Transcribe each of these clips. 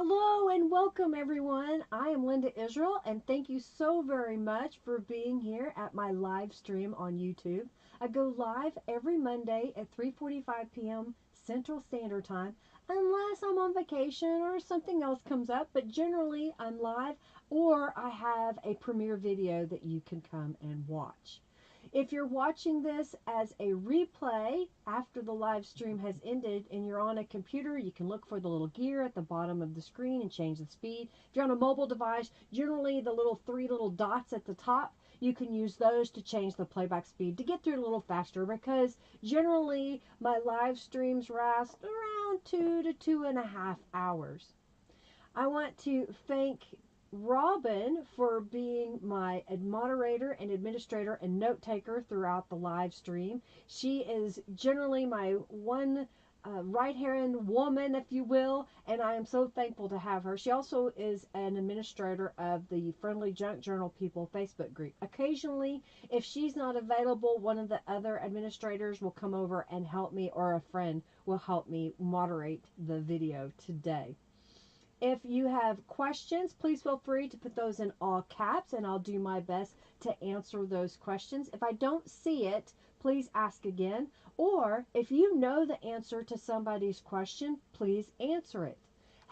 Hello and welcome everyone. I am Linda Israel and thank you so very much for being here at my live stream on YouTube. I go live every Monday at 3:45 p.m. Central Standard Time unless I'm on vacation or something else comes up, but generally I'm live or I have a premiere video that you can come and watch. If you're watching this as a replay after the live stream has ended and you're on a computer, you can look for the little gear at the bottom of the screen and change the speed. If you're on a mobile device, generally the three little dots at the top, you can use those to change the playback speed to get through it a little faster, because generally my live streams last around 2 to 2.5 hours. I want to thank Robin for being my moderator and administrator and note taker throughout the live stream. She is generally my one right-hand woman, if you will, and I am so thankful to have her. She also is an administrator of the Friendly Junk Journal People Facebook group. Occasionally, if she's not available, one of the other administrators will come over and help me, or a friend will help me moderate the video today. If you have questions, please feel free to put those in all caps and I'll do my best to answer those questions. If I don't see it, please ask again. Or if you know the answer to somebody's question, please answer it.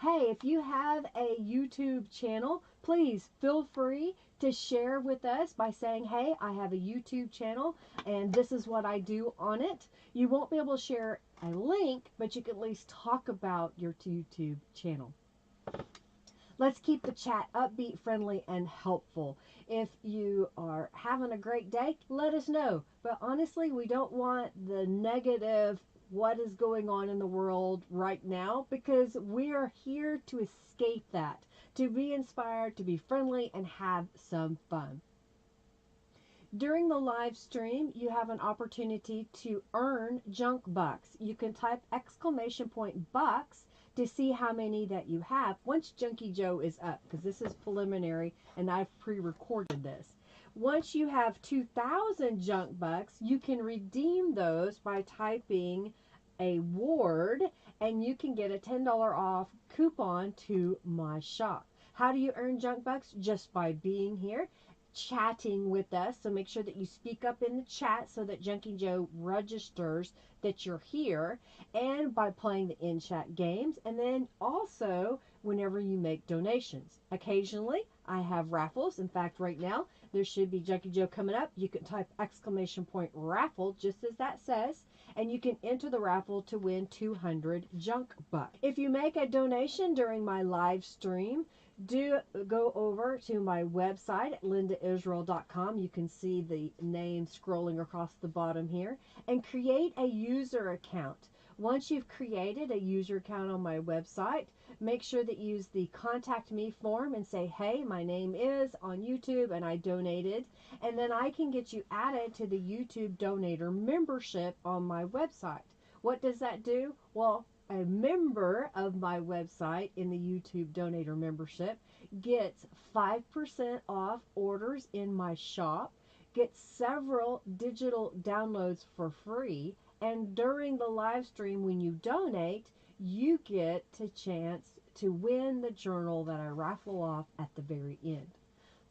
Hey, if you have a YouTube channel, please feel free to share with us by saying, hey, I have a YouTube channel and this is what I do on it. You won't be able to share a link, but you can at least talk about your YouTube channel. Let's keep the chat upbeat, friendly, and helpful. If you are having a great day, let us know. But honestly, we don't want the negative, what is going on in the world right now, because we are here to escape that, to be inspired, to be friendly, and have some fun. During the live stream, you have an opportunity to earn junk bucks. You can type !bucks to see how many that you have once Junkie Joe is up, because this is preliminary and I've pre-recorded this. Once you have 2,000 junk bucks, you can redeem those by typing a ward and you can get a $10 off coupon to my shop. How do you earn junk bucks? Just by being here, chatting with us. So make sure that you speak up in the chat so that Junkie Joe registers that you're here, and by playing the in-chat games, and then also whenever you make donations. Occasionally I have raffles. In fact, right now there should be Junkie Joe coming up. You can type !raffle just as that says, and you can enter the raffle to win 200 junk bucks. If you make a donation during my live stream, do go over to my website at lindaisrael.com. You can see the name scrolling across the bottom here, and create a user account. Once you've created a user account on my website, make sure that you use the contact me form and say, hey, my name is on YouTube and I donated, and then I can get you added to the YouTube donator membership on my website. What does that do? Well, a member of my website in the YouTube donator membership gets 5% off orders in my shop, gets several digital downloads for free, and during the live stream when you donate, you get a chance to win the journal that I raffle off at the very end.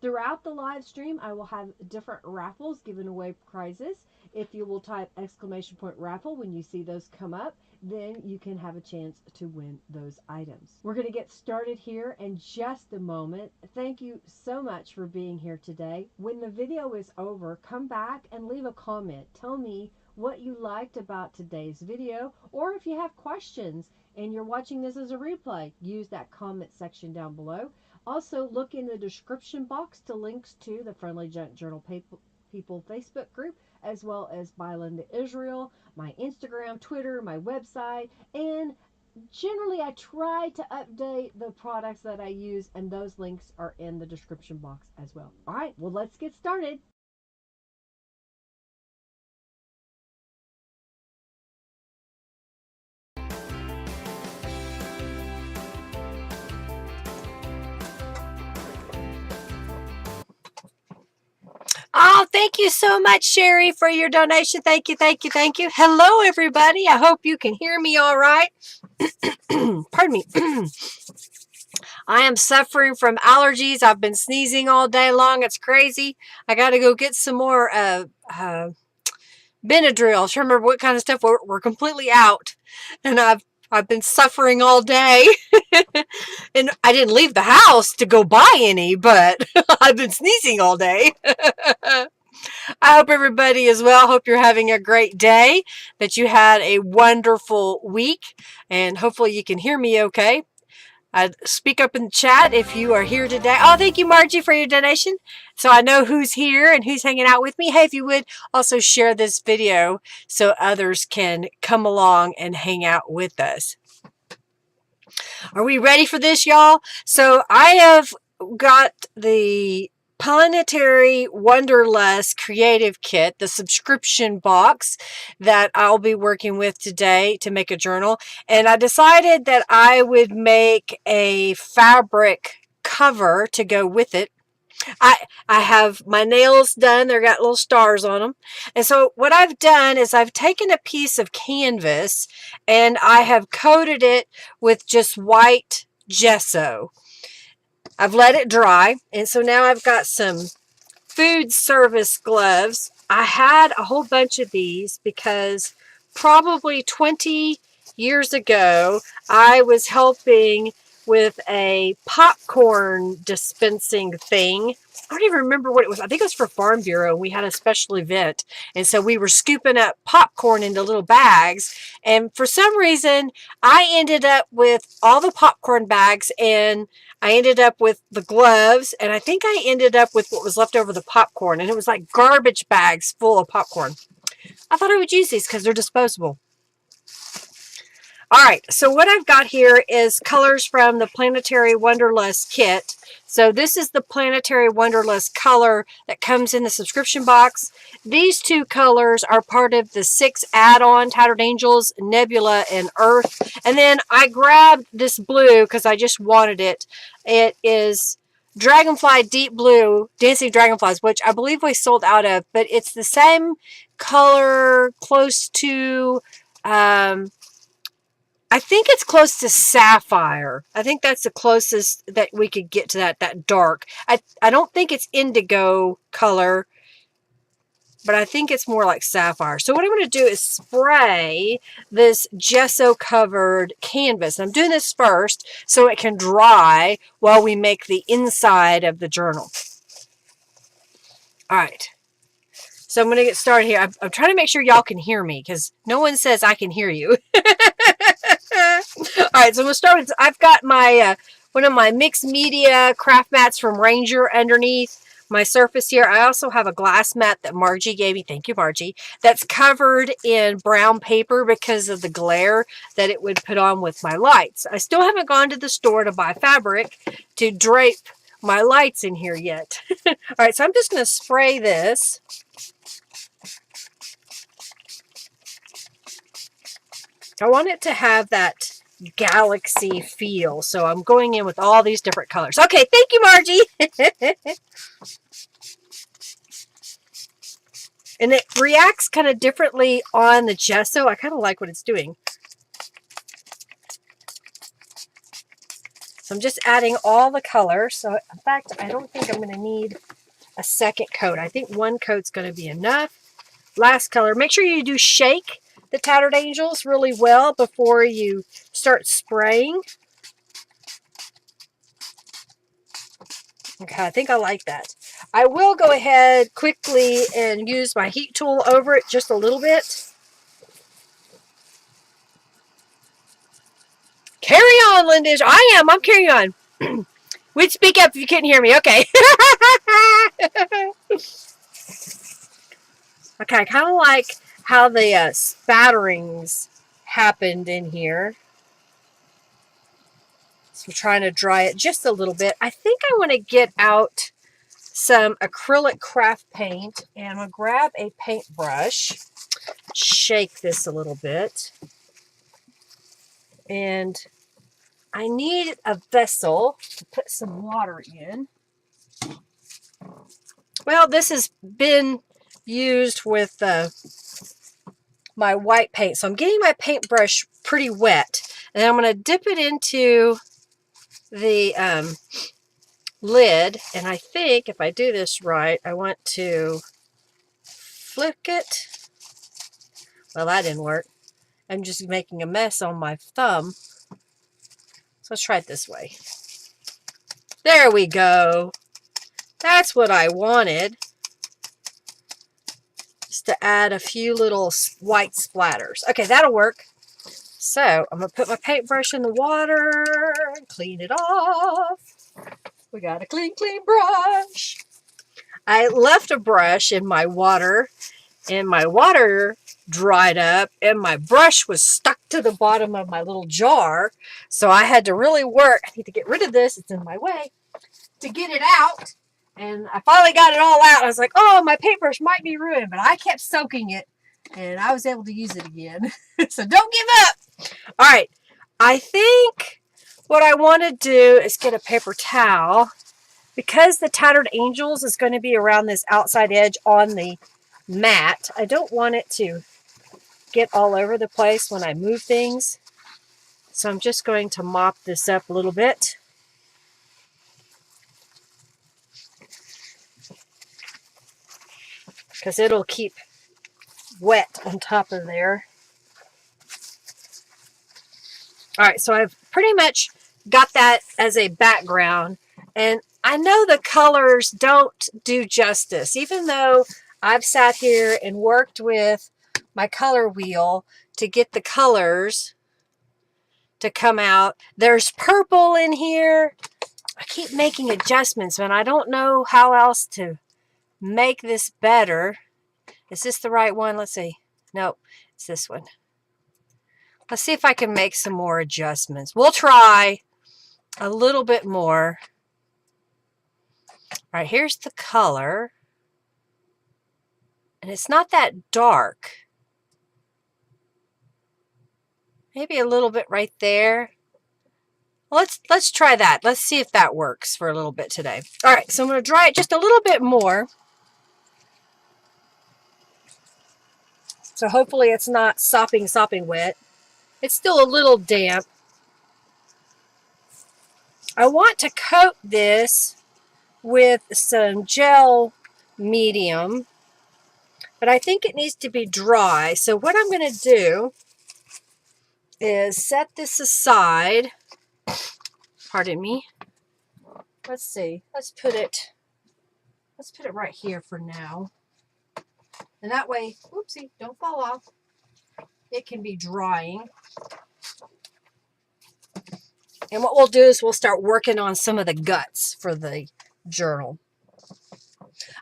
Throughout the live stream, I will have different raffles giving away prizes. If you will type !raffle when you see those come up, then you can have a chance to win those items. We're going to get started here in just a moment. Thank you so much for being here today. When the video is over, come back and leave a comment. Tell me what you liked about today's video, or if you have questions and you're watching this as a replay, use that comment section down below. Also, look in the description box to links to the Friendly Junk Journal People Facebook group, as well as by Linda Israel, my Instagram, Twitter, my website, and generally I try to update the products that I use, and those links are in the description box as well. All right, well, let's get started. Oh, thank you so much, Sherry, for your donation. Thank you, thank you, thank you. Hello, everybody. I hope you can hear me all right. Pardon me. I am suffering from allergies. I've been sneezing all day long. It's crazy. I got to go get some more Benadryl. I remember what kind of stuff we're completely out, and I've been suffering all day, and I didn't leave the house to go buy any, but I've been sneezing all day. I hope everybody is well. Hope you're having a great day, that you had a wonderful week, and hopefully you can hear me okay. Speak up in the chat if you are here today. Oh, thank you, Margie, for your donation. So I know who's here and who's hanging out with me. Hey, if you would also share this video so others can come along and hang out with us. Are we ready for this, y'all? So I have got the Planetary Wanderlust Creative Kit, the subscription box that I'll be working with today to make a journal. And I decided that I would make a fabric cover to go with it. I have my nails done. They've got little stars on them. And so what I've done is I've taken a piece of canvas and I have coated it with just white gesso. I've let it dry. And so now I've got some food service gloves. I had a whole bunch of these because probably 20 years ago, I was helping with a popcorn dispensing thing. I don't even remember what it was. I think it was for Farm Bureau. We had a special event. And so we were scooping up popcorn into little bags. And for some reason, I ended up with all the popcorn bags, and I ended up with the gloves, and I think I ended up with what was left over the popcorn. And it was like garbage bags full of popcorn. I thought I would use these because they're disposable. All right, so what I've got here is colors from the Planetary Wanderlust Kit. So this is the Planetary Wanderlust color that comes in the subscription box. These two colors are part of the 6 add-on, Tattered Angels, Nebula, and Earth. And then I grabbed this blue because I just wanted it. It is Dragonfly Deep Blue, Dancing Dragonflies, which I believe we sold out of, but it's the same color, close to... I think it's close to sapphire. I think that's the closest that we could get to that dark. I don't think it's indigo color, but I think it's more like sapphire. So what I'm going to do is spray this gesso covered canvas. I'm doing this first so it can dry while we make the inside of the journal. All right. So I'm going to get started here. I'm trying to make sure y'all can hear me because no one says I can hear you. All right, so I'm going to start with, I've got my one of my mixed media craft mats from Ranger underneath my surface here. I also have a glass mat that Margie gave me. Thank you, Margie. That's covered in brown paper because of the glare that it would put on with my lights. I still haven't gone to the store to buy fabric to drape my lights in here yet. All right, so I'm just going to spray this. I want it to have that galaxy feel, so I'm going in with all these different colors. Okay, thank you, Margie. And it reacts kind of differently on the gesso. I kind of like what it's doing. So I'm just adding all the colors. So in fact, I don't think I'm going to need a second coat. I think one coat's going to be enough. Last color. Make sure you do shake the Tattered Angels really well before you start spraying. Okay, I think I like that. I will go ahead quickly and use my heat tool over it just a little bit. Carry on, Linda. I'm carrying on. We'd speak up if you couldn't hear me. Okay. Okay, I kind of like how the spatterings happened in here. So I'm trying to dry it just a little bit. I think I want to get out some acrylic craft paint, and I'm going to grab a paintbrush, shake this a little bit, and I need a vessel to put some water in. Well, this has been used with my white paint, so I'm getting my paintbrush pretty wet, and I'm going to dip it into the lid, and I think if I do this right, I want to flick it. Well, that didn't work. I'm just making a mess on my thumb. So let's try it this way. There we go. That's what I wanted. Just to add a few little white splatters. Okay, that'll work. So I'm going to put my paintbrush in the water and clean it off. We got a clean, clean brush. I left a brush in my water, and my water dried up, and my brush was stuck to the bottom of my little jar. So I had to really work. I need to get rid of this. It's in my way. To get it out. And I finally got it all out. I was like, oh, my paintbrush might be ruined, but I kept soaking it, and I was able to use it again. So don't give up. All right. I think what I want to do is get a paper towel, because the Tattered Angels is going to be around this outside edge on the mat. I don't want it to get all over the place when I move things. So I'm just going to mop this up a little bit. Because it'll keep wet on top of there. All right, so I've pretty much got that as a background. And I know the colors don't do justice, even though I've sat here and worked with my color wheel to get the colors to come out. There's purple in here. I keep making adjustments, and I don't know how else to make this better. Is this the right one? Let's see. Nope, it's this one. Let's see if I can make some more adjustments. We'll try a little bit more. All right, here's the color. And it's not that dark. Maybe a little bit right there. Let's try that. Let's see if that works for a little bit today. All right, so I'm going to dry it just a little bit more. So hopefully it's not sopping wet. It's still a little damp. I want to coat this with some gel medium, but I think it needs to be dry. So what I'm going to do is set this aside. Pardon me. Let's see. Let's put it right here for now. And that way, whoopsie, don't fall off. It can be drying. And what we'll do is we'll start working on some of the guts for the journal.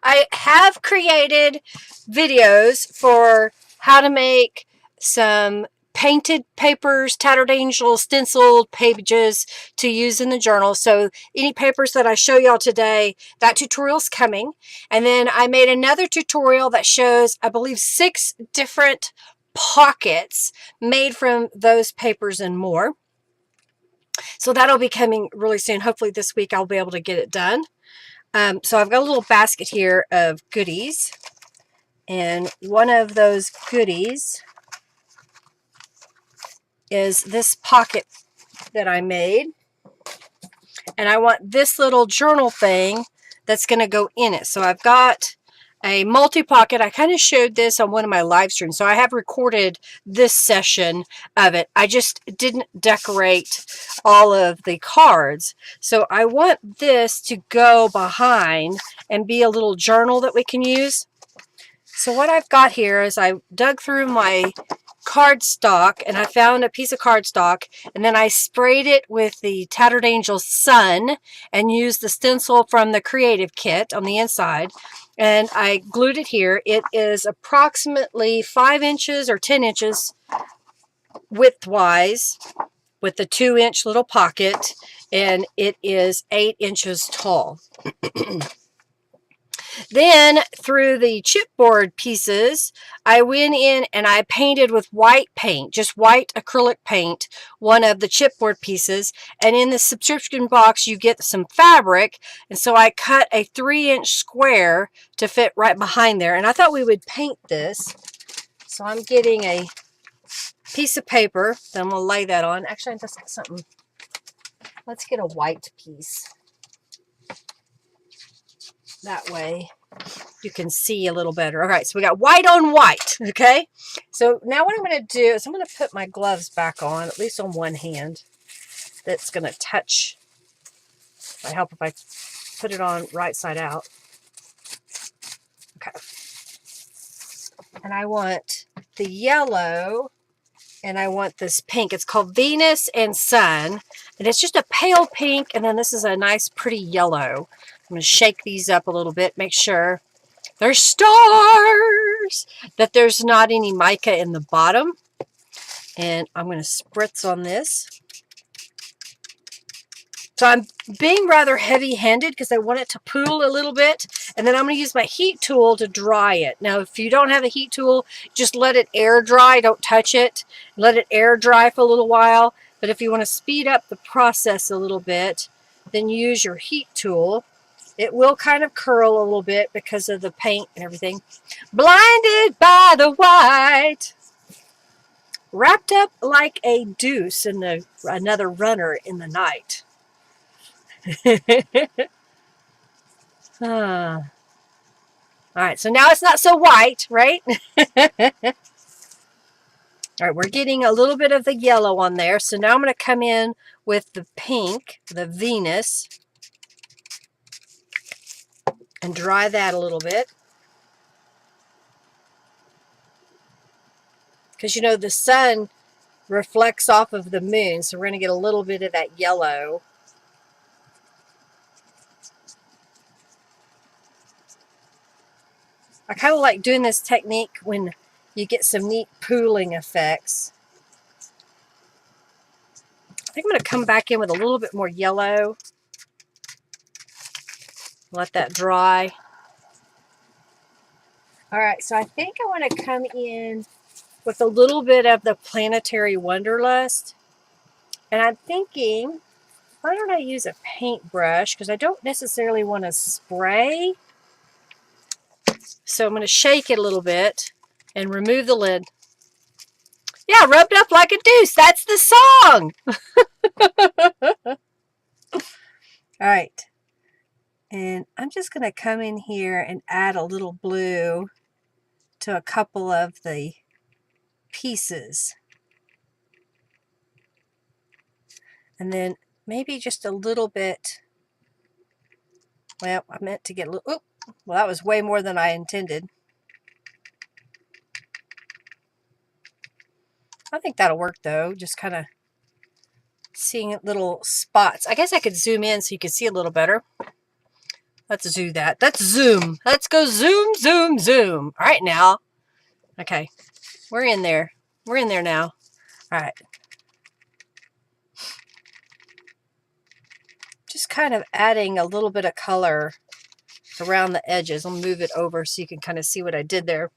I have created videos for how to make some painted papers, Tattered Angel, stenciled pages to use in the journal. So any papers that I show y'all today, that tutorial's coming. And then I made another tutorial that shows, I believe, 6 different pockets made from those papers and more. So that'll be coming really soon. Hopefully this week I'll be able to get it done. So I've got a little basket here of goodies. And one of those goodies is this pocket that I made. And I want this little journal thing that's going to go in it. So I've got a multi-pocket. I kind of showed this on one of my live streams. So I have recorded this session of it. I just didn't decorate all of the cards. So I want this to go behind and be a little journal that we can use. So what I've got here is I dug through my cardstock and I found a piece of cardstock, and then I sprayed it with the Tattered Angel Sun and used the stencil from the Creative Kit on the inside, and I glued it here. It is approximately 5 inches or 10 inches widthwise with the 2-inch little pocket, and it is 8 inches tall. Then through the chipboard pieces, I went in and I painted with white paint, just white acrylic paint, one of the chipboard pieces. And in the subscription box, you get some fabric. And so I cut a 3-inch square to fit right behind there. And I thought we would paint this. So I'm getting a piece of paper. Then we'll lay that on. Actually, I just got something Let's get a white piece. That way you can see a little better. All right, so we got white on white, okay? So now what I'm going to do is I'm going to put my gloves back on, at least on one hand. That's going to touch. Might help if I put it on right side out. Okay. And I want the yellow, and I want this pink. It's called Venus and Sun, and it's just a pale pink, and then this is a nice pretty yellow. I'm going to shake these up a little bit, make sure there's stars, that there's not any mica in the bottom. And I'm going to spritz on this. So I'm being rather heavy-handed because I want it to pool a little bit. And then I'm going to use my heat tool to dry it. Now, if you don't have a heat tool, just let it air dry. Don't touch it. Let it air dry for a little while. But if you want to speed up the process a little bit, then use your heat tool. It will kind of curl a little bit because of the paint and everything. Blinded by the white. Wrapped up like a deuce in another runner in the night. All right, so now it's not so white, right? All right, we're getting a little bit of the yellow on there. So now I'm going to come in with the pink, the Venus, and dry that a little bit. Because, you know, the sun reflects off of the moon, so we're going to get a little bit of that yellow. I kind of like doing this technique when you get some neat pooling effects. I think I'm going to come back in with a little bit more yellow. Let that dry. All right, so I think I want to come in with a little bit of the Planetary Wanderlust. And I'm thinking, why don't I use a paintbrush? Because I don't necessarily want to spray. So I'm going to shake it a little bit and remove the lid. Yeah, rubbed up like a deuce. That's the song. All right. And I'm just going to come in here and add a little blue to a couple of the pieces. And then maybe just a little bit. Well, I meant to get a little. Oh, well, that was way more than I intended. I think that'll work though. Just kind of seeing little spots. I guess I could zoom in so you can see a little better. Let's do that. Let's zoom. Let's go zoom, zoom, zoom. All right, now. Okay, we're in there. We're in there now. All right. Just kind of adding a little bit of color around the edges. I'll move it over so you can kind of see what I did there.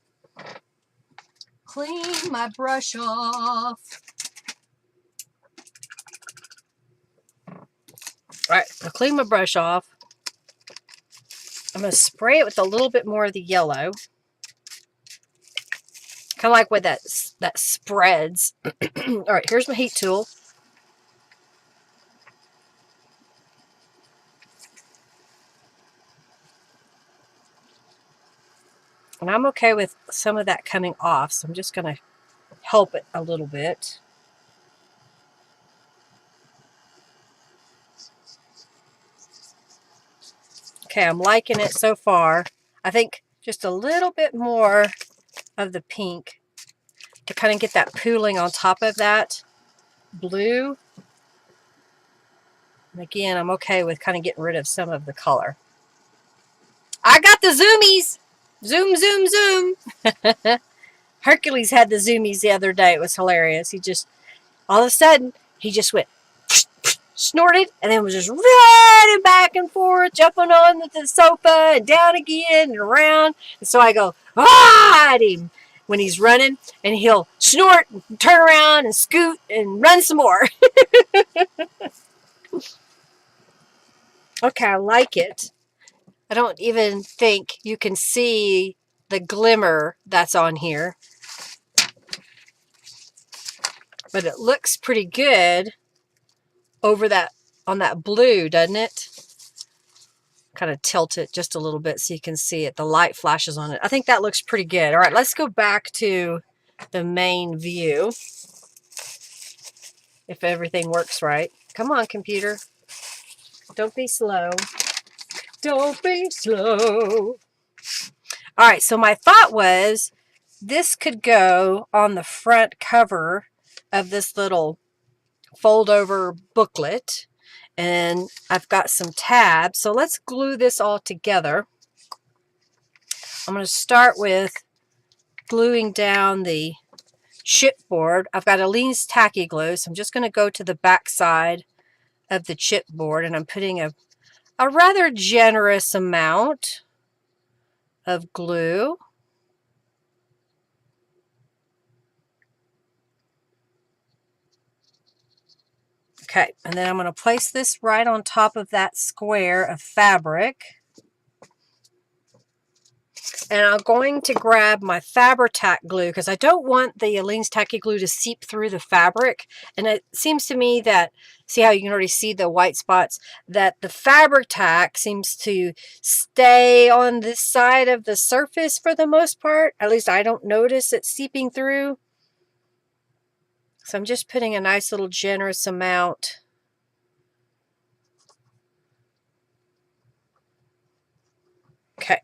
Clean my brush off. All right, I'll clean my brush off. I'm going to spray it with a little bit more of the yellow. Kind of like where that spreads. All right, here's my heat tool. And I'm okay with some of that coming off, so I'm just going to help it a little bit. Okay, I'm liking it so far. I think just a little bit more of the pink to kind of get that pooling on top of that blue. And again, I'm okay with kind of getting rid of some of the color. I got the zoomies! Zoom, zoom, zoom! Hercules had the zoomies the other day. It was hilarious. He just, all of a sudden, he just went, snorted, and then was just running back and forth, jumping on the sofa, and down again, and around. And so I go, ah, at him when he's running, and he'll snort, and turn around, and scoot, and run some more. Okay, I like it. I don't even think you can see the glimmer that's on here. But it looks pretty good over that on that blue, doesn't it? Kind of tilt it just a little bit so you can see it. The light flashes on it. I think that looks pretty good. All right, let's go back to the main view. If everything works right. Come on, computer. Don't be slow. Don't be slow. All right, so my thought was this could go on the front cover of this little fold over booklet. And I've got some tabs. So let's glue this all together. I'm going to start with gluing down the chipboard. I've got Aleene's tacky glue, so I'm just going to go to the back side of the chipboard, and I'm putting a rather generous amount of glue. Okay, and then I'm going to place this right on top of that square of fabric. And I'm going to grab my Fabri-Tac glue because I don't want the Aleene's tacky glue to seep through the fabric. And it seems to me that, see how you can already see the white spots, that the Fabri-Tac seems to stay on this side of the surface for the most part. At least I don't notice it seeping through. So I'm just putting a nice little generous amount. Okay.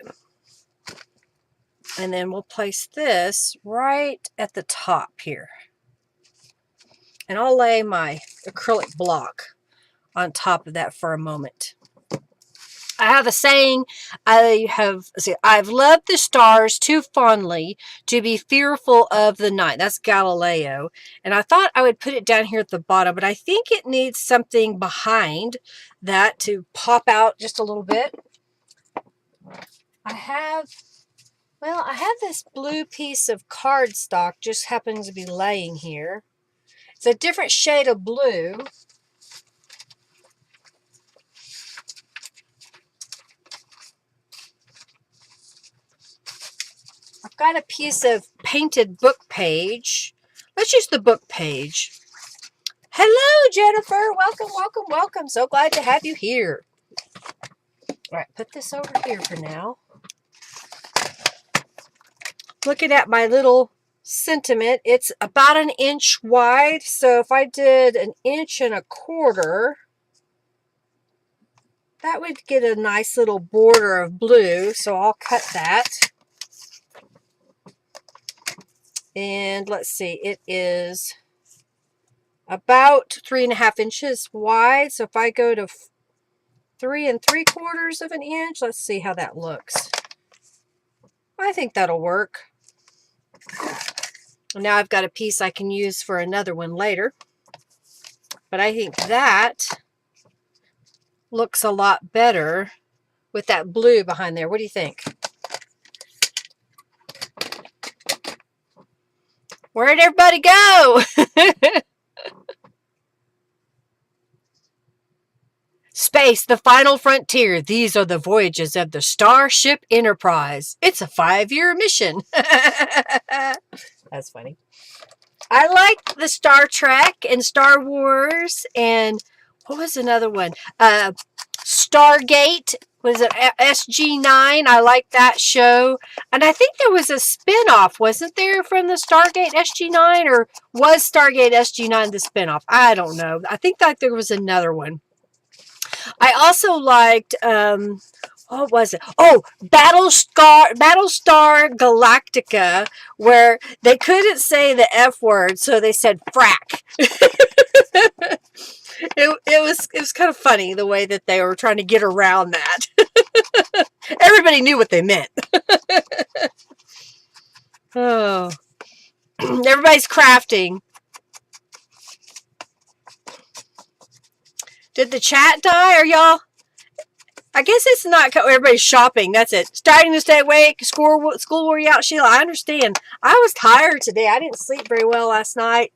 And then we'll place this right at the top here. And I'll lay my acrylic block on top of that for a moment. I have a saying, I've loved the stars too fondly to be fearful of the night. That's Galileo. And I thought I would put it down here at the bottom, but I think it needs something behind that to pop out just a little bit. I have this blue piece of cardstock just happens to be laying here. It's a different shade of blue. I've got a piece of painted book page. Let's use the book page. Hello, Jennifer. Welcome, welcome, welcome. So glad to have you here. All right, put this over here for now. Looking at my little sentiment, it's about 1 inch wide. So if I did 1.25 inches, that would get a nice little border of blue. So I'll cut that. And let's see, it is about 3.5 inches wide. So if I go to 3.75 of an inch, let's see how that looks. I think that'll work. Now I've got a piece I can use for another one later. But I think that looks a lot better with that blue behind there. What do you think? Where'd everybody go? Space, the final frontier. These are the voyages of the Starship Enterprise. It's a 5-year mission. That's funny. I like the Star Trek and Star Wars and what was another one? Stargate. Was it SG9? I like that show. And I think there was a spin-off, wasn't there, from the Stargate SG9? Or was Stargate SG9 the spin-off? I don't know. I think that there was another one. I also liked, what was it? Oh, Battlestar Galactica, where they couldn't say the F word, so they said frack. It was kind of funny the way that they were trying to get around that. Everybody knew what they meant. Oh, everybody's crafting. Did the chat die? Are y'all? I guess it's not. Everybody's shopping. That's it. Starting to stay awake. School wore you out, Sheila. I understand. I was tired today. I didn't sleep very well last night.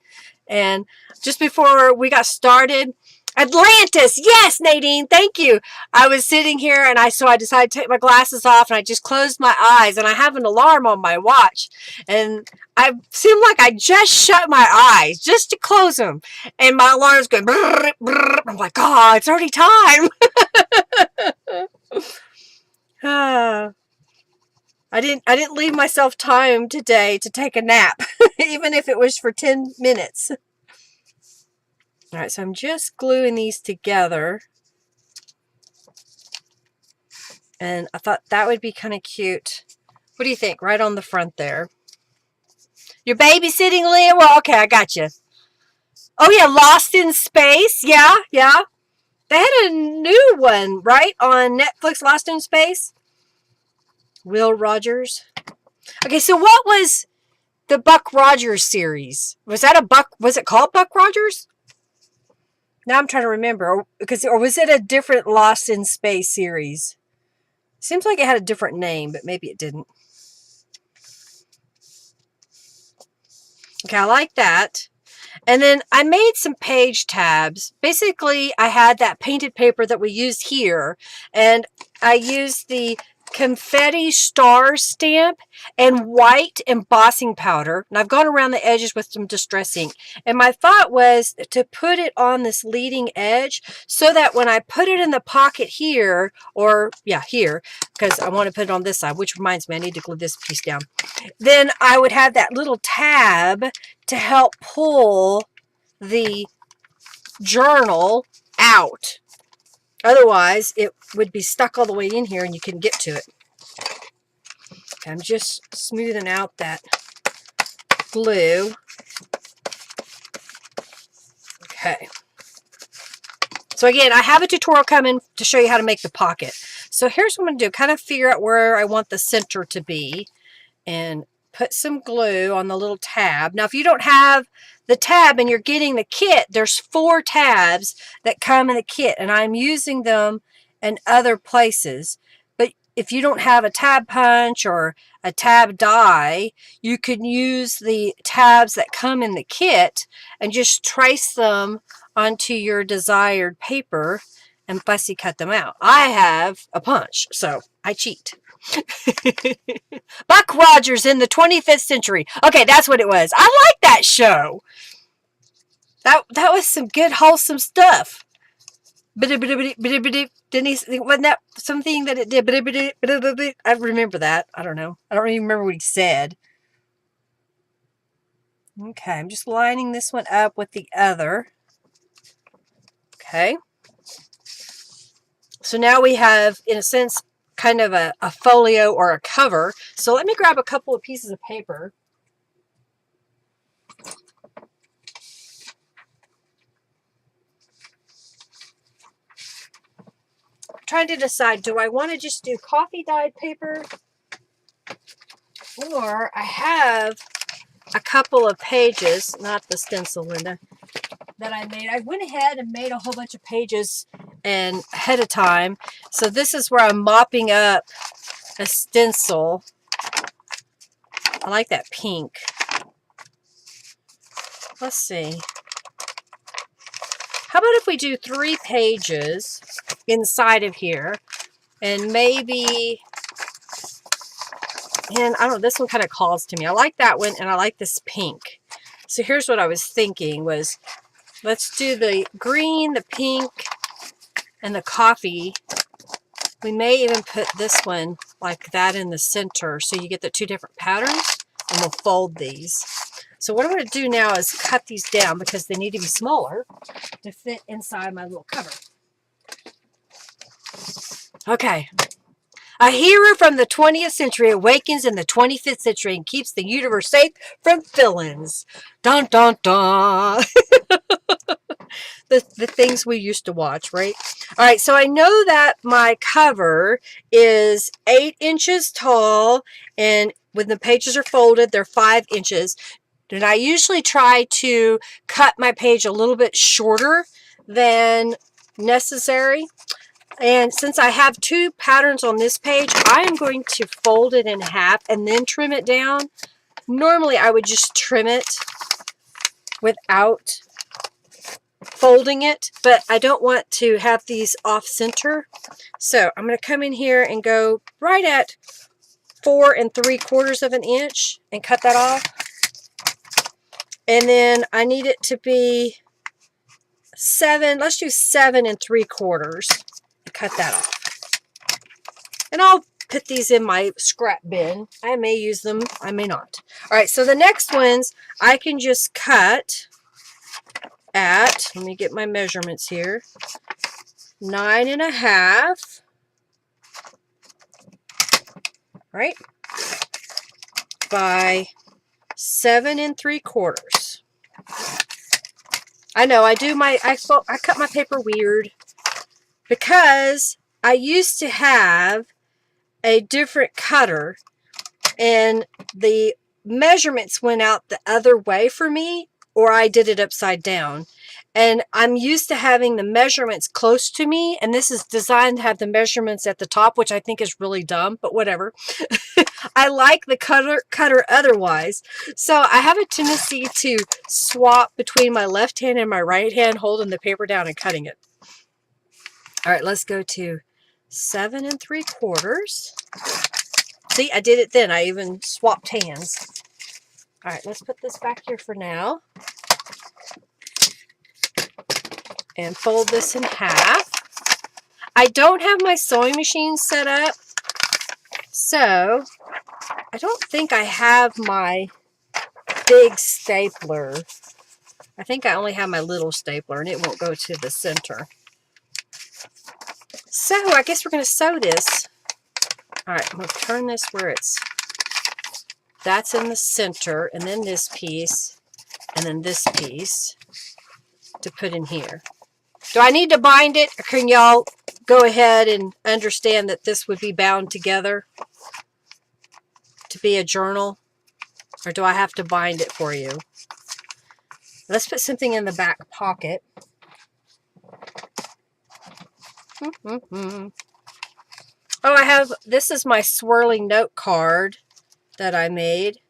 And just before we got started, Atlantis. Yes, Nadine. Thank you. I was sitting here and I decided to take my glasses off and I just closed my eyes and I have an alarm on my watch and I seemed like I just shut my eyes just to close them and my alarm's going brrr, brrr. I'm like, oh, it's already time. I didn't leave myself time today to take a nap, even if it was for 10 minutes. All right, so I'm just gluing these together. And I thought that would be kind of cute. What do you think? Right on the front there. You're babysitting, Leah? Well, okay, I got you. Oh, yeah, Lost in Space. Yeah. They had a new one, right, on Netflix, Lost in Space. Will Rogers. Okay, so what was the Buck Rogers series? Was it called Buck Rogers? Now I'm trying to remember. Or was it a different Lost in Space series? Seems like it had a different name, but maybe it didn't. Okay, I like that. And then I made some page tabs. Basically, I had that painted paper that we used here, and I used the confetti star stamp and white embossing powder, and I've gone around the edges with some distress ink, and my thought was to put it on this leading edge so that when I put it in the pocket here, or yeah, here, because I want to put it on this side, which reminds me I need to glue this piece down, then I would have that little tab to help pull the journal out. Otherwise, it would be stuck all the way in here and you couldn't get to it. Okay, I'm just smoothing out that glue. Okay. So again, I have a tutorial coming to show you how to make the pocket. So here's what I'm going to do. Kind of figure out where I want the center to be and put some glue on the little tab. Now, if you don't have the tab and you're getting the kit, there's 4 tabs that come in the kit, and I'm using them in other places. But if you don't have a tab punch or a tab die, you could use the tabs that come in the kit and just trace them onto your desired paper and fussy cut them out. I have a punch, so I cheat. Buck Rogers in the 25th century. Okay, that's what it was. I like that show. That was some good wholesome stuff. Didn't he? Wasn't that something that it did? I remember that. I don't know. I don't even remember what he said. Okay, I'm just lining this one up with the other. Okay. So now we have, in a sense, kind of a folio or a cover. So let me grab a couple of pieces of paper. I'm trying to decide, do I want to just do coffee dyed paper? Or I have a couple of pages, not the stencil, Linda, that I made. I went ahead and made a whole bunch of pages and ahead of time. So this is where I'm mopping up a stencil. I like that pink. Let's see. How about if we do 3 pages inside of here, and maybe, and I don't know, this one kind of calls to me. I like that one, and I like this pink. So here's what I was thinking was, let's do the green, the pink, and the coffee. We may even put this one like that in the center so you get the 2 different patterns, and we'll fold these. So what I'm going to do now is cut these down because they need to be smaller to fit inside my little cover. Okay. A hero from the 20th century awakens in the 25th century and keeps the universe safe from villains. Dun, dun, dun. The things we used to watch, right? All right, so I know that my cover is 8 inches tall, and when the pages are folded, they're 5 inches. And I usually try to cut my page a little bit shorter than necessary. And since I have 2 patterns on this page, I am going to fold it in half and then trim it down. Normally, I would just trim it without folding it, but I don't want to have these off center. So I'm going to come in here and go right at 4 3/4 of an inch and cut that off. And then I need it to be 7, let's do 7 3/4 and cut that off. And I'll put these in my scrap bin. I may use them, I may not. All right, so the next ones I can just cut at, let me get my measurements here, 9 1/2, right, by 7 3/4. I know I do my, I cut my paper weird because I used to have a different cutter and the measurements went out the other way for me, or I did it upside down. And I'm used to having the measurements close to me, and this is designed to have the measurements at the top, which I think is really dumb, but whatever. I like the cutter otherwise. So I have a tendency to swap between my left hand and my right hand, holding the paper down and cutting it. All right, let's go to 7 3/4. See, I did it then. I even swapped hands. All right, let's put this back here for now. And fold this in half. I don't have my sewing machine set up, so I don't think I have my big stapler. I think I only have my little stapler, and it won't go to the center. So I guess we're going to sew this. All right, I'm going to turn this where that's in the center, and then this piece, and then this piece to put in here. Do I need to bind it, or can y'all go ahead and understand that this would be bound together to be a journal? Or do I have to bind it for you? Let's put something in the back pocket. Oh, this is my swirling note card that I made.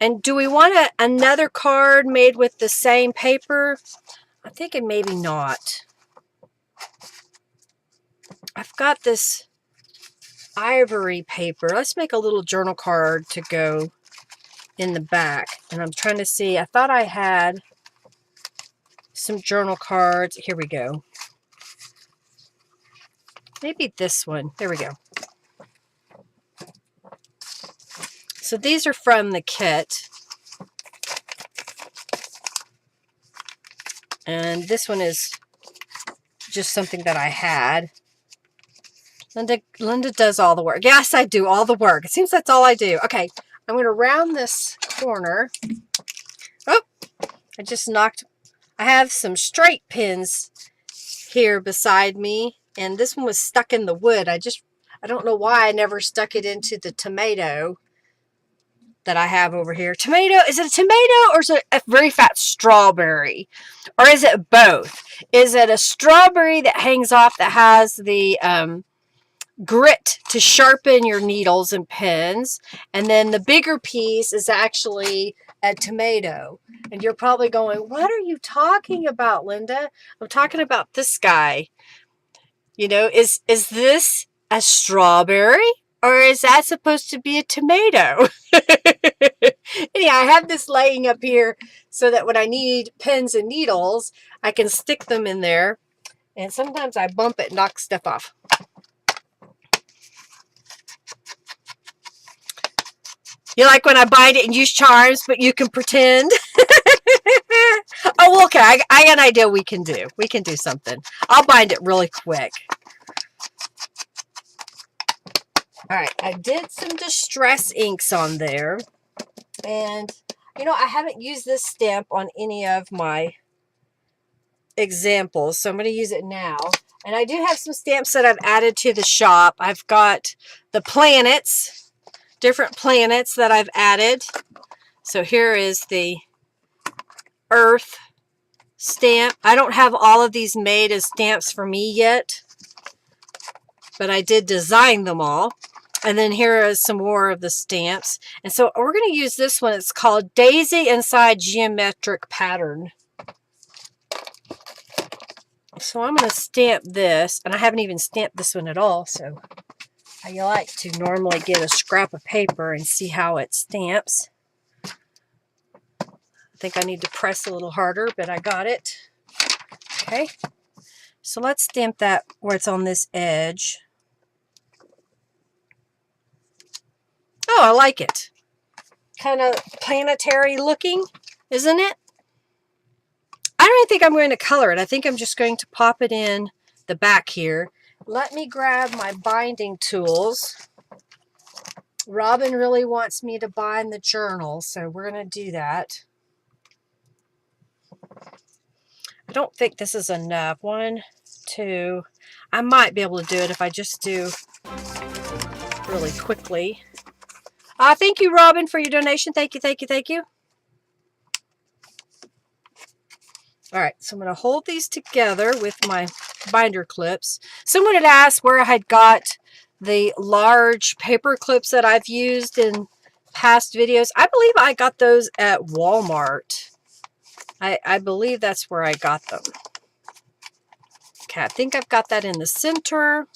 And do we want another card made with the same paper? I'm thinking maybe not. I've got this ivory paper. Let's make a little journal card to go in the back. And I'm trying to see, I thought I had some journal cards. Here we go. Maybe this one. There we go. So these are from the kit. And this one is just something that I had. Linda does all the work. Yes, I do all the work. It seems that's all I do. Okay, I'm going to round this corner. Oh, I just knocked. I have some straight pins here beside me, and this one was stuck in the wood. I don't know why I never stuck it into the tomato that I have over here. Tomato, is it a tomato or is it a very fat strawberry? Or is it both? Is it a strawberry that hangs off that has the grit to sharpen your needles and pins, and then the bigger piece is actually a tomato? And you're probably going, what are you talking about, Linda? I'm talking about this guy. You know, is this a strawberry? Or is that supposed to be a tomato? Anyhow, I have this laying up here so that when I need pins and needles, I can stick them in there. And sometimes I bump it and knock stuff off. You like when I bind it and use charms, but you can pretend? Oh, okay. I got an idea we can do. We can do something. I'll bind it really quick. All right, I did some distress inks on there, and you know, I haven't used this stamp on any of my examples, so I'm going to use it now. And I do have some stamps that I've added to the shop. I've got the planets, different planets that I've added. So here is the Earth stamp. I don't have all of these made as stamps for me yet, but I did design them all. And then here is some more of the stamps. And so we're going to use this one. It's called Daisy Inside Geometric Pattern. So I'm going to stamp this, and I haven't even stamped this one at all, so I like to normally get a scrap of paper and see how it stamps. I think I need to press a little harder, but I got it. Okay, so let's stamp that where it's on this edge. Oh, I like it. Kind of planetary looking, isn't it? I don't even think I'm going to color it. I think I'm just going to pop it in the back here. Let me grab my binding tools. Robin really wants me to bind the journal, so we're going to do that. I don't think this is enough. 1, 2. I might be able to do it if I just do really quickly. Thank you, Robin, for your donation. Thank you, thank you, thank you. All right, so I'm going to hold these together with my binder clips. Someone had asked where I had got the large paper clips that I've used in past videos. I believe I got those at Walmart. I believe that's where I got them. Okay, I think I've got that in the center.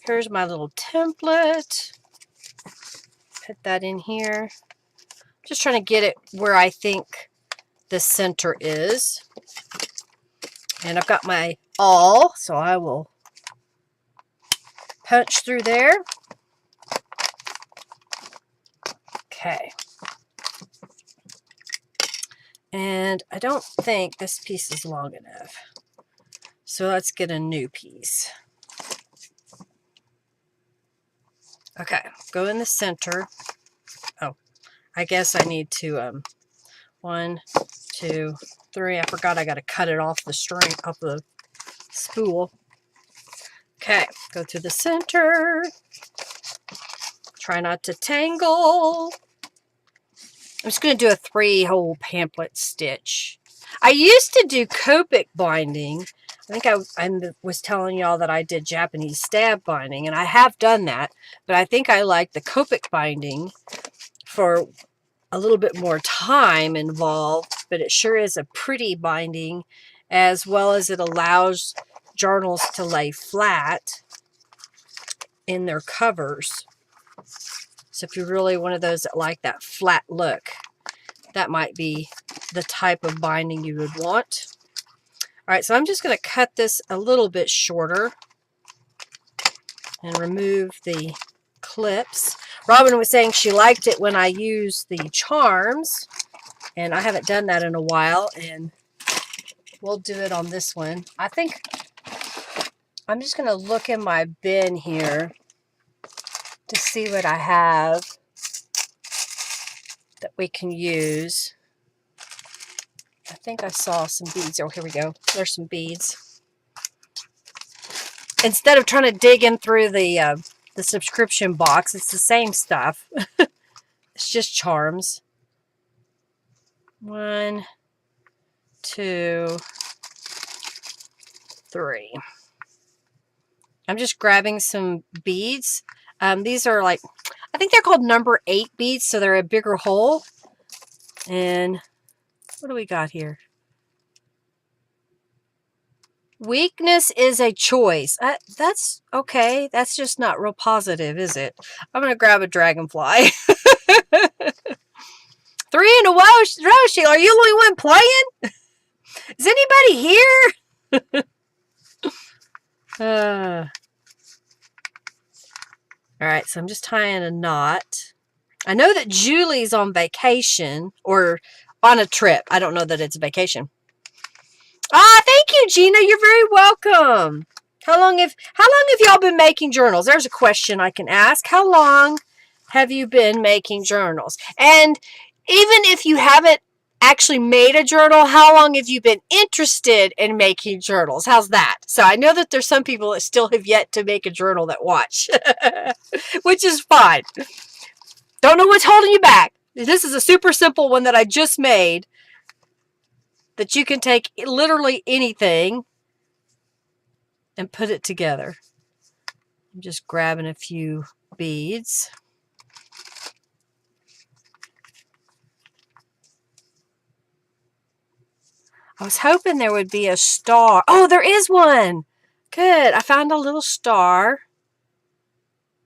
Here's my little template. Put that in here. Just trying to get it where I think the center is. And I've got my awl, so I will punch through there. Okay. And I don't think this piece is long enough. So let's get a new piece. Okay, go in the center. Oh, I guess I need to 1, 2, 3. I forgot I got to cut it off the string, off the spool. Okay, go to the center. Try not to tangle. I'm just going to do a 3-hole pamphlet stitch. I used to do Copic binding. I think I was telling y'all that I did Japanese stab binding, and I have done that, but I think I like the Copic binding for a little bit more time involved, but it sure is a pretty binding, as well as it allows journals to lay flat in their covers. So if you're really one of those that like that flat look, that might be the type of binding you would want. All right, so I'm just going to cut this a little bit shorter and remove the clips. Robin was saying she liked it when I used the charms, and I haven't done that in a while, and we'll do it on this one. I think I'm just going to look in my bin here to see what I have that we can use. I think I saw some beads. Oh, here we go. There's some beads. Instead of trying to dig in through the subscription box, it's the same stuff. It's just charms. 1, 2, 3. I'm just grabbing some beads. These are like, I think they're called number 8 beads, so they're a bigger hole. And what do we got here? Weakness is a choice. That's okay. That's just not real positive, is it? I'm going to grab a dragonfly. 3 in a row, Sheila. Are you the only one playing? Is anybody here? All right, so I'm just tying a knot. I know that Julie's on vacation or on a trip. I don't know that it's a vacation. Thank you, Gina. You're very welcome. How long have y'all been making journals? There's a question I can ask. How long have you been making journals? And even if you haven't actually made a journal, how long have you been interested in making journals? How's that? So I know that there's some people that still have yet to make a journal that watch, which is fine. Don't know what's holding you back. This is a super simple one that I just made that you can take literally anything and put it together. I'm just grabbing a few beads. I was hoping there would be a star. Oh, there is one. Good. I found a little star.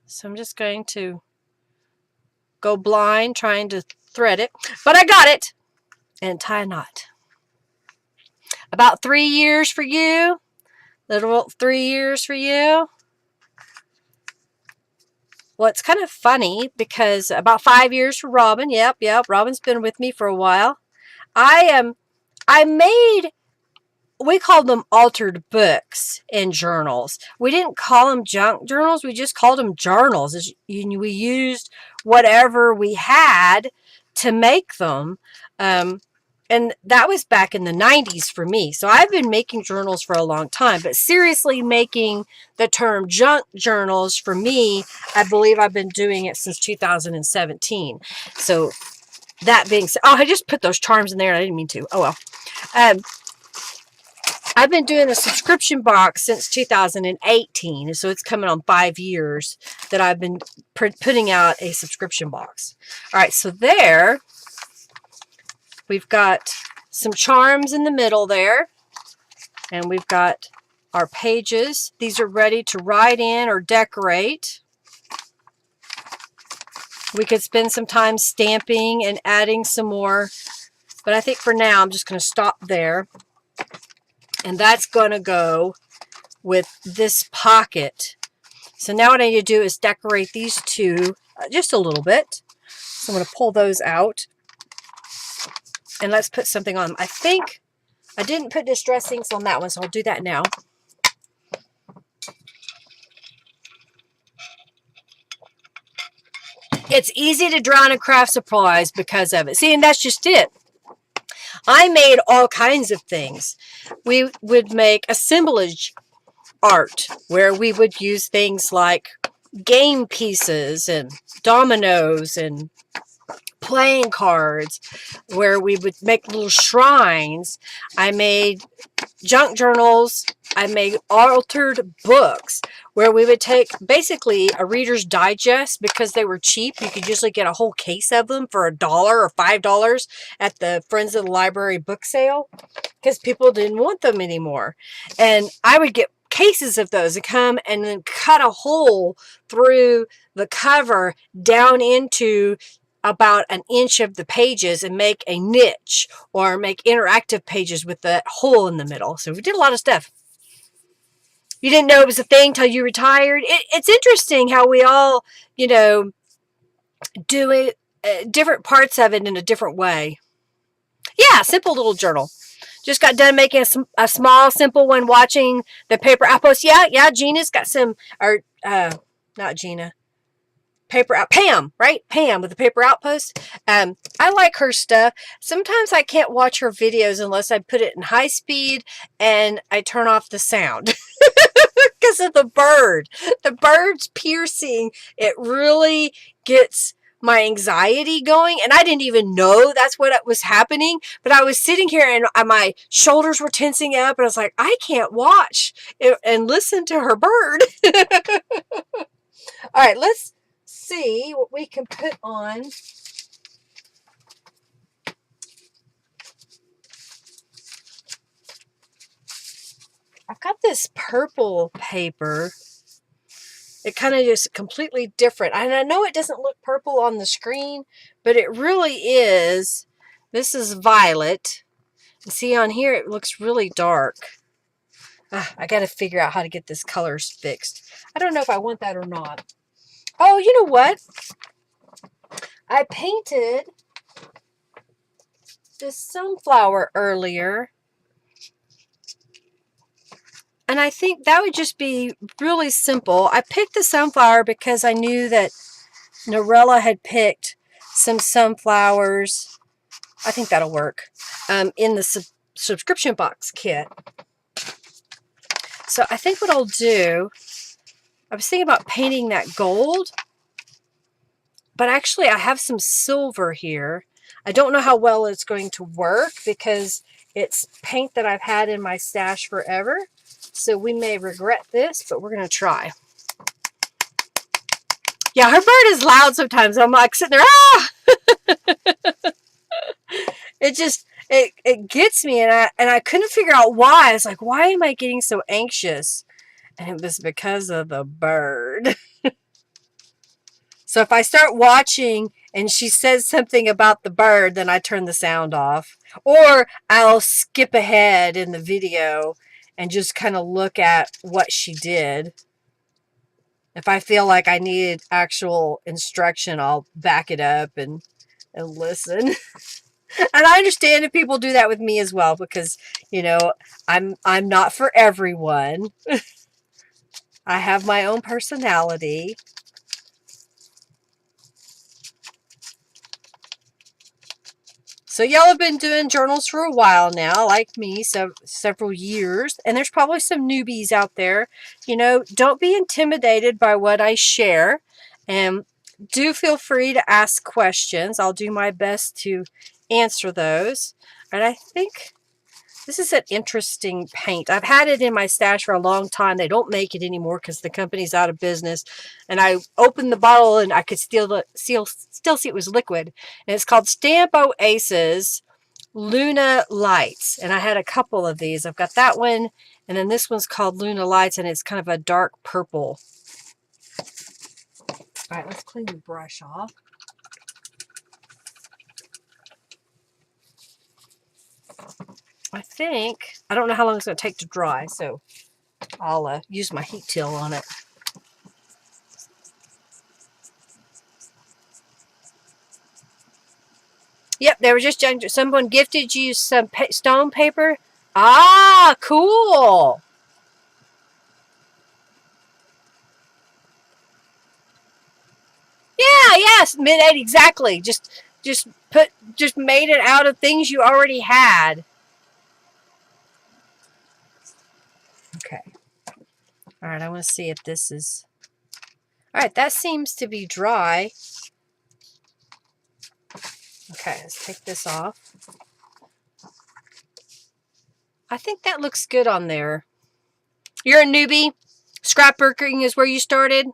So I'm just going to go blind trying to thread it. But I got it. And tie a knot. About 3 years for you. Little 3 years for you. Well, it's kind of funny because about 5 years for Robin. Yep. Robin's been with me for a while. I made, we called them altered books and journals. We didn't call them junk journals. We just called them journals. We used whatever we had to make them. And that was back in the 90s for me. So I've been making journals for a long time. But seriously, making the term junk journals for me, I believe I've been doing it since 2017. So that being said, oh, I just put those charms in there. I didn't mean to. Oh, well. I've been doing a subscription box since 2018. So it's coming on 5 years that I've been putting out a subscription box. All right, so there we've got some charms in the middle there. And we've got our pages. These are ready to write in or decorate. We could spend some time stamping and adding some more. But I think for now, I'm just going to stop there. And that's going to go with this pocket. So now what I need to do is decorate these two just a little bit. So I'm going to pull those out. And let's put something on them. I think I didn't put distress inks on that one, so I'll do that now. It's easy to drown in craft supplies because of it. See, and that's just it. I made all kinds of things. We would make assemblage art where we would use things like game pieces and dominoes and playing cards, where we would make little shrines. I made junk journals. I made altered books where we would take basically a Reader's Digest because they were cheap. You could usually get a whole case of them for $1 or $5 at the Friends of the Library book sale because people didn't want them anymore. And I would get cases of those and come and then cut a hole through the cover down into about an inch of the pages and make a niche or make interactive pages with that hole in the middle. So we did a lot of stuff. You didn't know it was a thing till you retired. It's interesting how we all, you know, do it, different parts of it in a different way. Yeah, simple little journal. Just got done making a small, simple one watching the Paper Outpost. Yeah, Gina's got some, or not Gina. Pam, right? Pam with the Paper Outpost. I like her stuff. Sometimes I can't watch her videos unless I put it in high speed and I turn off the sound because of the bird. The bird's piercing. It really gets my anxiety going, and I didn't even know that's what was happening, but I was sitting here and my shoulders were tensing up and I was like, I can't watch and listen to her bird. All right, let's see what we can put on. I've got this purple paper. It kind of just completely different. And I know it doesn't look purple on the screen, but it really is. This is violet. And see on here, it looks really dark. I got to figure out how to get this colors fixed. I don't know if I want that or not. Oh, you know what? I painted this sunflower earlier. And I think that would just be really simple. I picked the sunflower because I knew that Norella had picked some sunflowers. I think that'll work. In the subscription box kit. So I think what I'll do, I was thinking about painting that gold. But actually I have some silver here. I don't know how well it's going to work because it's paint that I've had in my stash forever. So we may regret this, but we're going to try. Yeah, her bird is loud sometimes. I'm like sitting there, ah! It it gets me, and I couldn't figure out why. I was like, why am I getting so anxious? And it was because of the bird. So if I start watching and she says something about the bird, then I turn the sound off. Or I'll skip ahead in the video and just kind of look at what she did. If I feel like I need actual instruction, I'll back it up and listen. And I understand if people do that with me as well, because, you know, I'm not for everyone. I have my own personality. So y'all have been doing journals for a while now, like me, so several years. And there's probably some newbies out there. You know, don't be intimidated by what I share. And do feel free to ask questions. I'll do my best to answer those. And I think this is an interesting paint. I've had it in my stash for a long time. They don't make it anymore because the company's out of business. And I opened the bottle and I could still see it was liquid. And it's called Stamp Oasis Luna Lights. And I had a couple of these. I've got that one. And then this one's called Luna Lights. And it's kind of a dark purple. All right, let's clean the brush off. I don't know how long it's going to take to dry, so I'll use my heat tool on it. Yep, they were just young. Someone gifted you some stone paper. Ah, cool. Yeah, yes, mid-80, exactly. Just made it out of things you already had. Okay. All right, I want to see if this is... All right, that seems to be dry. Okay, let's take this off. I think that looks good on there. You're a newbie? Scrapbooking is where you started?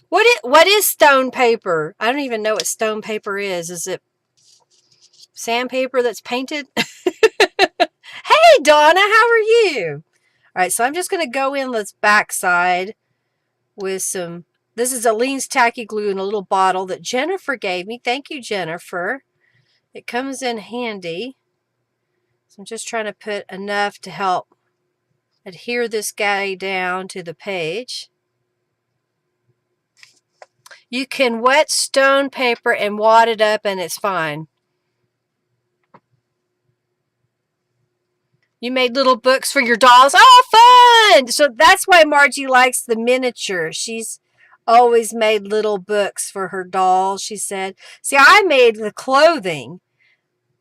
What is stone paper? I don't even know what stone paper is. Is it sandpaper that's painted? Hey, Donna, how are you? All right, so I'm just going to go in this backside with some... This is Aleene's Tacky Glue in a little bottle that Jennifer gave me. Thank you, Jennifer. It comes in handy. So I'm just trying to put enough to help adhere this guy down to the page. You can wet stone paper and wad it up and it's fine. You made little books for your dolls. Oh, fun! So that's why Margie likes the miniature. She's always made little books for her dolls, she said. See, I made the clothing.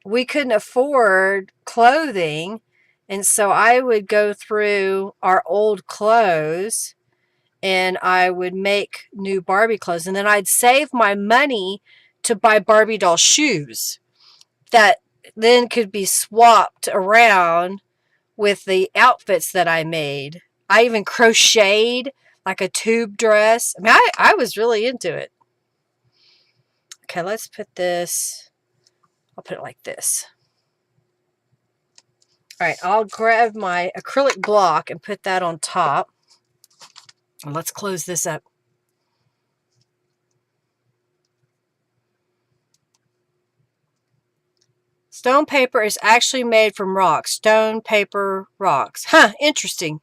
We couldn't afford clothing, and so I would go through our old clothes and I would make new Barbie clothes, and then I'd save my money to buy Barbie doll shoes that then could be swapped around with the outfits that I made. I even crocheted like a tube dress. I mean, I was really into it. Okay, let's put this... I'll put it like this. All right, I'll grab my acrylic block and put that on top. And let's close this up. Stone paper is actually made from rocks. Stone, paper, rocks. Huh, interesting.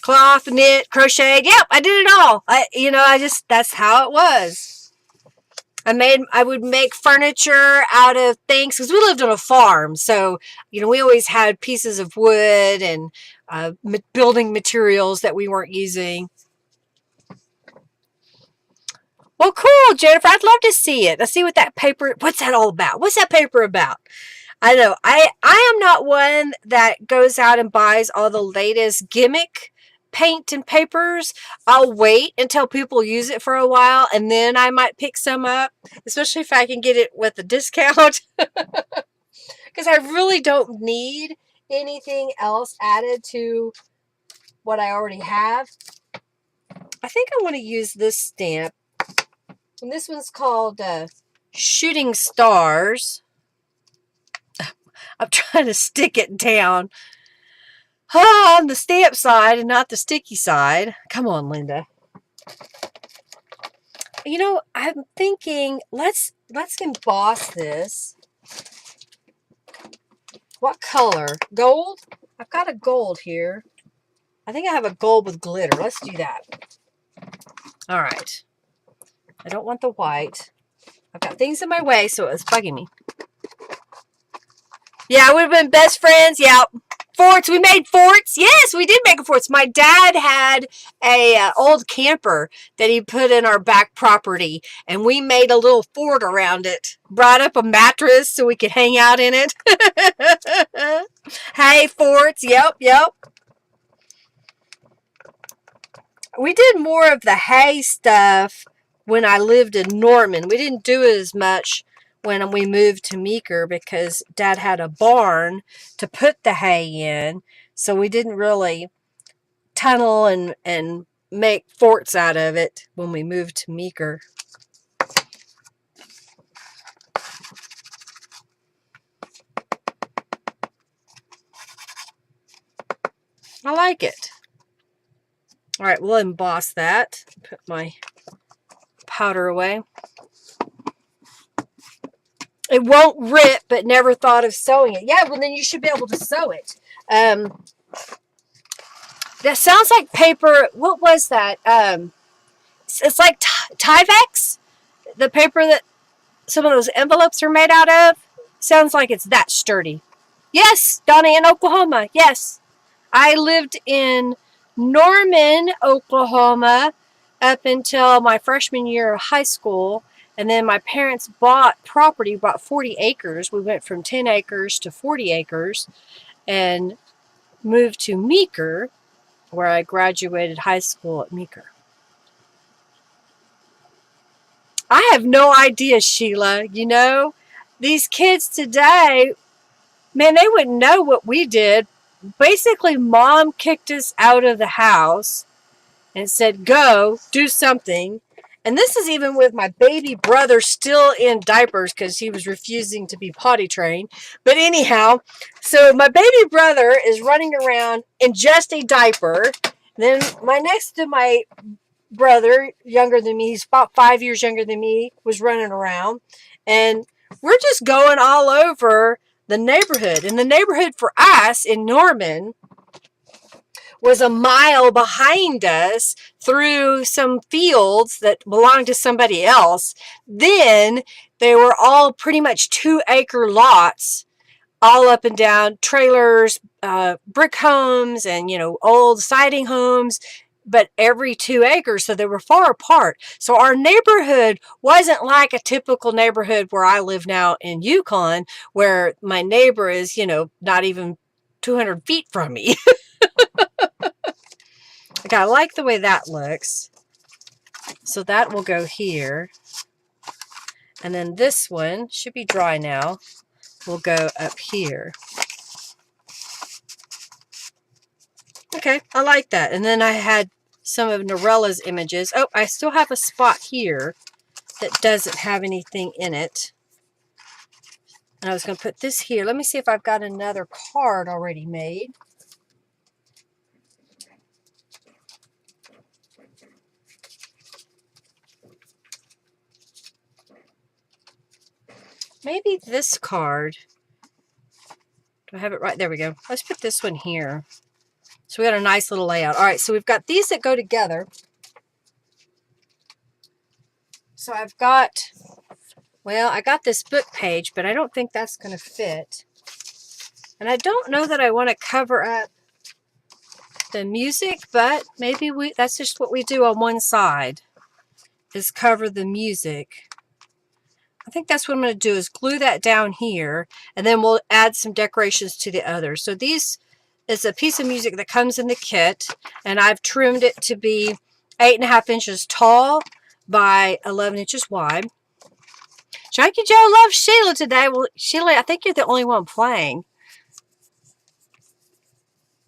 Cloth, knit, crocheted. Yep, I did it all. That's how it was. I would make furniture out of things because we lived on a farm. So, we always had pieces of wood and building materials that we weren't using. Well, cool, Jennifer. I'd love to see it. Let's see what that paper... What's that all about? What's that paper about? I know. I am not one that goes out and buys all the latest gimmick paint and papers. I'll wait until people use it for a while, and then I might pick some up, especially if I can get it with a discount. Because I really don't need anything else added to what I already have. I think I want to use this stamp. And this one's called Shooting Stars. I'm trying to stick it down on the stamp side and not the sticky side. Come on, Linda. You know, I'm thinking let's emboss this. What color? Gold? I've got a gold here. I think I have a gold with glitter. Let's do that. All right. I don't want the white. I've got things in my way, so it's bugging me. Yeah, we would have been best friends. Yeah. Forts. We made forts. Yes, we did make a forts. My dad had a old camper that he put in our back property, and we made a little fort around it. Brought up a mattress so we could hang out in it. Hey, forts. Yep. We did more of the hay stuff when I lived in Norman. We didn't do it as much when we moved to Meeker because Dad had a barn to put the hay in. So we didn't really tunnel and make forts out of it when we moved to Meeker. I like it. All right, we'll emboss that. Put my powder away. It won't rip, but never thought of sewing it. Yeah, well, then you should be able to sew it. That sounds like paper. What was that? It's like Tyvek, the paper that some of those envelopes are made out of. Sounds like it's that sturdy. Yes, Donna, in Oklahoma. Yes. I lived in Norman, Oklahoma up until my freshman year of high school. And then my parents bought 40 acres. We went from 10 acres to 40 acres and moved to Meeker, where I graduated high school at Meeker. I have no idea, Sheila. You know, these kids today, man, they wouldn't know what we did. Basically, Mom kicked us out of the house and said, go, do something. And this is even with my baby brother still in diapers because he was refusing to be potty trained. But anyhow, so my baby brother is running around in just a diaper. Then my next to my brother, younger than me, he's about 5 years younger than me, was running around. And we're just going all over the neighborhood. And the neighborhood for us in Norman was a mile behind us through some fields that belonged to somebody else. Then they were all pretty much 2-acre lots, all up and down, trailers, brick homes, and, old siding homes, but every 2 acres, so they were far apart. So our neighborhood wasn't like a typical neighborhood where I live now in Yukon, where my neighbor is, not even 200 feet from me. Okay, I like the way that looks. So that will go here. And then this one should be dry now. Will go up here. Okay, I like that. And then I had some of Norella's images. Oh, I still have a spot here that doesn't have anything in it. And I was going to put this here. Let me see if I've got another card already made. Maybe this card. Do I have it right? There we go. Let's put this one here. So we got a nice little layout. All right, so we've got these that go together. So I've got, well, I got this book page, but I don't think that's going to fit. And I don't know that I want to cover up the music, but maybe that's just what we do on one side, is cover the music. I think that's what I'm going to do, is glue that down here, and then we'll add some decorations to the others. So these is a piece of music that comes in the kit, and I've trimmed it to be 8.5 inches tall by 11 inches wide. Junkie Joe loves Sheila today. Well, Sheila, I think you're the only one playing.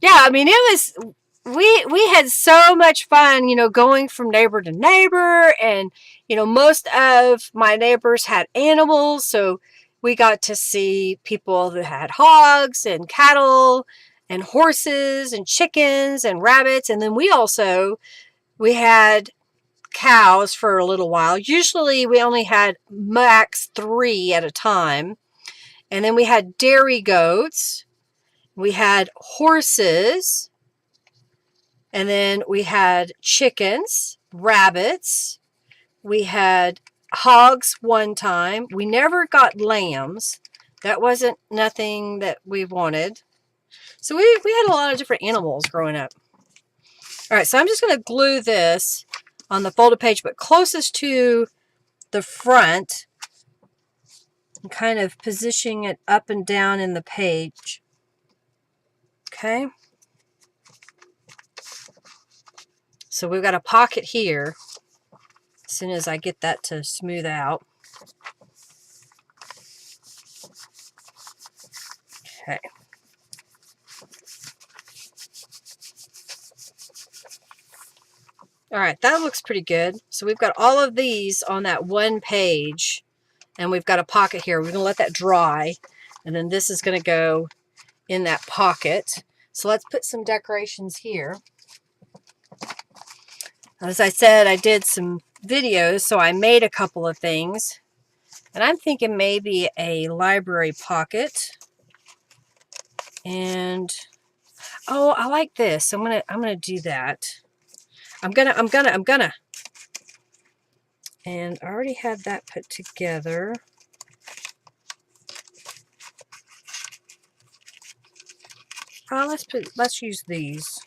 Yeah, I mean, we had so much fun, you know, going from neighbor to neighbor, and you know, most of my neighbors had animals, so we got to see people that had hogs and cattle and horses and chickens and rabbits, and then we had cows for a little while. Usually we only had max 3 at a time. And then we had dairy goats, we had horses, and then we had chickens, rabbits, we had hogs one time. We never got lambs. That wasn't nothing that we wanted. So we had a lot of different animals growing up. All right, so I'm just going to glue this on the folded page, but closest to the front, and kind of positioning it up and down in the page. Okay. So we've got a pocket here. As soon as I get that to smooth out. Okay. All right, that looks pretty good. So we've got all of these on that one page, and we've got a pocket here. We're going to let that dry, and then this is going to go in that pocket. So let's put some decorations here. As I said, I did some videos, so I made a couple of things, and I'm thinking maybe a library pocket. And oh, I like this. I'm gonna do that. I'm gonna. And I already had that put together. Let's use these.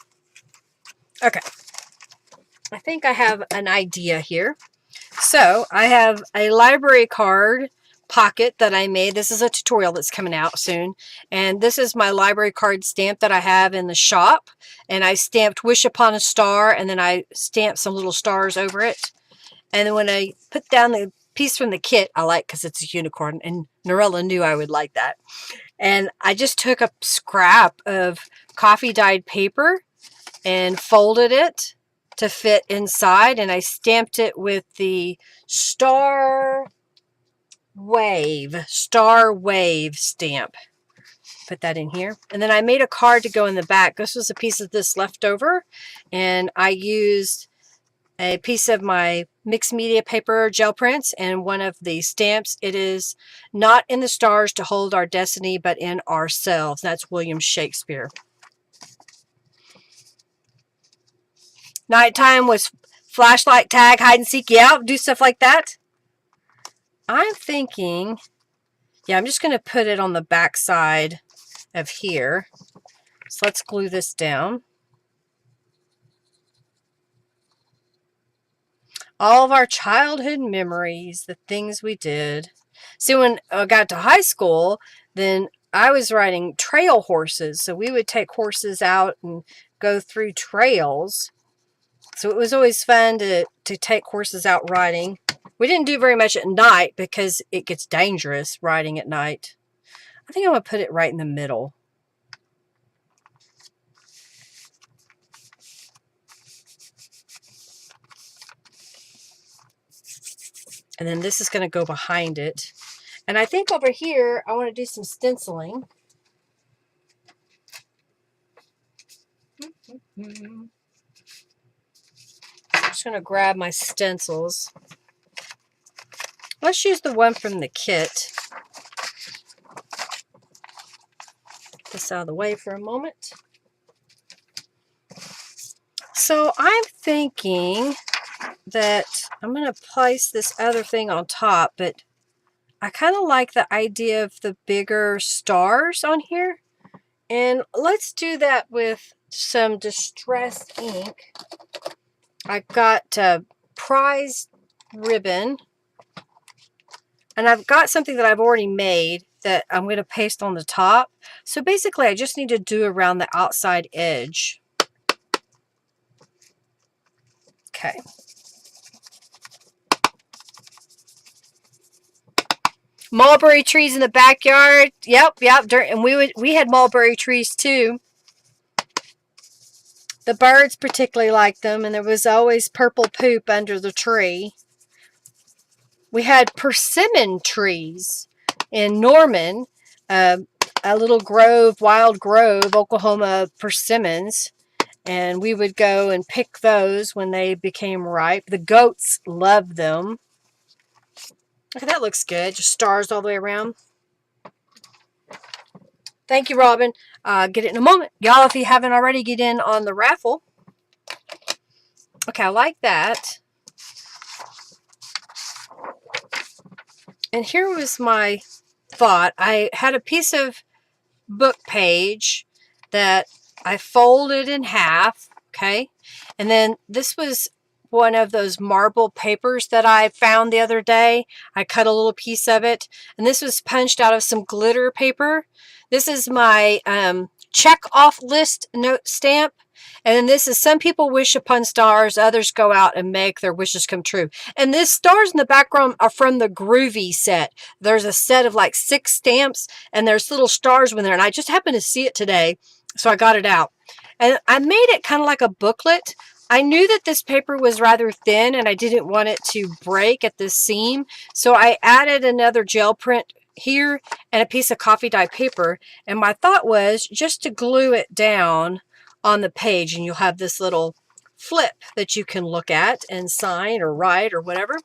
Okay. I think I have an idea here. So I have a library card pocket that I made. This is a tutorial that's coming out soon. And this is my library card stamp that I have in the shop. And I stamped Wish Upon a Star, and then I stamped some little stars over it. And then when I put down the piece from the kit, I like because it's a unicorn, and Norella knew I would like that. And I just took a scrap of coffee dyed paper and folded it to fit inside, and I stamped it with the star wave stamp. Put that in here. And then I made a card to go in the back. This was a piece of this left over, and I used a piece of my mixed media paper gel prints and one of the stamps. It is not in the stars to hold our destiny, but in ourselves. That's William Shakespeare. Nighttime was flashlight, tag, hide and seek. Yeah, do stuff like that. I'm thinking, yeah, I'm just going to put it on the back side of here. So let's glue this down. All of our childhood memories, the things we did. See, when I got to high school, then I was riding trail horses. So we would take horses out and go through trails. So it was always fun to take horses out riding. We didn't do very much at night because it gets dangerous riding at night. I think I'm going to put it right in the middle. And then this is going to go behind it. And I think over here, I want to do some stenciling. I'm just going to grab my stencils. Let's use the one from the kit. Get this out of the way for a moment. So I'm thinking that I'm going to place this other thing on top, but I kind of like the idea of the bigger stars on here. And let's do that with some distressed ink. I got prize ribbon, and I've got something that I've already made that I'm going to paste on the top. So basically I just need to do around the outside edge. Okay. Mulberry trees in the backyard. Yep. And we had mulberry trees too. The birds particularly liked them, and there was always purple poop under the tree. We had persimmon trees in Norman, a little grove, wild grove, Oklahoma persimmons. And we would go and pick those when they became ripe. The goats loved them. Okay, that looks good. Just stars all the way around. Thank you, Robin. Get it in a moment. Y'all, if you haven't already, get in on the raffle. Okay, I like that. And here was my thought. I had a piece of book page that I folded in half, okay? And then this was one of those marble papers that I found the other day. I cut a little piece of it, and this was punched out of some glitter paper. This is my check off list note stamp. And then this is some people wish upon stars, others go out and make their wishes come true. And these stars in the background are from the Groovy set. There's a set of like 6 stamps, and there's little stars in there. And I just happened to see it today, so I got it out. And I made it kind of like a booklet. I knew that this paper was rather thin, and I didn't want it to break at the seam. So I added another gel print here and a piece of coffee dye paper. And my thought was just to glue it down on the page, and you'll have this little flip that you can look at and sign or write or whatever.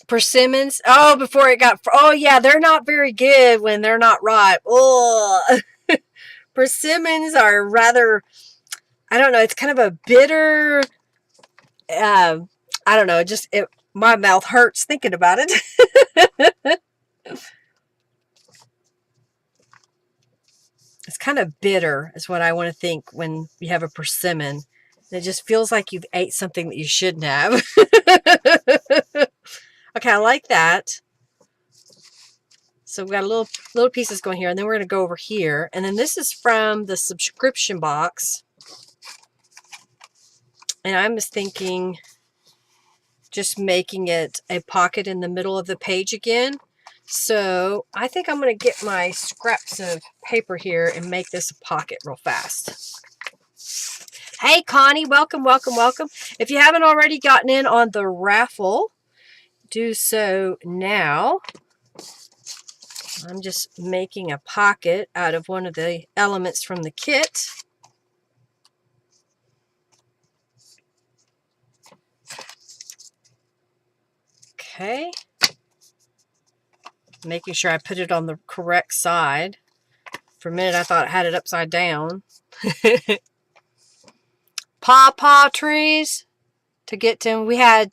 Persimmons. Oh, before it got... Oh, yeah, they're not very good when they're not ripe. Oh, persimmons are rather... I don't know. It's kind of a bitter... I don't know. My mouth hurts thinking about it. It's kind of bitter is what I want to think when you have a persimmon. It just feels like you've ate something that you shouldn't have. Okay, I like that. So we've got little pieces going here, and then we're going to go over here. And then this is from the subscription box. And I was thinking just making it a pocket in the middle of the page again. So I think I'm going to get my scraps of paper here and make this a pocket real fast. Hey, Connie, welcome, welcome, welcome. If you haven't already gotten in on the raffle, do so now. I'm just making a pocket out of one of the elements from the kit. Okay. Making sure I put it on the correct side. For a minute, I thought I had it upside down. Pawpaw trees to get to. We had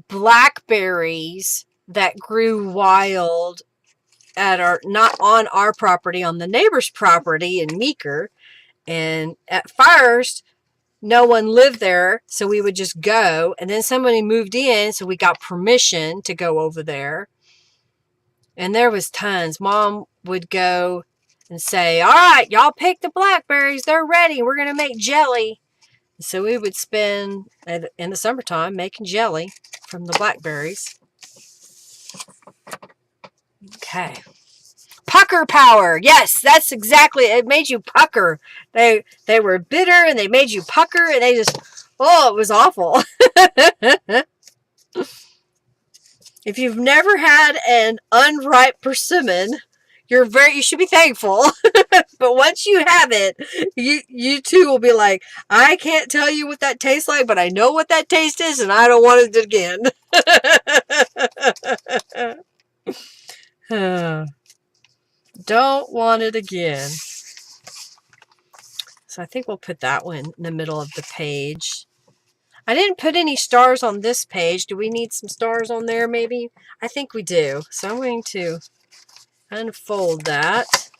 blackberries that grew wild at not on our property, on the neighbor's property in Meeker. And at first, no one lived there, so we would just go. And then somebody moved in, so we got permission to go over there. And there was tons. Mom would go and say, all right, y'all pick the blackberries. They're ready. We're going to make jelly. So we would spend, in the summertime, making jelly from the blackberries. Okay. Pucker power. Yes, that's exactly it. It made you pucker. They were bitter, and they made you pucker, and they just, oh, it was awful. If you've never had an unripe persimmon, you should be thankful. But once you have it, you too will be like, I can't tell you what that tastes like, but I know what that taste is, and I don't want it again. Don't want it again. So I think we'll put that one in the middle of the page. I didn't put any stars on this page. Do we need some stars on there maybe? I think we do. So I'm going to unfold that.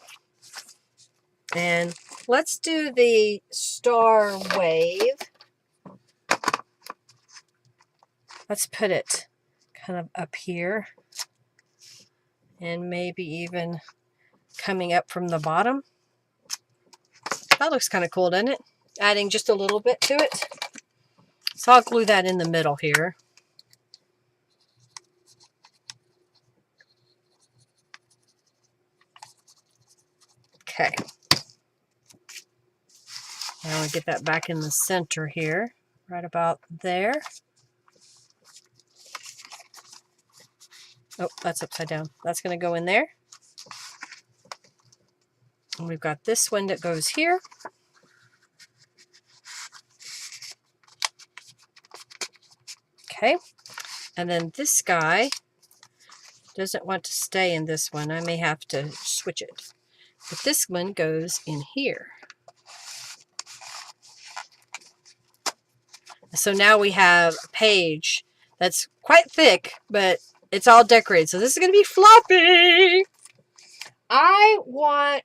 And let's do the star wave. Let's put it kind of up here. And maybe even coming up from the bottom. That looks kind of cool, doesn't it? Adding just a little bit to it. So I'll glue that in the middle here. Okay. Now I'll get that back in the center here, right about there. Oh, that's upside down. That's going to go in there. And we've got this one that goes here. Okay. And then this guy doesn't want to stay in this one. I may have to switch it. But this one goes in here. So now we have a page that's quite thick, but it's all decorated. So this is going to be floppy. I want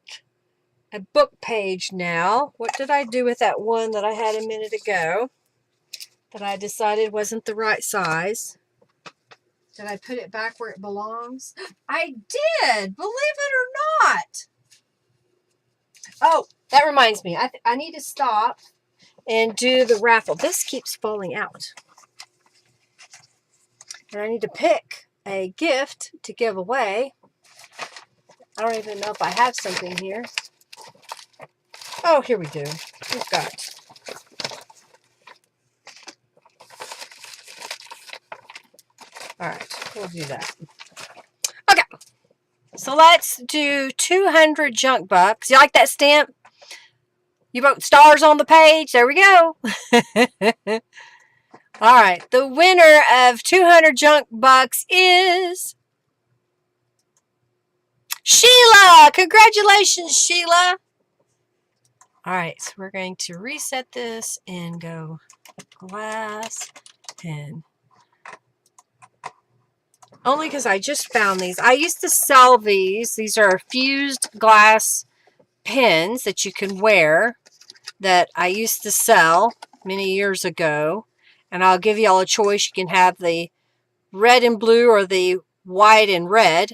a book page now. What did I do with that one that I had a minute ago that I decided wasn't the right size? Did I put it back where it belongs? I did, believe it or not. Oh, that reminds me. I need to stop and do the raffle. This keeps falling out. And I need to pick a gift to give away. I don't even know if I have something here. Oh, here we do. We've got. All right, we'll do that. Okay, so let's do 200 junk bucks. You like that stamp? You wrote stars on the page. There we go. All right, the winner of 200 junk bucks is Sheila. Congratulations, Sheila. All right, so we're going to reset this and go glass pen. Only because I just found these. I used to sell these. These are fused glass pens that you can wear that I used to sell many years ago. And I'll give you all a choice. You can have the red and blue or the white and red.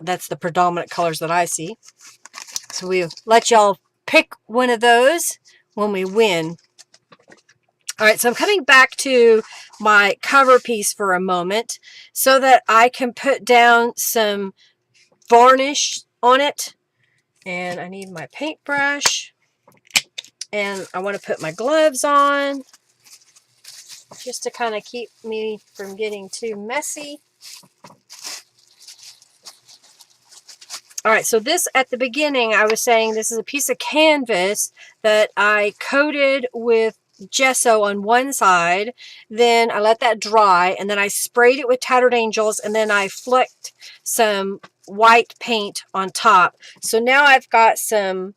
That's the predominant colors that I see. So we'll let y'all pick one of those when we win. All right, so I'm coming back to my cover piece for a moment so that I can put down some varnish on it. And I need my paintbrush. And I want to put my gloves on just to kind of keep me from getting too messy. All right, so this at the beginning, I was saying this is a piece of canvas that I coated with gesso on one side. Then I let that dry, and then I sprayed it with Tattered Angels, and then I flicked some white paint on top. So now I've got some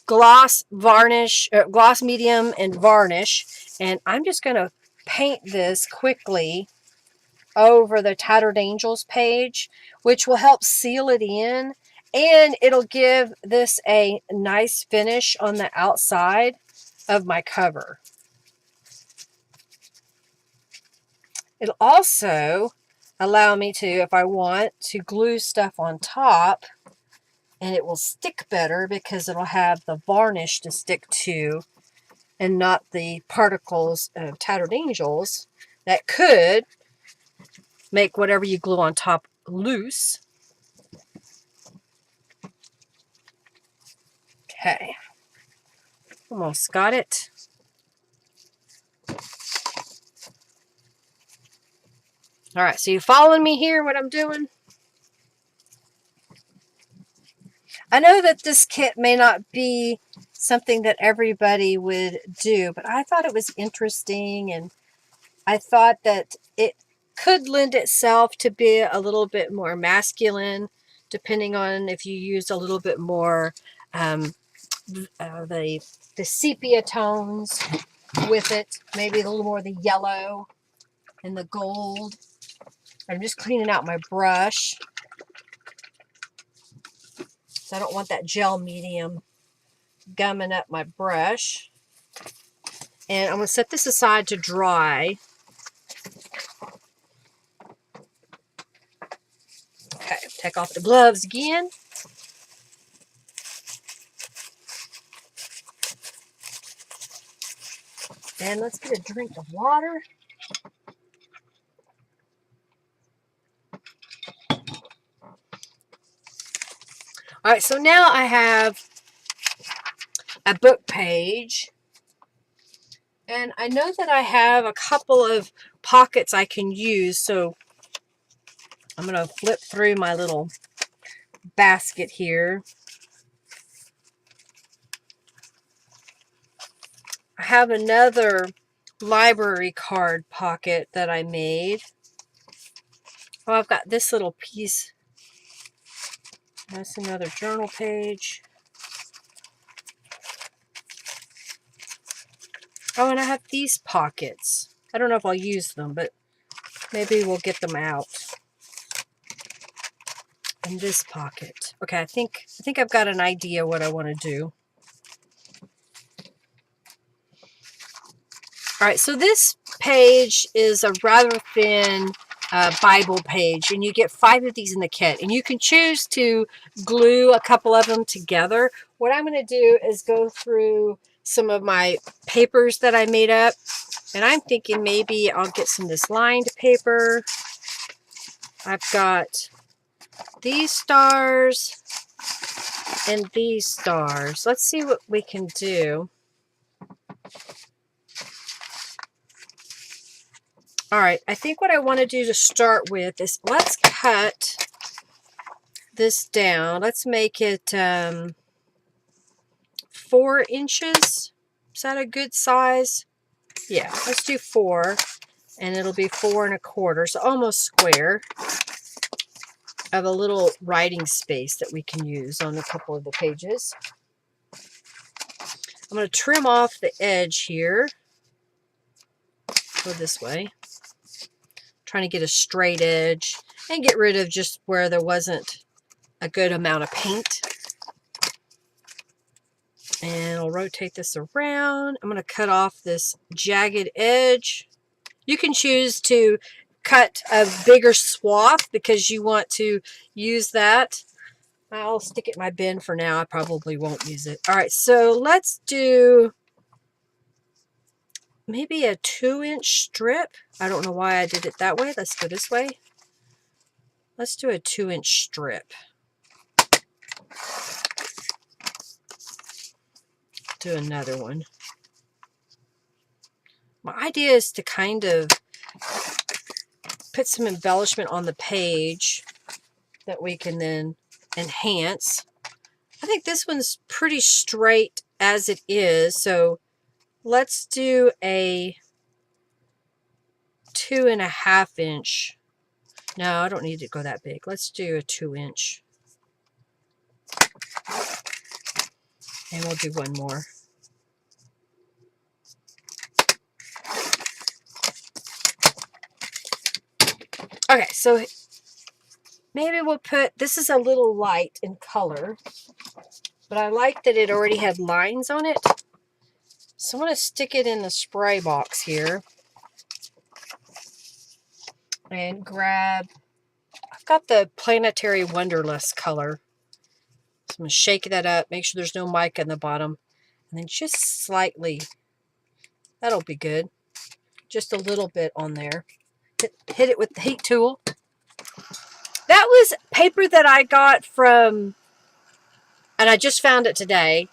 gloss varnish, gloss medium and varnish, and I'm just going to paint this quickly over the Tattered Angels page, which will help seal it in, and it'll give this a nice finish on the outside of my cover. It'll also allow me to, if I want, to glue stuff on top, and it will stick better because it'll have the varnish to stick to and not the particles of Tattered Angels that could make whatever you glue on top loose. Okay, almost got it. All right, so you following me here, what I'm doing? I know that this kit may not be something that everybody would do, but I thought it was interesting, and I thought that it could lend itself to be a little bit more masculine, depending on if you use a little bit more the sepia tones with it, maybe a little more of the yellow and the gold. I'm just cleaning out my brush, so I don't want that gel medium gumming up my brush. And I'm going to set this aside to dry. Okay, take off the gloves again. And let's get a drink of water. All right, so now I have a book page. And I know that I have a couple of pockets I can use, so I'm going to flip through my little basket here. I have another library card pocket that I made. Oh, I've got this little piece. That's another journal page. Oh, and I have these pockets. I don't know if I'll use them, but maybe we'll get them out. In this pocket. Okay, I think I've got an idea what I want to do. All right, so this page is a rather thin Bible page, and you get 5 of these in the kit, and you can choose to glue a couple of them together. What I'm going to do is go through some of my papers that I made up, and I'm thinking maybe I'll get some of this lined paper. I've got these stars and these stars. Let's see what we can do. All right, I think what I want to do to start with is let's cut this down. Let's make it 4 inches. Is that a good size? Yeah, let's do 4, and it'll be 4 1/4, so almost square. Of a little writing space that we can use on a couple of the pages. I'm going to trim off the edge here. Go this way. Trying to get a straight edge and get rid of just where there wasn't a good amount of paint. And I'll rotate this around. I'm going to cut off this jagged edge. You can choose to cut a bigger swath because you want to use that. I'll stick it in my bin for now. I probably won't use it. All right, so let's do maybe a 2-inch strip. I don't know why I did it that way. Let's go this way. Let's do a 2-inch strip. Do another one. My idea is to kind of put some embellishment on the page that we can then enhance. I think this one's pretty straight as it is, so let's do a 2.5 inch. No, I don't need to go that big. Let's do a 2-inch. And we'll do one more. Okay, so maybe we'll put, this is a little light in color, but I like that it already had lines on it. So I'm going to stick it in the spray box here. And grab, I've got the Planetary Wanderlust color. So I'm going to shake that up, make sure there's no mica in the bottom. And then just slightly, that'll be good. Just a little bit on there. Hit it with the heat tool. That was paper that I got from, and I just found it today,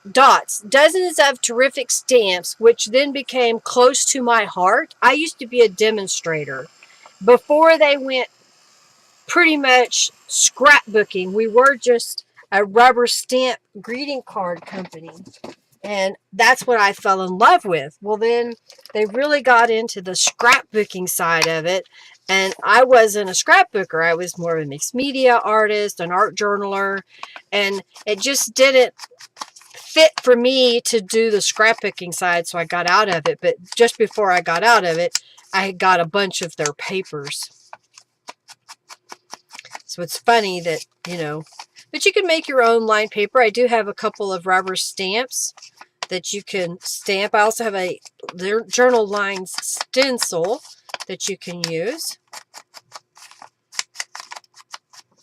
Dots. Dozens of terrific stamps, which then became close to my heart. I used to be a demonstrator. Before they went pretty much scrapbooking, we were just a rubber stamp greeting card company. And that's what I fell in love with. Well, then they really got into the scrapbooking side of it. And I wasn't a scrapbooker. I was more of a mixed media artist, an art journaler. And it just didn't fit for me to do the scrapbooking side, so I got out of it. But just before I got out of it, I got a bunch of their papers. So it's funny that, you know, but you can make your own lined paper. I do have a couple of rubber stamps that you can stamp. I also have a journal lined stencil that you can use.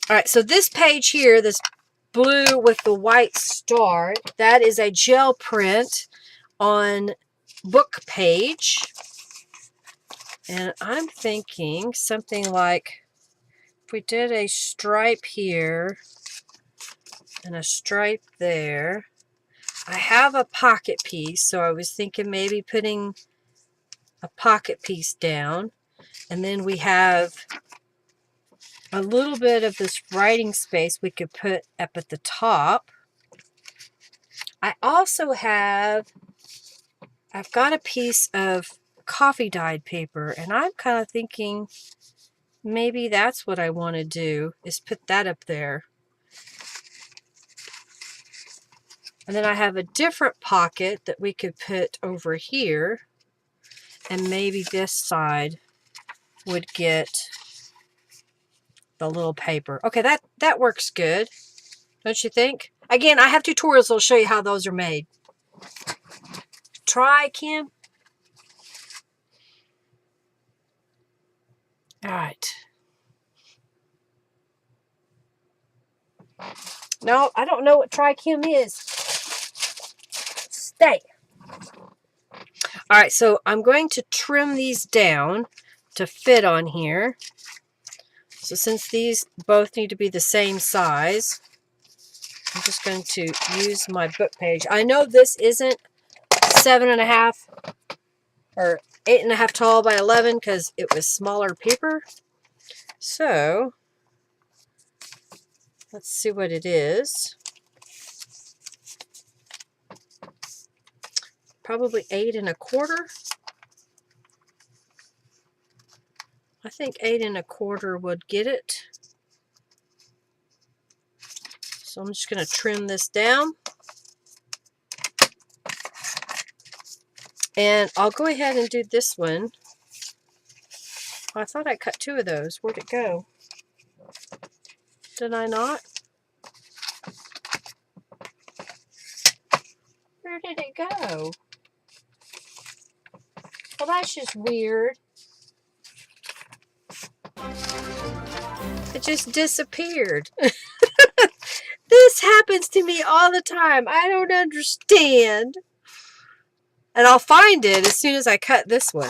All right, so this page here, this blue with the white star, that is a gel print on book page. And I'm thinking something like, if we did a stripe here, and a stripe there. I have a pocket piece, so I was thinking maybe putting a pocket piece down. And then we have a little bit of this writing space we could put up at the top. I also have, I've got a piece of coffee dyed paper, and I'm kind of thinking maybe that's what I want to do, is put that up there. And then I have a different pocket that we could put over here, and maybe this side would get the little paper. Okay, that works good, don't you think? Again, I have tutorials that'll show you how those are made. Try, Kim. All right. No, I don't know what Try, Kim is. Stay. All right, so I'm going to trim these down to fit on here. So since these both need to be the same size, I'm just going to use my book page. I know this isn't 7.5 or 8.5 tall by 11 because it was smaller paper. So let's see what it is. Probably 8.25. I think 8.25 would get it. So I'm just going to trim this down. And I'll go ahead and do this one. I thought I cut 2 of those. Where'd it go? Did I not? Where did it go? Well, that's just weird. It just disappeared. This happens to me all the time. I don't understand. And I'll find it as soon as I cut this one.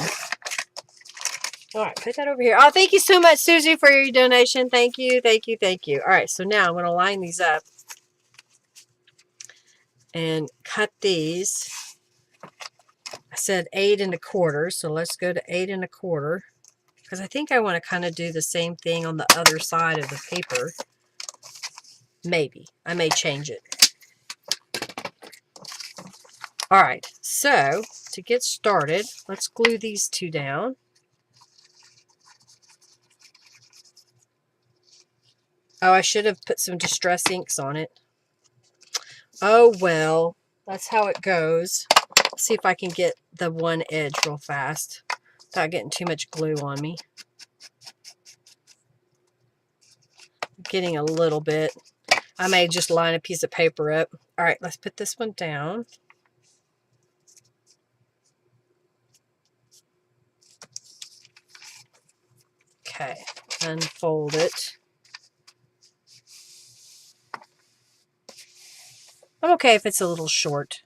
All right, put that over here. Oh, thank you so much, Susie, for your donation. Thank you, thank you, thank you. All right, so now I'm going to line these up and cut these. I said 8.25, so let's go to 8.25, because I think I want to kind of do the same thing on the other side of the paper. Maybe. I may change it. All right, so to get started, let's glue these 2 down. Oh, I should have put some distress inks on it. Oh, well, that's how it goes. Let's see if I can get the one edge real fast without getting too much glue on me. I'm getting a little bit. I may just line a piece of paper up. All right, let's put this one down. Okay, unfold it. I'm okay if it's a little short.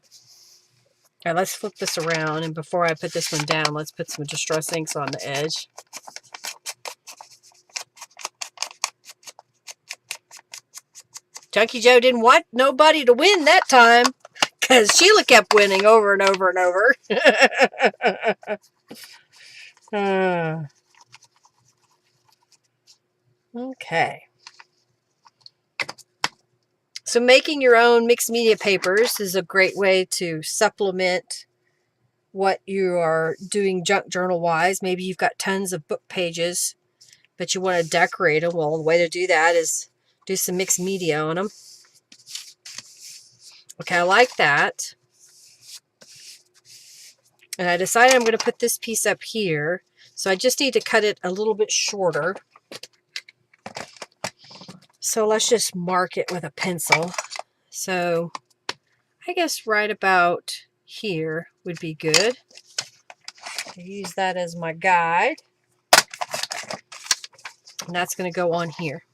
All right, let's flip this around, and before I put this one down, let's put some distress inks on the edge. Junkie Joe didn't want nobody to win that time, because Sheila kept winning over and over and over. Okay. So making your own mixed media papers is a great way to supplement what you are doing junk journal wise. Maybe you've got tons of book pages, but you want to decorate them. Well, the way to do that is do some mixed media on them. Okay, I like that. And I decided I'm going to put this piece up here. So I just need to cut it a little bit shorter. So let's just mark it with a pencil. So I guess right about here would be good. I'll use that as my guide. And that's going to go on here.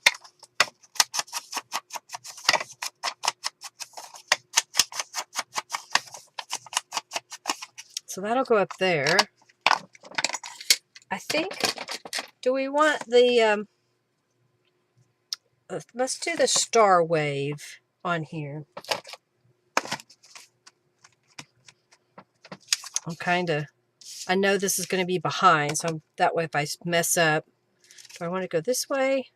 So that'll go up there. I think, do we want the, let's do the star wave. on here. I know this is going to be behind, so that way if I mess up, do I want to go this way?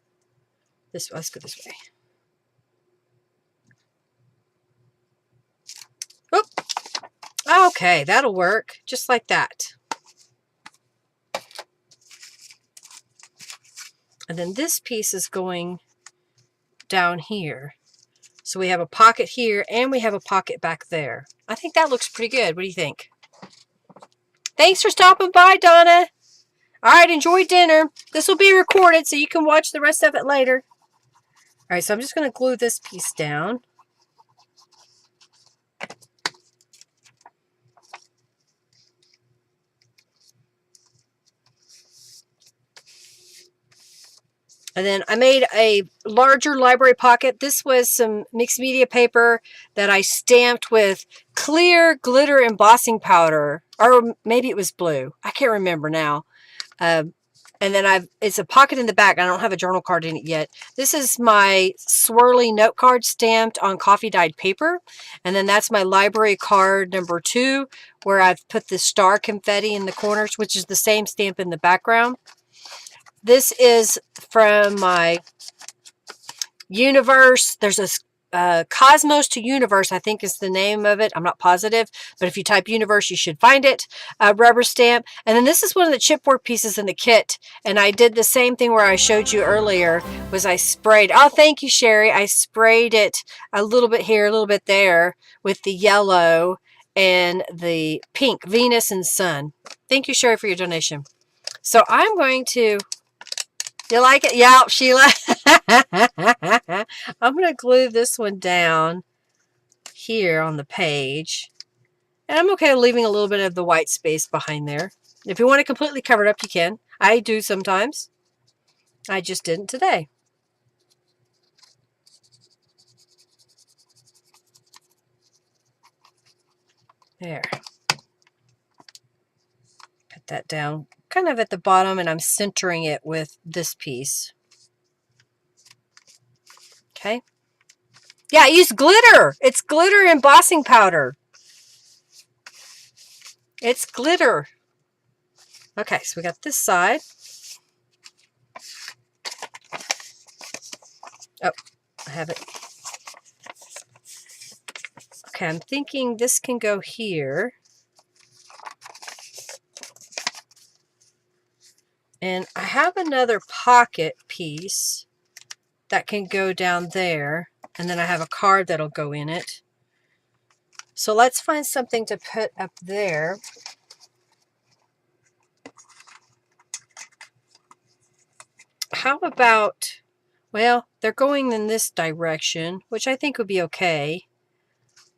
Let's go this way. Oop. Okay, that'll work, just like that. And then this piece is going down here. So we have a pocket here, and we have a pocket back there. I think that looks pretty good. What do you think? Thanks for stopping by, Donna. All right, enjoy dinner. This will be recorded, so you can watch the rest of it later. All right, so I'm just going to glue this piece down. And then I made a larger library pocket. This was some mixed media paper that I stamped with clear glitter embossing powder. Or maybe it was blue. I can't remember now. And then it's a pocket in the back. I don't have a journal card in it yet. This is my swirly note card stamped on coffee dyed paper. And then that's my library card number 2, where I've put the star confetti in the corners, which is the same stamp in the background. This is from my Universe. There's a Cosmos to Universe, I think is the name of it. I'm not positive, but if you type Universe, you should find it. Rubber stamp. And then this is one of the chipboard pieces in the kit. And I did the same thing where I showed you earlier, was I sprayed, oh, thank you, Sherry. I sprayed it a little bit here, a little bit there with the yellow and the pink, Venus and Sun. Thank you, Sherry, for your donation. So I'm going to... You like it? Yeah, Sheila. I'm going to glue this one down here on the page. And I'm okay leaving a little bit of the white space behind there. If you want it completely covered up, you can. I do sometimes. I just didn't today. There. Put that down kind of at the bottom, and I'm centering it with this piece. Okay. Yeah, I use glitter. It's glitter embossing powder. It's glitter. Okay, so we got this side. Oh, I have it. Okay, I'm thinking this can go here. And I have another pocket piece that can go down there. And then I have a card that'll go in it. So let's find something to put up there. How about, well, they're going in this direction, which I think would be okay.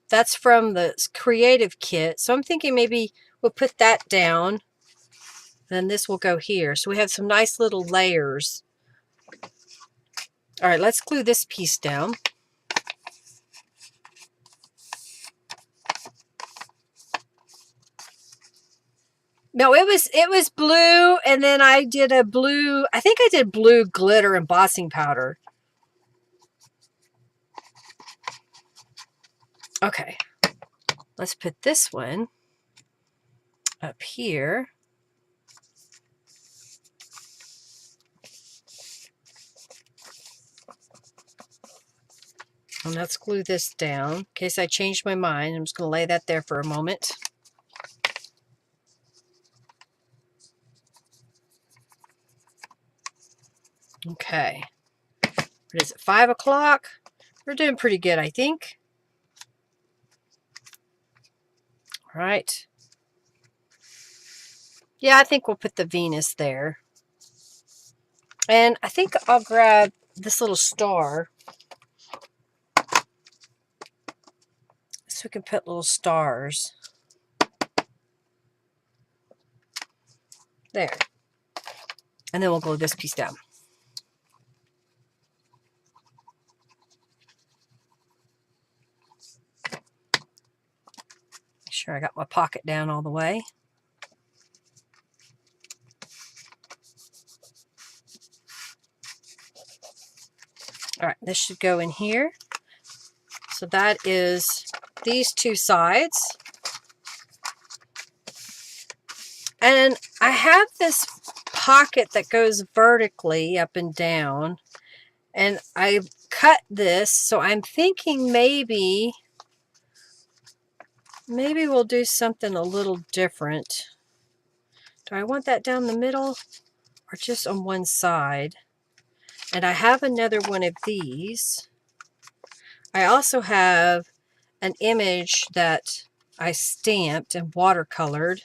That's from the Creative Kit. So I'm thinking maybe we'll put that down. Then this will go here. So we have some nice little layers. All right, let's glue this piece down. No, it was blue, and then I did a blue, I think I did blue glitter embossing powder. Okay, let's put this one up here. And let's glue this down. In case I changed my mind, I'm just going to lay that there for a moment. Okay. What is it, 5 o'clock? We're doing pretty good, I think. All right. Yeah, I think we'll put the Venus there. And I think I'll grab this little star. So we can put little stars. There. And then we'll glue this piece down. Make sure I got my pocket down all the way. All right, this should go in here. So that is these two sides. And I have this pocket that goes vertically up and down. And I cut this, so I'm thinking maybe we'll do something a little different. Do I want that down the middle or just on one side? And I have another one of these. I also have an image that I stamped and watercolored.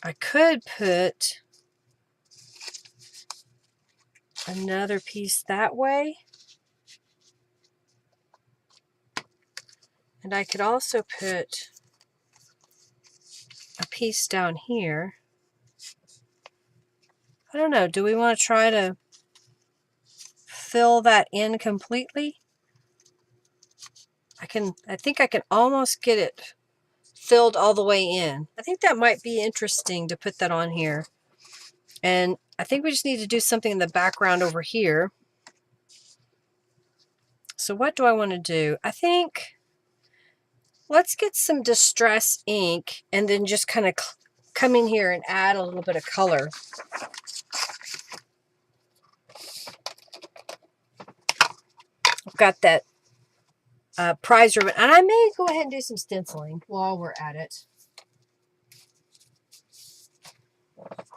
I could put another piece that way. And I could also put a piece down here. I don't know, do we want to try to fill that in completely? I think I can almost get it filled all the way in. I think that might be interesting to put that on here. And I think we just need to do something in the background over here. So what do I want to do? I think let's get some distress ink and then just kind of come in here and add a little bit of color. I've got that prize ribbon, and I may go ahead and do some stenciling while we're at it.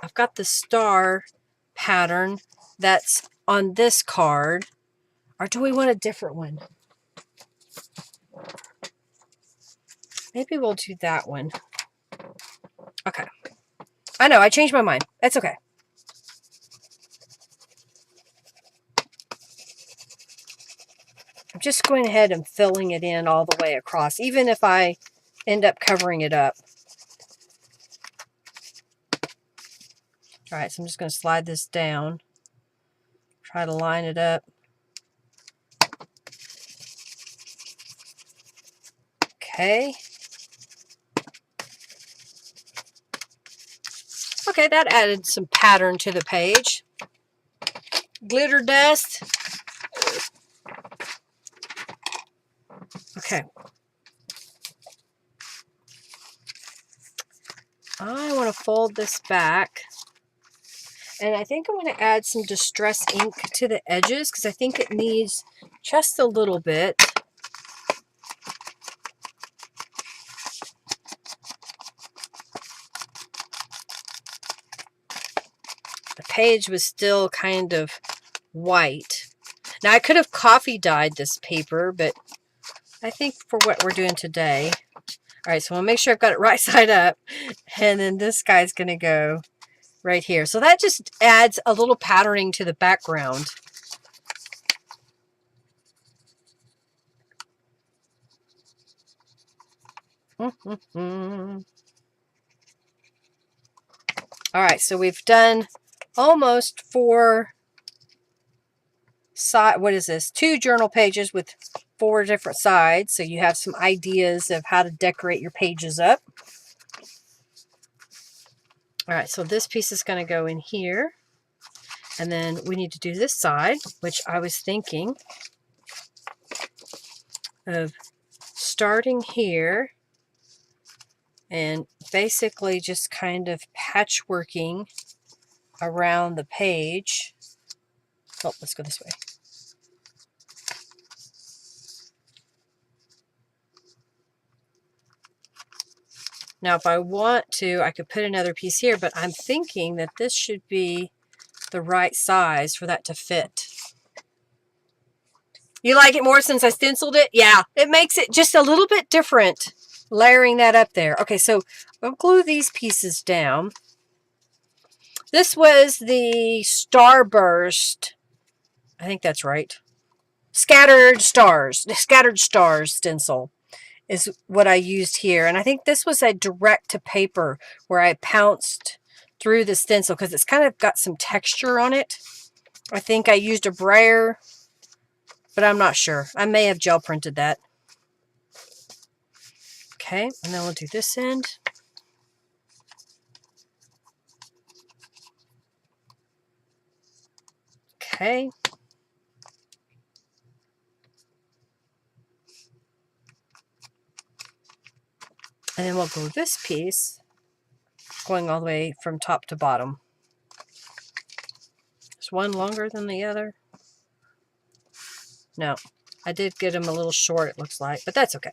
I've got the star pattern that's on this card, or do we want a different one? Maybe we'll do that one. Okay. I know, I changed my mind. That's okay. I'm just going ahead and filling it in all the way across, even if I end up covering it up. All right, so I'm just going to slide this down. Try to line it up. Okay. Okay, that added some pattern to the page. Glitter dust. Okay. I want to fold this back. And I think I'm going to add some distress ink to the edges because I think it needs just a little bit. The page was still kind of white. Now I could have coffee dyed this paper, but I think for what we're doing today. All right, so I'll make sure I've got it right side up. And then this guy's going to go right here. So that just adds a little patterning to the background. All right, so we've done almost 4 side. What is this? 2 journal pages with 4 different sides, so you have some ideas of how to decorate your pages up. All right, so this piece is going to go in here, and then we need to do this side, which I was thinking of starting here and basically just kind of patchworking around the page. Oh, let's go this way. Now, if I want to, I could put another piece here, but I'm thinking that this should be the right size for that to fit. You like it more since I stenciled it? Yeah, it makes it just a little bit different layering that up there. Okay, so I'll glue these pieces down. This was the Starburst. I think that's right. Scattered Stars stencil is what I used here. And I think this was a direct to paper where I pounced through the stencil because it's kind of got some texture on it. I think I used a brayer, but I'm not sure. I may have gel printed that. Okay, and then we'll do this end. Okay. And then we'll glue this piece going all the way from top to bottom. Is one longer than the other? No, I did get them a little short, it looks like, but that's okay.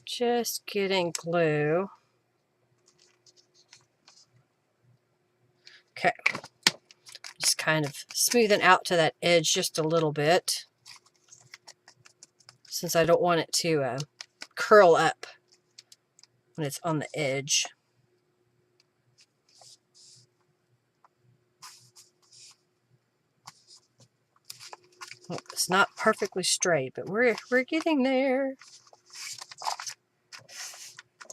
Just getting glue. Okay, just kind of smoothing out to that edge just a little bit, since I don't want it to curl up when it's on the edge. Oh, it's not perfectly straight, but we're getting there.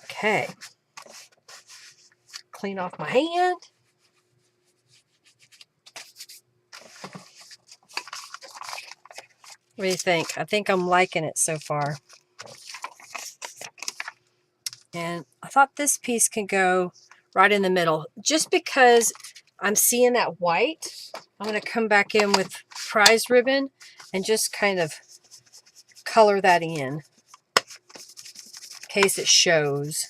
Okay, clean off my hand. What do you think? I think I'm liking it so far. And I thought this piece can go right in the middle. Just because I'm seeing that white, I'm going to come back in with prize ribbon and just kind of color that in case it shows.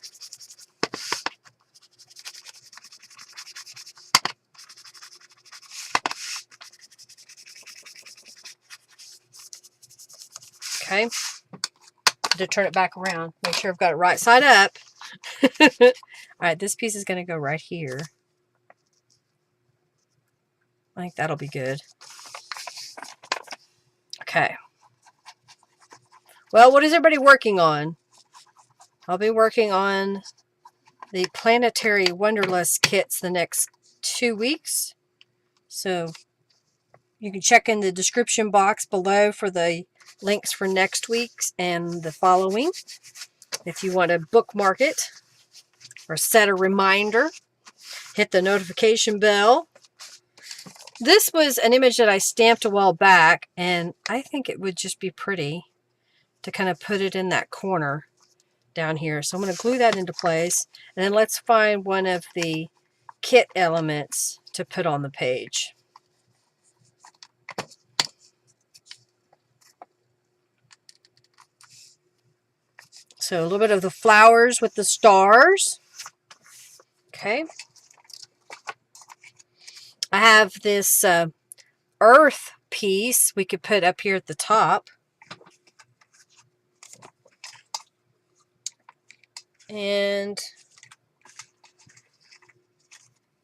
Okay, to turn it back around, make sure I've got it right side up. All right, this piece is going to go right here. I think that'll be good. Okay. Well, what is everybody working on? I'll be working on the Planetary Wanderlust kits the next 2 weeks. So you can check in the description box below for the links for next week's and the following. If you want to bookmark it or set a reminder, hit the notification bell. This was an image that I stamped a while back, and I think it would just be pretty to kind of put it in that corner down here. So I'm going to glue that into place, and then let's find one of the kit elements to put on the page. So a little bit of the flowers with the stars. Okay. I have this earth piece we could put up here at the top. And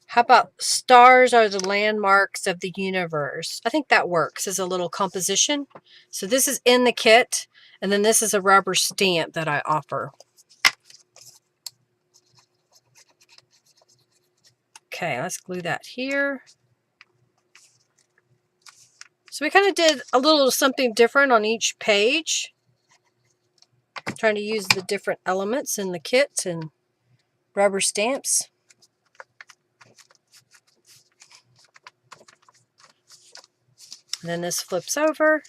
how about stars are the landmarks of the universe? I think that works as a little composition. So this is in the kit, and then this is a rubber stamp that I offer. Okay, let's glue that here. So we kind of did a little something different on each page. Trying to use the different elements in the kit and rubber stamps. And then this flips over.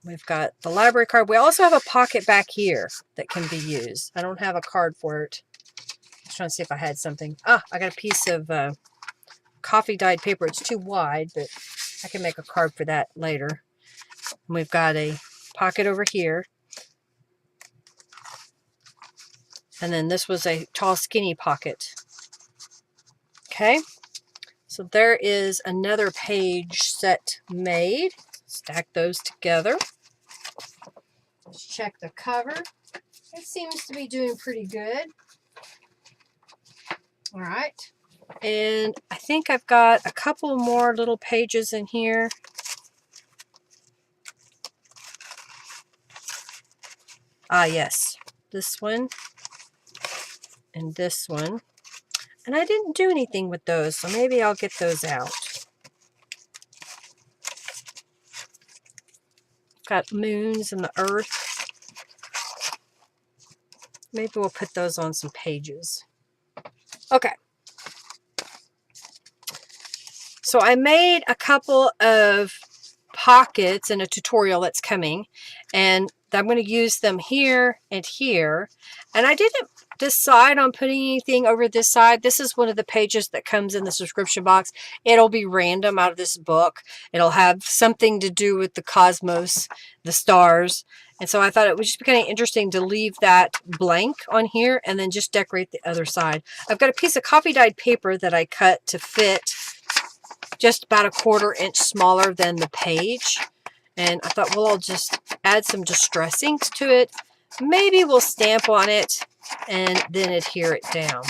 We've got the library card. We also have a pocket back here that can be used. I don't have a card for it. I was trying to see if I had something. Ah, I got a piece of coffee dyed paper. It's too wide, but I can make a card for that later. And we've got a pocket over here. And then this was a tall, skinny pocket. Okay. So there is another page set made. Stack those together. Let's check the cover. It seems to be doing pretty good. All right. And I think I've got a couple more little pages in here. Ah, yes. This one. And this one. And I didn't do anything with those, so maybe I'll get those out. Got moons and the earth. Maybe we'll put those on some pages. Okay. So I made a couple of pockets in a tutorial that's coming, and I'm going to use them here and here. And I didn't decide on putting anything over this side. This is one of the pages that comes in the subscription box. It'll be random out of this book. It'll have something to do with the cosmos, the stars. And so I thought it would just be kind of interesting to leave that blank on here and then just decorate the other side. I've got a piece of coffee dyed paper that I cut to fit just about a 1/4 inch smaller than the page. And I thought, well, I'll just add some distress inks to it. Maybe we'll stamp on it and then adhere it down.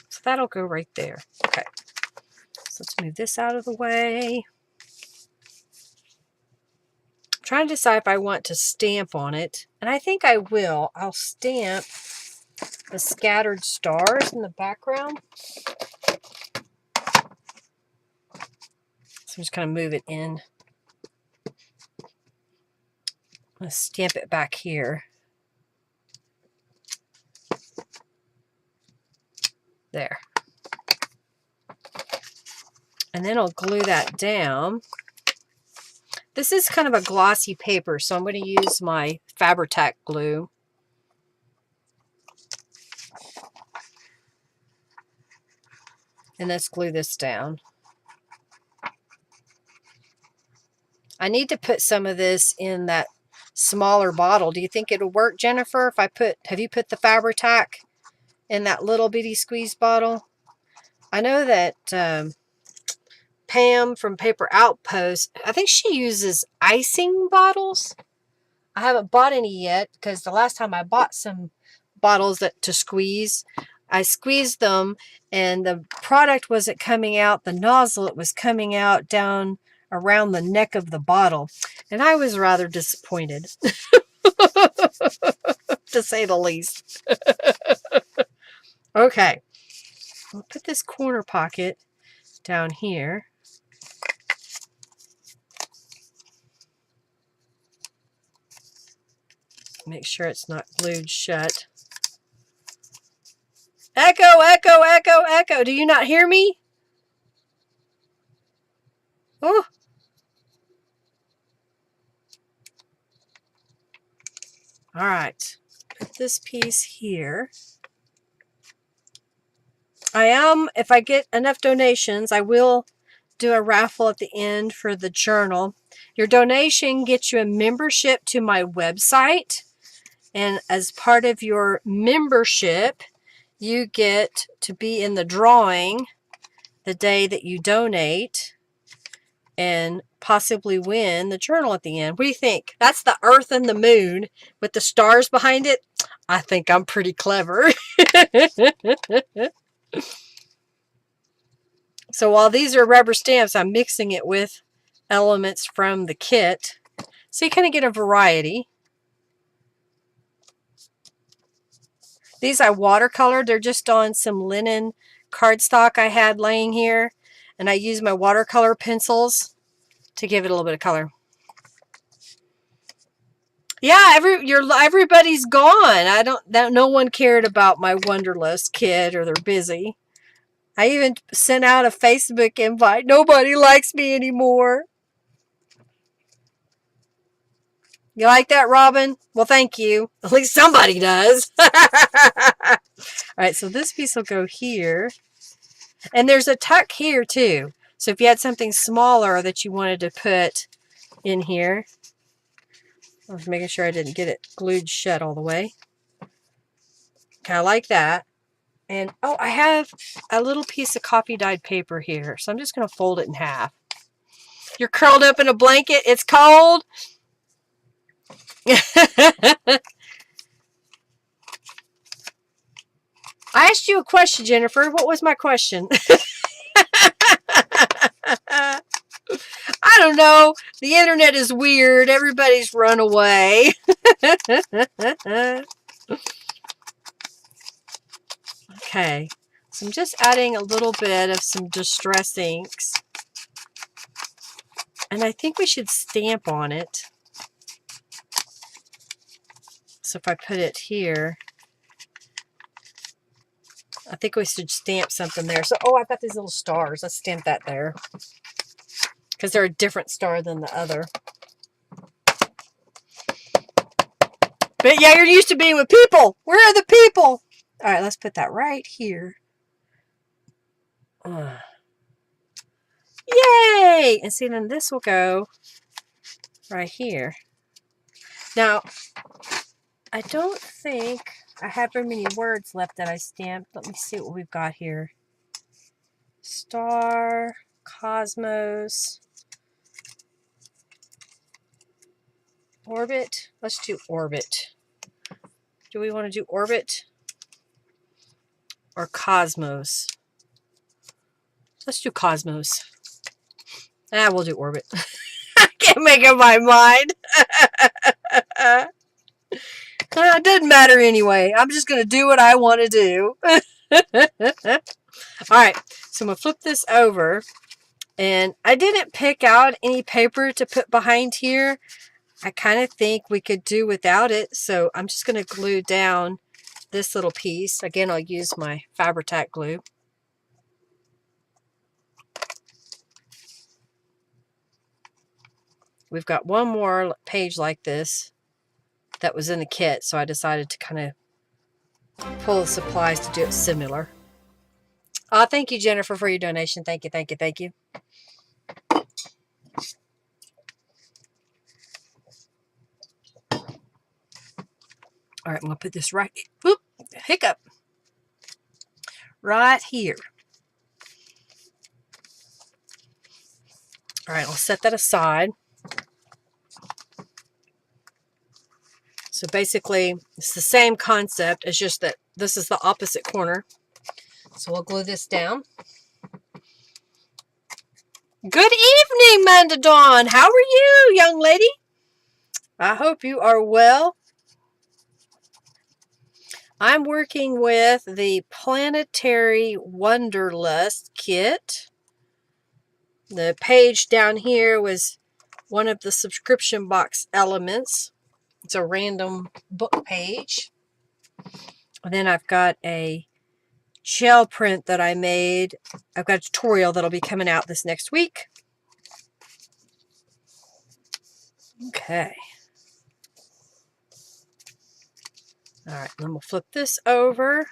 So that'll go right there. Okay. So let's move this out of the way. I'm trying to decide if I want to stamp on it. And I think I will. I'll stamp the scattered stars in the background. So I'm just kind of move it in. I'm going to stamp it back here. There. And then I'll glue that down. This is kind of a glossy paper, so I'm going to use my Fabri-Tac glue. And let's glue this down. I need to put some of this in that smaller bottle. Do you think it'll work, Jennifer, if I put, have you put the Fabri-Tac in that little bitty squeeze bottle? I know that Pam from Paper Outpost, I think she uses icing bottles. I haven't bought any yet because the last time I bought some bottles to squeeze, I squeezed them and the product wasn't coming out, the nozzle, it was coming out down around the neck of the bottle. And I was rather disappointed, to say the least. Okay, I'll put this corner pocket down here. Make sure it's not glued shut. Echo, echo, echo, echo. Do you not hear me? Oh. All right. Put this piece here. If I get enough donations, I will do a raffle at the end for the journal. Your donation gets you a membership to my website. And as part of your membership, you get to be in the drawing the day that you donate and possibly win the journal at the end. What do you think? That's the Earth and the Moon with the stars behind it. I think I'm pretty clever. So while these are rubber stamps, I'm mixing it with elements from the kit. So you kind of get a variety. These I watercolored. They're just on some linen cardstock I had laying here. And I used my watercolor pencils to give it a little bit of color. Yeah, everybody's gone. No one cared about my Wanderlust kit, or they're busy. I even sent out a Facebook invite. Nobody likes me anymore. You like that, Robin? Well, thank you. At least somebody does. All right, so this piece will go here. And there's a tuck here, too. So if you had something smaller that you wanted to put in here. I was making sure I didn't get it glued shut all the way. Kind of like that. And, oh, I have a little piece of coffee dyed paper here. So I'm just going to fold it in half. You're curled up in a blanket. It's cold. I asked you a question, Jennifer. What was my question? I don't know. The internet is weird. Everybody's run away. Okay. So I'm just adding a little bit of some distress inks. And I think we should stamp on it. So if I put it here, I think we should stamp something there. So, oh, I've got these little stars. Let's stamp that there. Because they're a different star than the other. But yeah, you're used to being with people. Where are the people? All right, let's put that right here. Yay! And see, then this will go right here. Now, I don't think I have very many words left that I stamped. Let me see what we've got here. Star, Cosmos, Orbit. Let's do Orbit. Do we want to do Orbit or Cosmos? Let's do Cosmos. We'll do Orbit. I can't make up my mind. It doesn't matter anyway. I'm just going to do what I want to do. Alright, so I'm going to flip this over. And I didn't pick out any paper to put behind here. I kind of think we could do without it. So I'm just going to glue down this little piece. Again, I'll use my Fabri-Tac glue. We've got one more page like this that was in the kit, so I decided to kind of pull the supplies to do it similar. Thank you, Jennifer, for your donation. Thank you, thank you, thank you. All right, I'm going to put this right, whoop, hiccup, right here. All right, I'll set that aside. So basically, it's the same concept. It's just that this is the opposite corner. So we'll glue this down. Good evening, Manda Dawn. How are you, young lady? I hope you are well. I'm working with the Planetary Wanderlust Kit. The page down here was one of the subscription box elements. It's a random book page. And then I've got a gel print that I made. I've got a tutorial that'll be coming out this next week. Okay. All right, then we'll flip this over.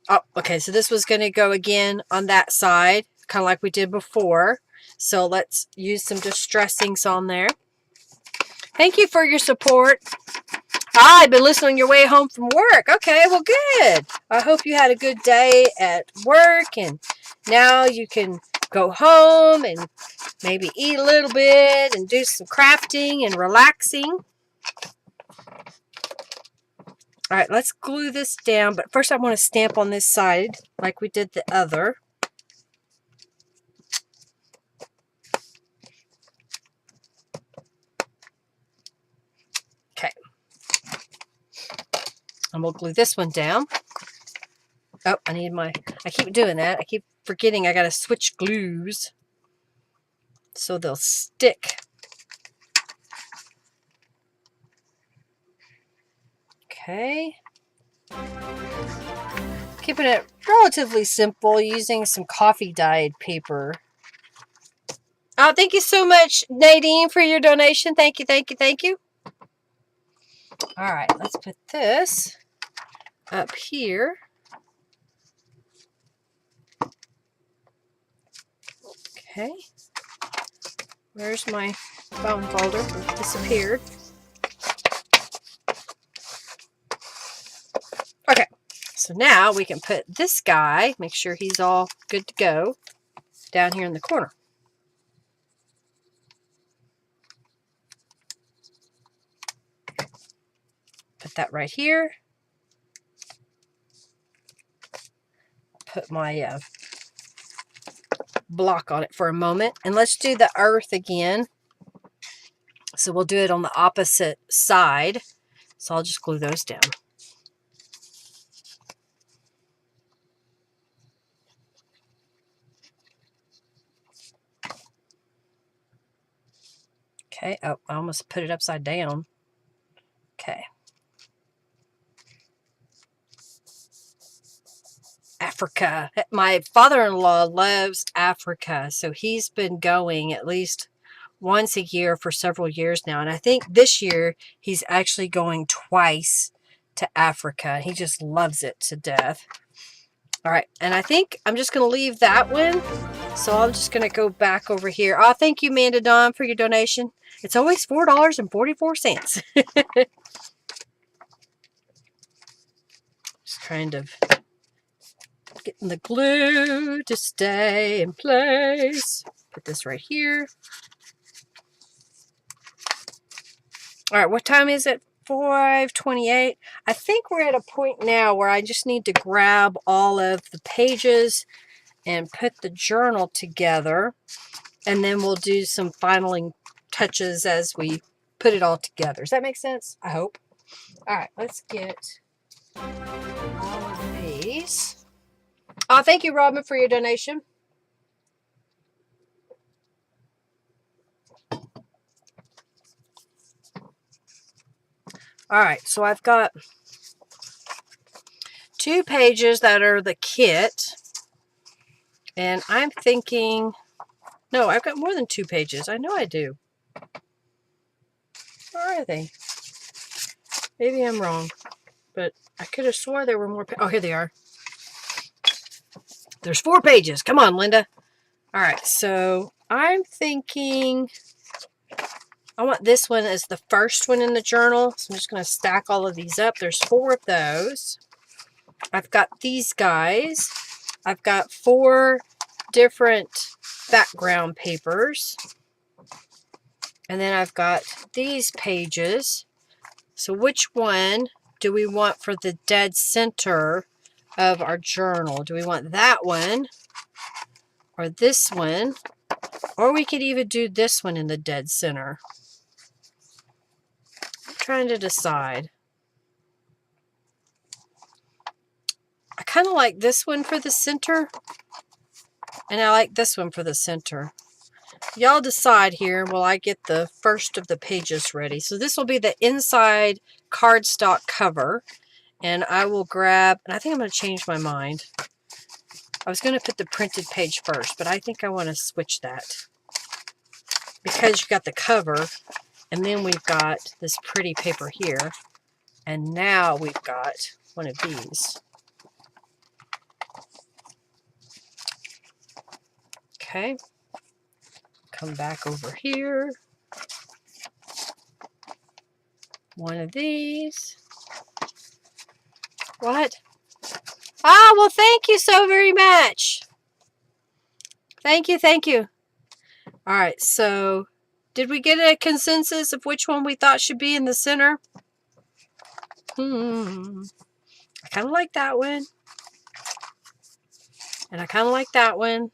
Oh, okay, so this was going to go again on that side, kind of like we did before. So let's use some distressings on there. Thank you for your support. I've been listening on your way home from work. Okay, well, good. I hope you had a good day at work, and now you can go home and maybe eat a little bit and do some crafting and relaxing. All right, let's glue this down, but first I want to stamp on this side like we did the other. Okay. And we'll glue this one down. Oh, I keep doing that. I keep forgetting I got to switch glues so they'll stick. Okay. Keeping it relatively simple using some coffee dyed paper. Oh, thank you so much, Nadine, for your donation. Thank you, thank you, thank you. All right, let's put this up here. Okay. Where's my foam folder? It disappeared. Okay, so now we can put this guy, make sure he's all good to go, down here in the corner. Put that right here. Put my block on it for a moment. And let's do the earth again. So we'll do it on the opposite side. So I'll just glue those down. Okay. Oh, I almost put it upside down. Okay. Africa. My father-in-law loves Africa, so he's been going at least once a year for several years now. And I think this year he's actually going twice to Africa. He just loves it to death. All right, and I think I'm just going to leave that one. So I'm just going to go back over here. Oh, thank you, Amanda Dawn, for your donation. It's always $4.44. Just kind of getting the glue to stay in place. Put this right here. All right, what time is it? 5:28. I think we're at a point now where I just need to grab all of the pages and put the journal together, and then we'll do some finaling touches as we put it all together. Does that make sense? I hope. All right, let's get all of these. Oh, thank you, Robin, for your donation. All right, so I've got 2 pages that are the kit, and I'm thinking, no, I've got more than 2 pages. I know I do. Where are they? Maybe I'm wrong, but I could have swore there were more. Oh, here they are. There's 4 pages. Come on, Linda. All right, so I'm thinking I want this one as the first one in the journal. So I'm just going to stack all of these up. There's 4 of those. I've got these guys. I've got 4 different background papers. And then I've got these pages. So which one do we want for the dead center of our journal? Do we want that one or this one? Or we could even do this one in the dead center. I'm trying to decide. I kind of like this one for the center, and I like this one for the center. Y'all decide here while I get the first of the pages ready. So this will be the inside cardstock cover, and I will grab, and I think I'm going to change my mind. I was going to put the printed page first, but I think I want to switch that because you got the cover, and then we've got this pretty paper here, and now we've got one of these. Okay, come back over here. One of these. What? Ah, well, thank you so very much. Thank you, thank you. All right, so did we get a consensus of which one we thought should be in the center? I kind of like that one. And I kind of like that one.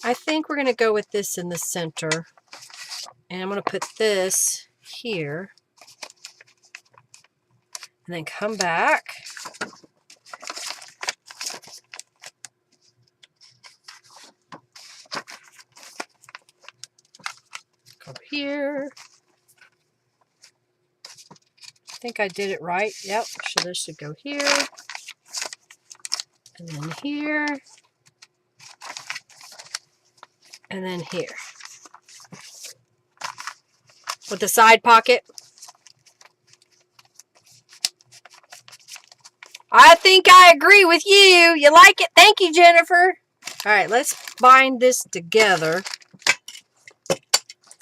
I think we're going to go with this in the center. And I'm going to put this here. And then come back. Go here. I think I did it right. Yep, so this should go here. And then here. And then here. With the side pocket. I think I agree with you. You like it? Thank you, Jennifer. All right, let's bind this together.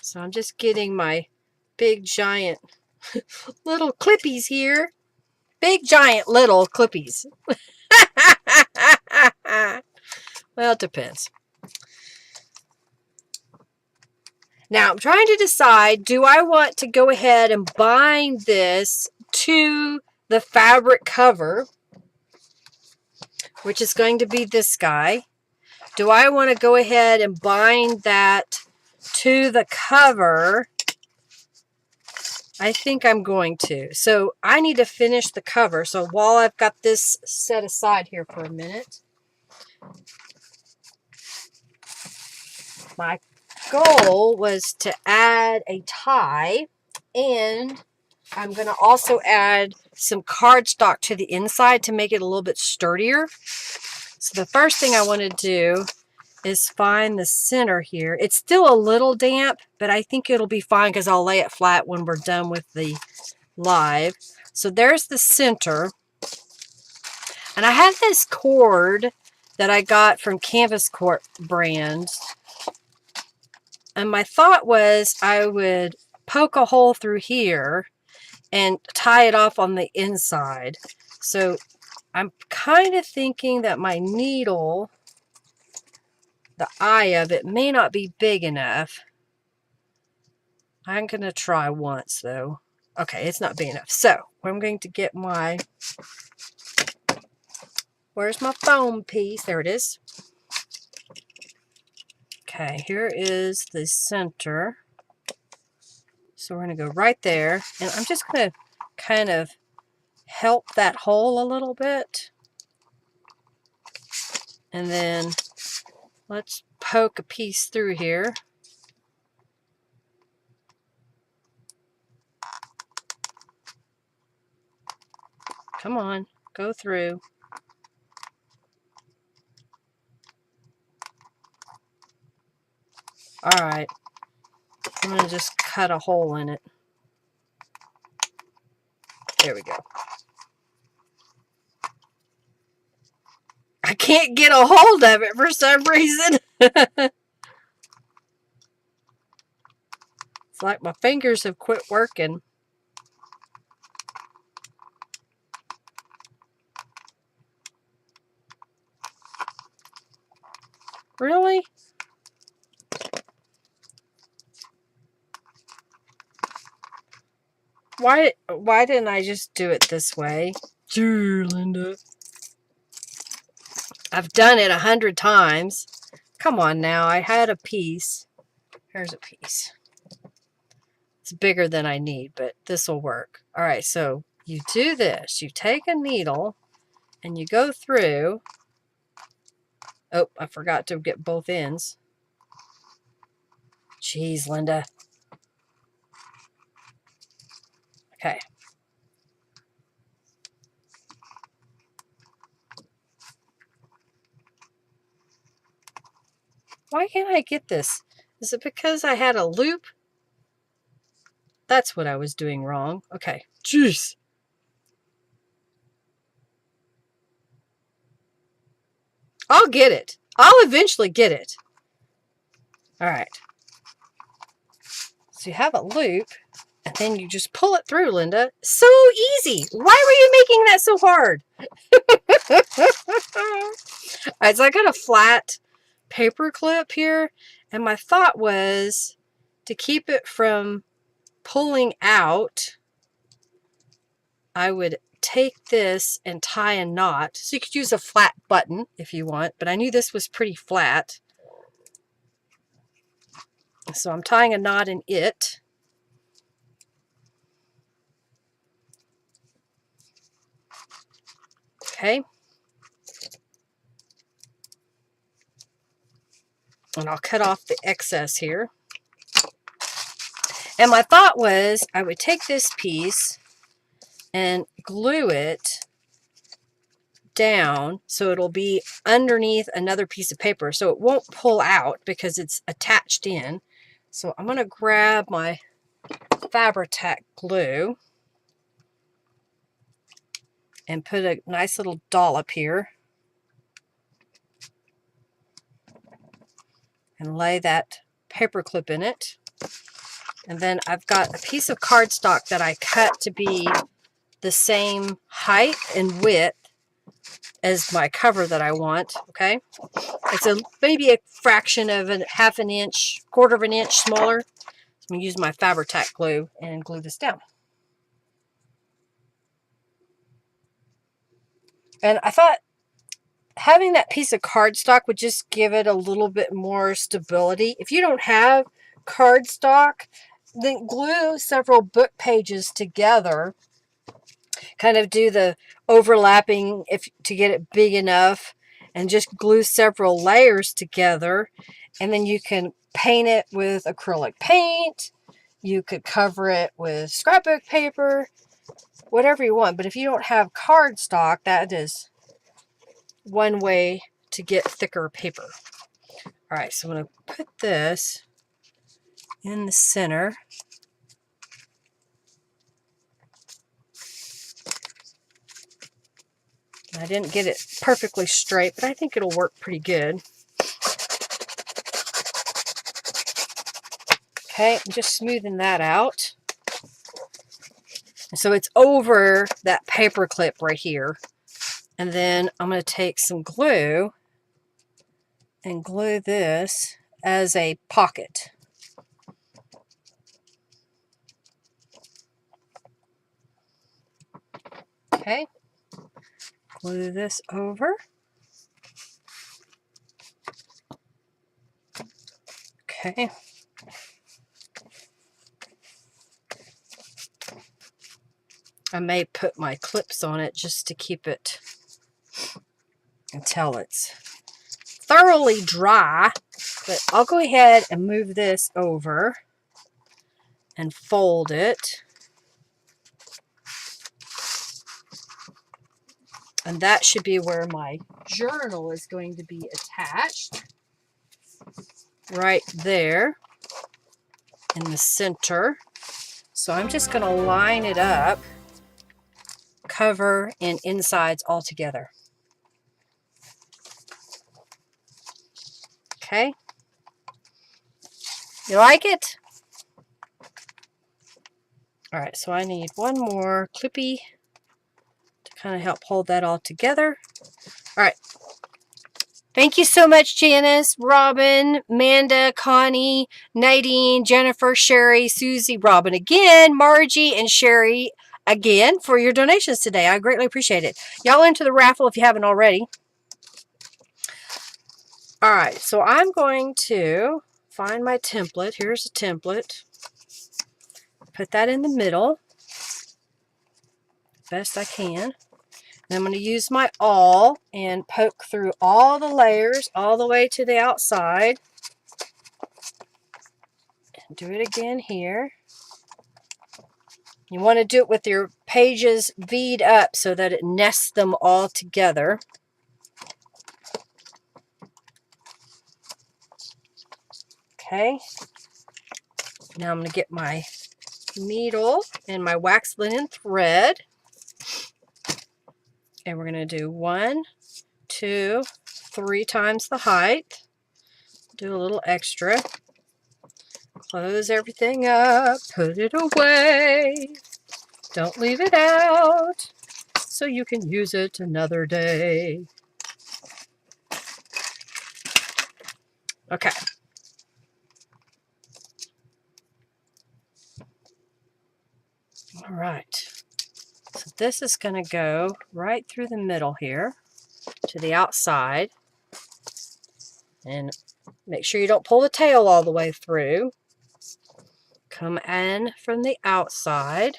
So I'm just getting my big, giant little clippies here. Big, giant, little clippies. Well, it depends. Now, I'm trying to decide, do I want to go ahead and bind this to the fabric cover, which is going to be this guy? Do I want to go ahead and bind that to the cover? I think I'm going to. So I need to finish the cover. So while I've got this set aside here for a minute, my goal was to add a tie, and I'm going to also add some cardstock to the inside to make it a little bit sturdier. So the first thing I want to do is find the center here. It's still a little damp, but I think it'll be fine because I'll lay it flat when we're done with the live. So there's the center. And I have this cord that I got from Canvas Corp brand. And my thought was I would poke a hole through here and tie it off on the inside. So I'm kind of thinking that my needle, the eye of it, may not be big enough. I'm going to try once though. Okay, it's not big enough. So I'm going to get my, where's my foam piece? There it is. Okay, here is the center. So we're going to go right there. And I'm just going to kind of help that hole a little bit. And then let's poke a piece through here. Come on, go through. All right, I'm going to just cut a hole in it. There we go. I can't get a hold of it for some reason. It's like my fingers have quit working. Really? Why didn't I just do it this way? Sure, Linda. I've done it 100 times. Come on now, I had a piece. Here's a piece. It's bigger than I need, but this will work. All right, so you do this. You take a needle and you go through. Oh, I forgot to get both ends. Jeez, Linda. Okay. Why can't I get this? Is it because I had a loop? That's what I was doing wrong. Okay. Jeez. I'll get it. I'll eventually get it. All right. So you have a loop, and then you just pull it through, Linda. So easy. Why were you making that so hard? All right, so I got a flat paper clip here, and my thought was to keep it from pulling out, I would take this and tie a knot. So you could use a flat button if you want, but I knew this was pretty flat. So I'm tying a knot in it. Okay. And I'll cut off the excess here. And my thought was I would take this piece and glue it down so it'll be underneath another piece of paper so it won't pull out because it's attached in. So I'm going to grab my Fabri-Tac glue and put a nice little dollop here and lay that paper clip in it. And then I've got a piece of cardstock that I cut to be the same height and width as my cover that I want, okay? It's maybe a fraction of a half an inch, quarter of an inch smaller. So I'm going to use my Fabri-Tac glue and glue this down. And I thought having that piece of cardstock would just give it a little bit more stability. If you don't have cardstock, then glue several book pages together. Kind of do the overlapping to get it big enough, and just glue several layers together, and then you can paint it with acrylic paint. You could cover it with scrapbook paper, whatever you want. But if you don't have cardstock, that is one way to get thicker paper. All right, so I'm going to put this in the center. I didn't get it perfectly straight, but I think it'll work pretty good. Okay, I'm just smoothing that out. So it's over that paper clip right here. And then I'm going to take some glue and glue this as a pocket. Okay, glue this over. Okay. I may put my clips on it just to keep it until it's thoroughly dry. But I'll go ahead and move this over and fold it. And that should be where my journal is going to be attached. Right there in the center. So I'm just going to line it up, cover and insides all together. Okay. You like it? All right, so I need one more clippy to kind of help hold that all together. All right. Thank you so much, Janice, Robin, Amanda, Connie, Nadine, Jennifer, Sherry, Susie, Robin again, Margie, and Sherry again for your donations today. I greatly appreciate it. Y'all enter the raffle if you haven't already. All right, so I'm going to find my template. Here's a template. Put that in the middle best I can. And I'm going to use my awl and poke through all the layers all the way to the outside. And do it again here. You want to do it with your pages V'd up so that it nests them all together. Okay. Now I'm going to get my needle and my wax linen thread. And we're going to do 1, 2, 3 times the height. Do a little extra. Close everything up. Put it away. Don't leave it out so you can use it another day. Okay. All right. So this is going to go right through the middle here to the outside. And make sure you don't pull the tail all the way through. Come in from the outside.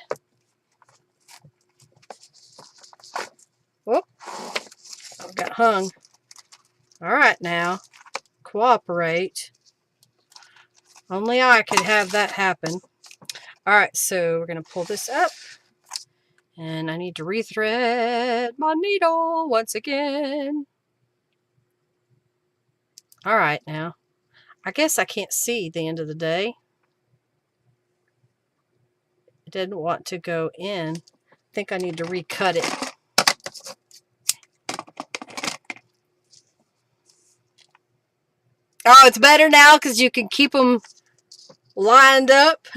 Whoop. I got hung. All right now. Cooperate. Only I could have that happen. All right, so we're going to pull this up. And I need to rethread my needle once again. All right now. I guess I can't see the end of the day. It didn't want to go in. I think I need to recut it. Oh, it's better now because you can keep them lined up.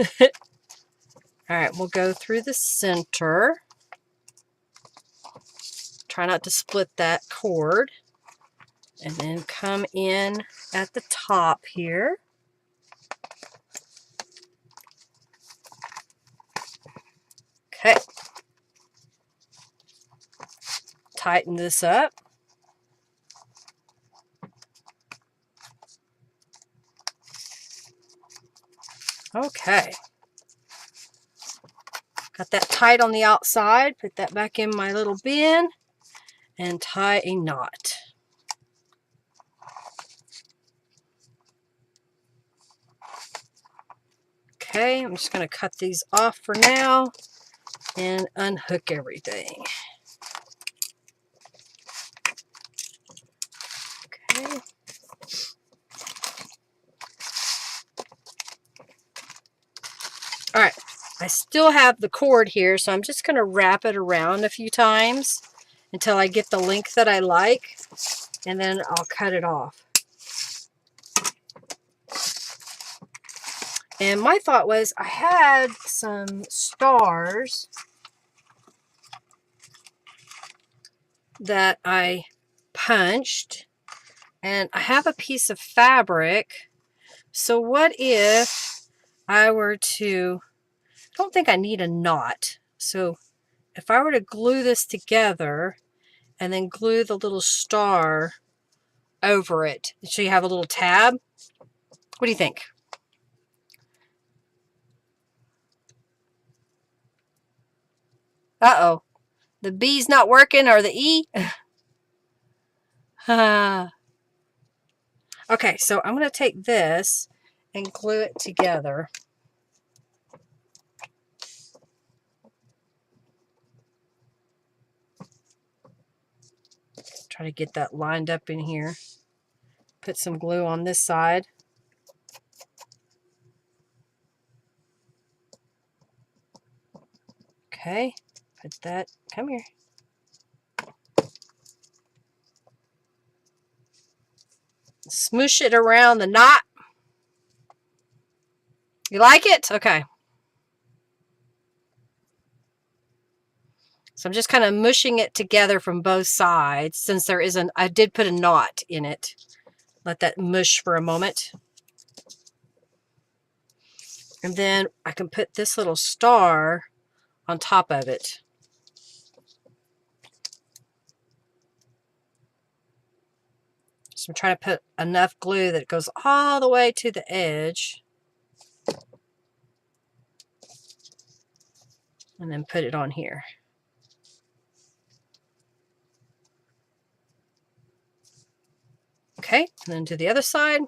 All right, we'll go through the center. Try not to split that cord. And then come in at the top here. Okay. Tighten this up. Okay. Got that tight on the outside. Put that back in my little bin and tie a knot. Okay, I'm just going to cut these off for now and unhook everything. still have the cord here, so I'm just going to wrap it around a few times until I get the length that I like, and then I'll cut it off. And my thought was I had some stars that I punched, and I have a piece of fabric. So what if I were to, I don't think I need a knot. So if I were to glue this together and then glue the little star over it, so you have a little tab. What do you think? Uh-oh. The B's not working, or the E? Okay, so I'm going to take this and glue it together. Try to get that lined up in here. Put some glue on this side. Okay, put that, come here. Smoosh it around the knot. You like it? Okay. So I'm just kind of mushing it together from both sides, since there isn't, I did put a knot in it. Let that mush for a moment. And then I can put this little star on top of it. So I'm trying to put enough glue that it goes all the way to the edge. And then put it on here. Okay, and then to the other side.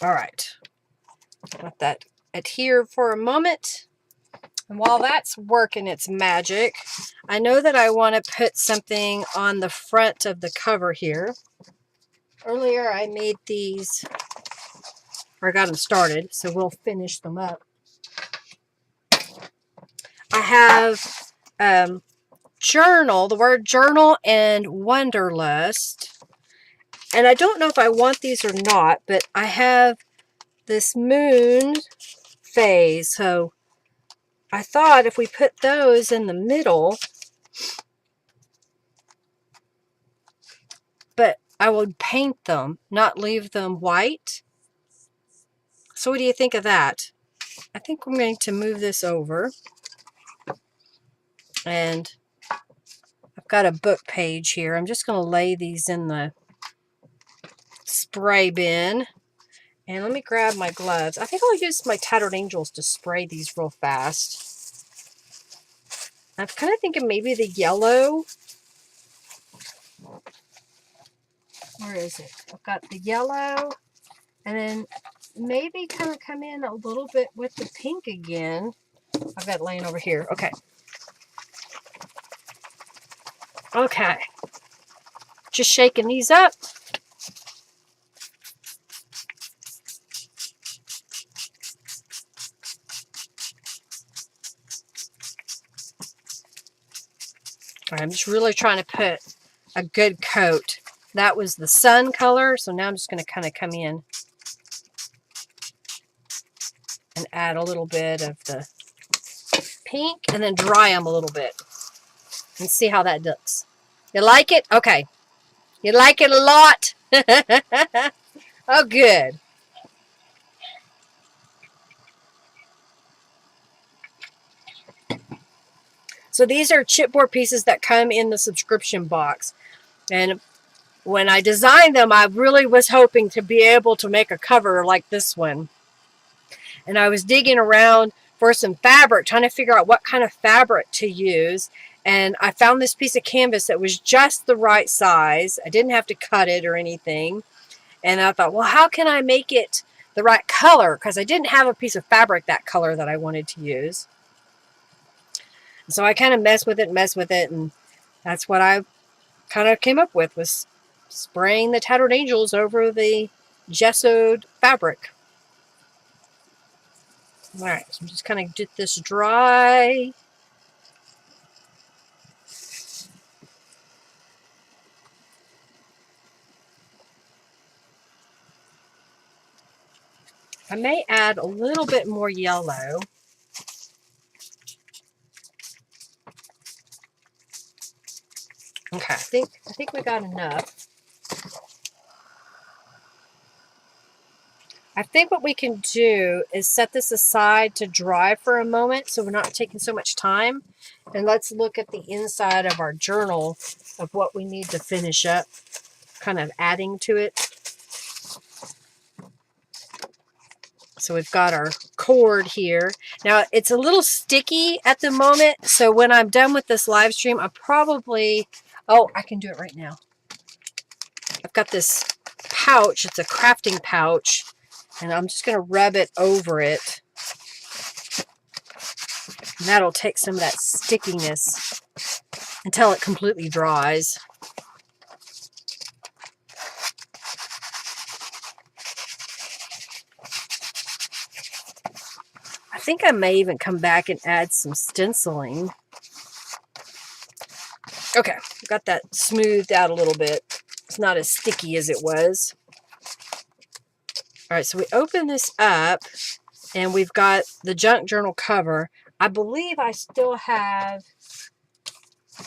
All right, let that adhere for a moment. And while that's working its magic, I know that I want to put something on the front of the cover here. Earlier I made these, or got them started, so we'll finish them up. I have journal, the word journal and wanderlust. And I don't know if I want these or not, but I have this moon phase. So I thought if we put those in the middle, but I would paint them, not leave them white. So what do you think of that? I think I'm going to move this over. And I've got a book page here. I'm just going to lay these in the spray bin. And let me grab my gloves. I think I'll use my Tattered Angels to spray these real fast. I'm kind of thinking maybe the yellow. Where is it? I've got the yellow. And then maybe kind of come in a little bit with the pink again. I've got it laying over here. Okay. Okay. Just shaking these up. I'm just really trying to put a good coat. That was the sun color, so now I'm just going to kind of come in and add a little bit of the pink and then dry them a little bit and see how that looks. You like it? Okay. You like it a lot? Oh, good. So these are chipboard pieces that come in the subscription box. And when I designed them, I really was hoping to be able to make a cover like this one. And I was digging around for some fabric, trying to figure out what kind of fabric to use. And I found this piece of canvas that was just the right size. I didn't have to cut it or anything. And I thought, well, how can I make it the right color? Because I didn't have a piece of fabric that color that I wanted to use. So I kind of messed with it, and that's what I kind of came up with was spraying the Tattered Angels over the gessoed fabric. Alright, so I'm just kind of get this dry. I may add a little bit more yellow. Okay, I think we got enough. I think what we can do is set this aside to dry for a moment so we're not taking so much time. And let's look at the inside of our journal of what we need to finish up, kind of adding to it. So we've got our cord here. Now it's a little sticky at the moment, so when I'm done with this live stream, I probably, oh, I can do it right now. I've got this pouch, it's a crafting pouch, and I'm just going to rub it over it. And that'll take some of that stickiness until it completely dries. I think I may even come back and add some stenciling. Okay, got that smoothed out a little bit. It's not as sticky as it was. All right, so we open this up, and we've got the junk journal cover. I believe I still have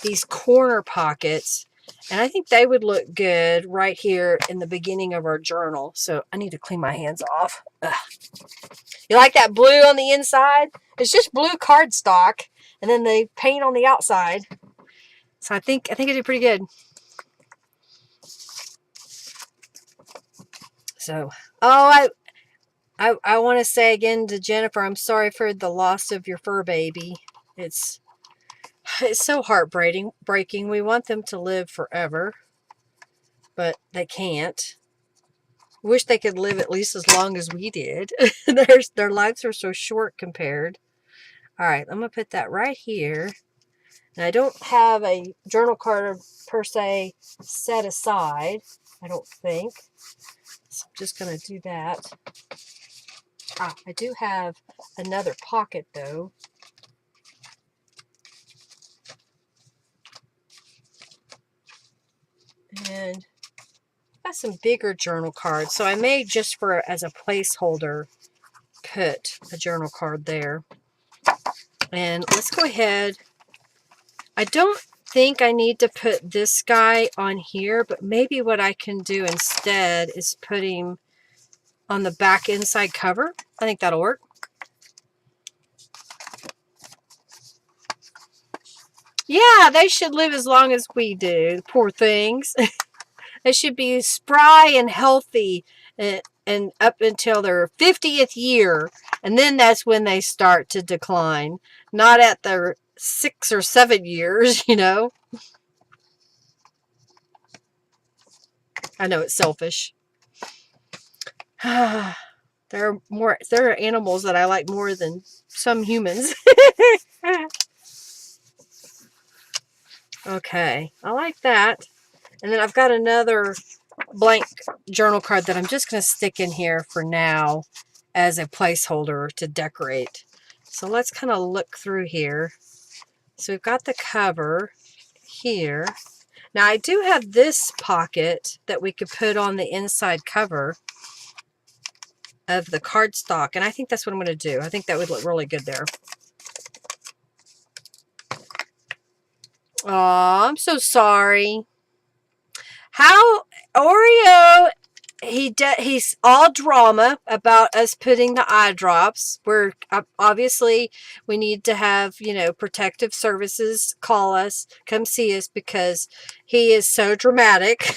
these corner pockets, and I think they would look good right here in the beginning of our journal. So I need to clean my hands off. Ugh. You like that blue on the inside? It's just blue cardstock, and then they paint on the outside. So I think I did pretty good. So, oh, I want to say again to Jennifer, I'm sorry for the loss of your fur baby. It's so heartbreaking. We want them to live forever, but they can't. Wish they could live at least as long as we did. Their lives are so short compared. All right, I'm going to put that right here. And I don't have a journal card per se set aside, I don't think. So I'm just going to do that. I do have another pocket though. And I've got some bigger journal cards. So I may just as a placeholder put a journal card there. And let's go ahead. I don't think I need to put this guy on here, but maybe what I can do instead is put him on the back inside cover. I think that'll work. Yeah, they should live as long as we do. Poor things. They should be spry and healthy and up until their 50th year. And then that's when they start to decline. Not at their 6 or 7 years, you know. I know it's selfish. There are animals that I like more than some humans. Okay, I like that. And then I've got another blank journal card that I'm just going to stick in here for now as a placeholder to decorate. So let's kind of look through here. So we've got the cover here. Now I do have this pocket that we could put on the inside cover of the cardstock, and I think that's what I'm going to do. I think that would look really good there. Oh, I'm so sorry. How Oreo, he's all drama about us putting the eye drops. We're obviously we need to have, you know, protective services call us, come see us, because he is so dramatic.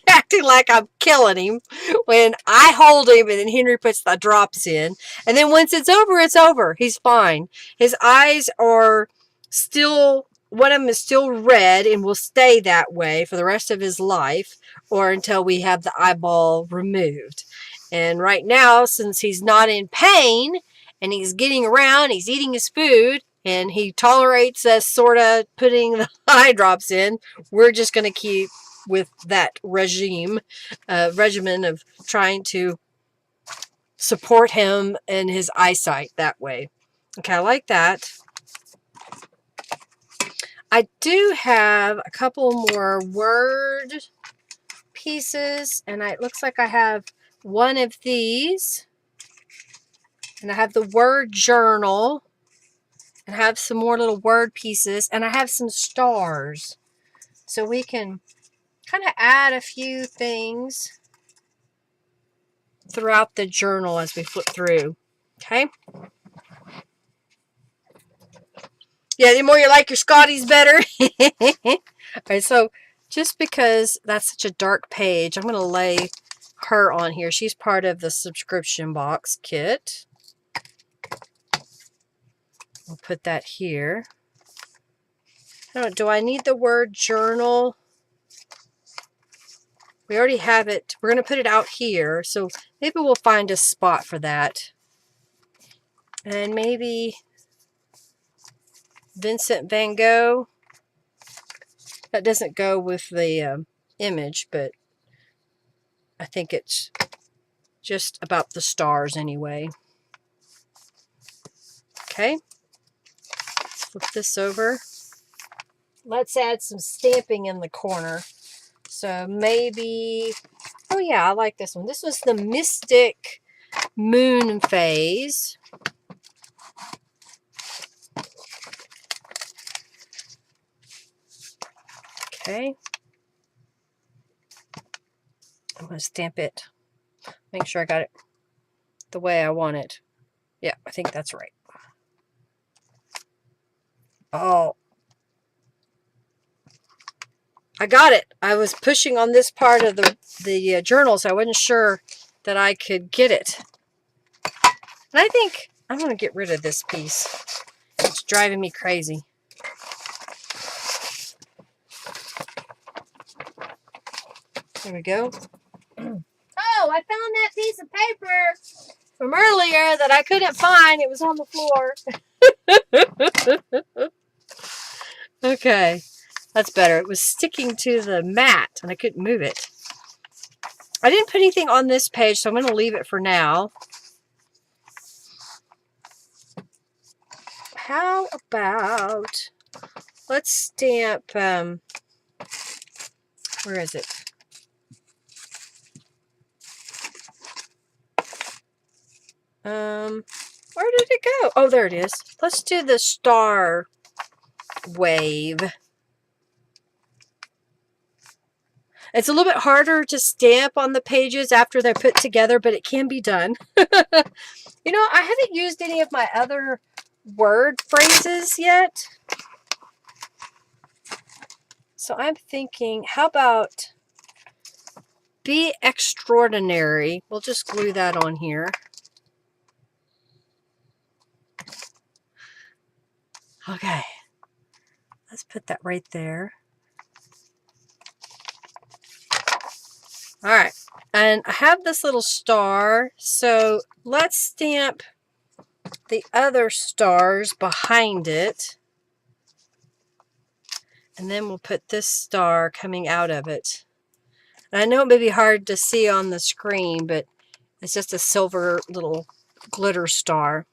Acting like I'm killing him when I hold him and then Henry puts the drops in. And then once it's over, it's over. He's fine. His eyes are still, one of them is still red and will stay that way for the rest of his life or until we have the eyeball removed. And right now, since he's not in pain and he's getting around, he's eating his food, and he tolerates us sort of putting the eye drops in. We're just going to keep with that regimen of trying to support him and his eyesight that way. Okay, I like that. I do have a couple more word pieces, and it looks like I have one of these, and I have the word journal, and I have some more little word pieces, and I have some stars, so we can kind of add a few things throughout the journal as we flip through. Okay. Yeah, the more you like your Scotties better. All right, so just because that's such a dark page, I'm going to lay her on here. She's part of the subscription box kit. I'll put that here. Do I need the word journal? We already have it. We're going to put it out here, so maybe we'll find a spot for that. And maybe Vincent van Gogh. That doesn't go with the image, but I think it's just about the stars anyway. Okay, let's flip this over. Let's add some stamping in the corner. So maybe, oh yeah, I like this one. This was the Mystic Moon phase. Okay. I'm going to stamp it. Make sure I got it the way I want it. Yeah, I think that's right. Oh, I got it. I was pushing on this part of the journal, so I wasn't sure that I could get it. And I think I'm going to get rid of this piece. It's driving me crazy. There we go. Oh, I found that piece of paper from earlier that I couldn't find. It was on the floor. Okay, that's better. It was sticking to the mat and I couldn't move it. I didn't put anything on this page, so I'm going to leave it for now. How about, let's stamp, where is it? Where did it go? Oh, there it is. Let's do the star wave. It's a little bit harder to stamp on the pages after they're put together, but it can be done. You know, I haven't used any of my other word phrases yet. So I'm thinking, how about be extraordinary? We'll just glue that on here. Okay, let's put that right there. All right, and I have this little star, so let's stamp the other stars behind it. And then we'll put this star coming out of it. And I know it may be hard to see on the screen, but it's just a silver little glitter star.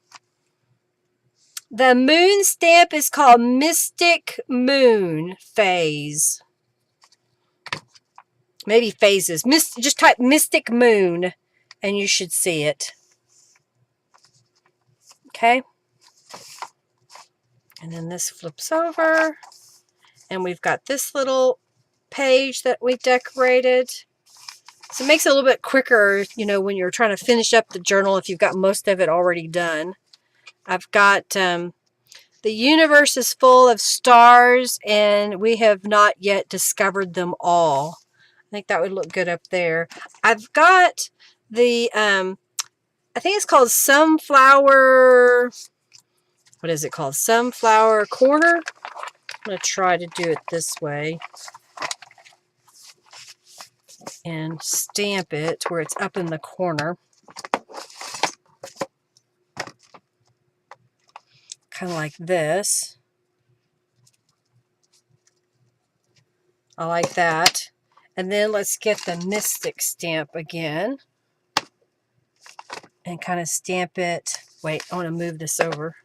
The moon stamp is called Mystic Moon Phase. Maybe phases. Just type Mystic Moon and you should see it. Okay. And then this flips over. And we've got this little page that we decorated. So it makes it a little bit quicker, you know, when you're trying to finish up the journal if you've got most of it already done. I've got the universe is full of stars and we have not yet discovered them all. I think that would look good up there. I've got the, I think it's called Sunflower, what is it called? Sunflower Corner. I'm going to try to do it this way and stamp it where it's up in the corner. kind of like this. I like that. And then let's get the Mystic stamp again and kind of stamp it. Wait, I want to move this over.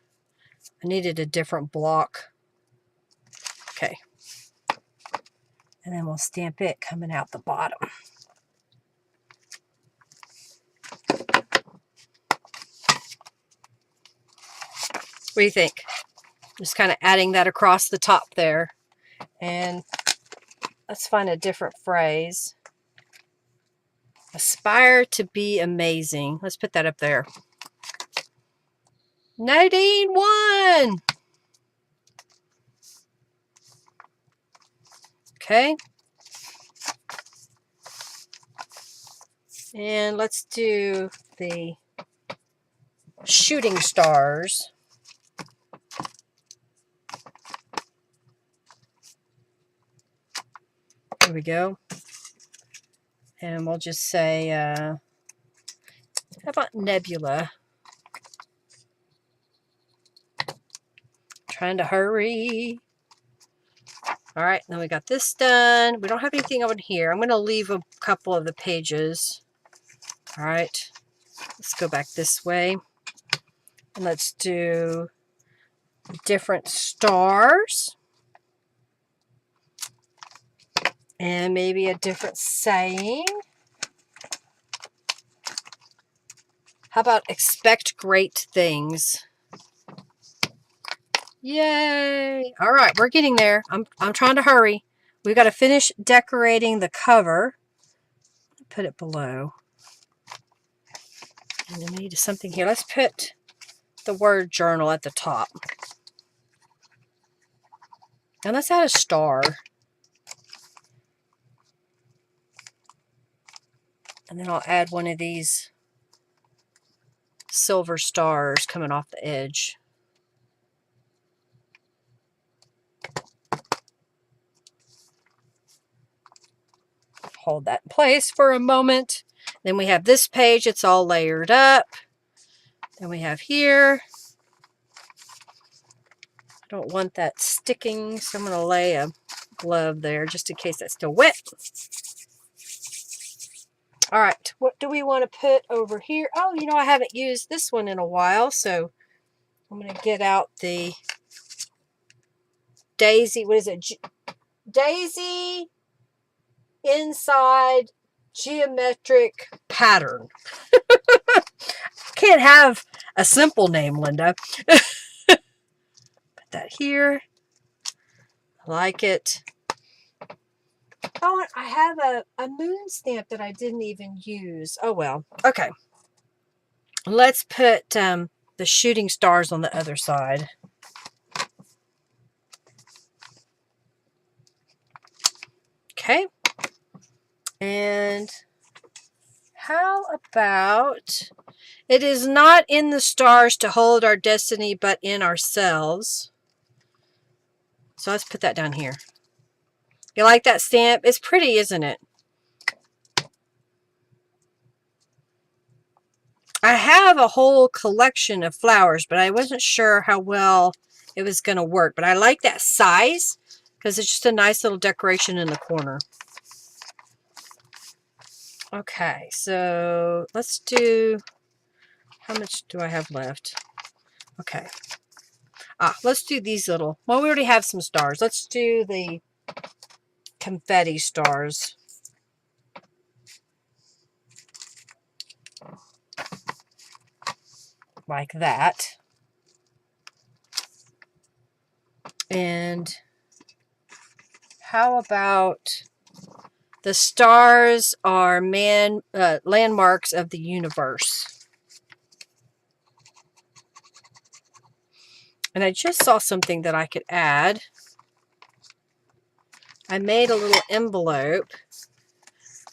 I needed a different block. Okay. And then we'll stamp it coming out the bottom. What do you think? Just kind of adding that across the top there. And let's find a different phrase. Aspire to be amazing. Let's put that up there. Nadine won! Okay. And let's do the shooting stars. There we go. And we'll just say, how about nebula? Trying to hurry. All right, then we got this done. We don't have anything over here. I'm going to leave a couple of the pages. All right, let's go back this way. And let's do different stars. And maybe a different saying. How about expect great things? Yay! All right, we're getting there. I'm trying to hurry. We've got to finish decorating the cover. Put it below. And then we need something here. Let's put the word journal at the top. And let's add a star. And then I'll add one of these silver stars coming off the edge. Hold that in place for a moment. Then we have this page. It's all layered up. Then we have here. I don't want that sticking, so I'm going to lay a glove there just in case that's still wet. All right, what do we want to put over here? Oh, you know, I haven't used this one in a while, so I'm going to get out the daisy. What is it? Daisy inside geometric pattern. Can't have a simple name, Linda. Put that here. I like it. Oh, I have a moon stamp that I didn't even use. Oh, well. Okay. Let's put the shooting stars on the other side. Okay. And how about, it is not in the stars to hold our destiny, but in ourselves. So let's put that down here. You like that stamp? It's pretty, isn't it? I have a whole collection of flowers, but I wasn't sure how well it was going to work. But I like that size because it's just a nice little decoration in the corner. Okay, so let's do, how much do I have left? Okay. Let's do these little, well, we already have some stars. Let's do the confetti stars. Like that. And how about the stars are landmarks of the universe. And I just saw something that I could add. I made a little envelope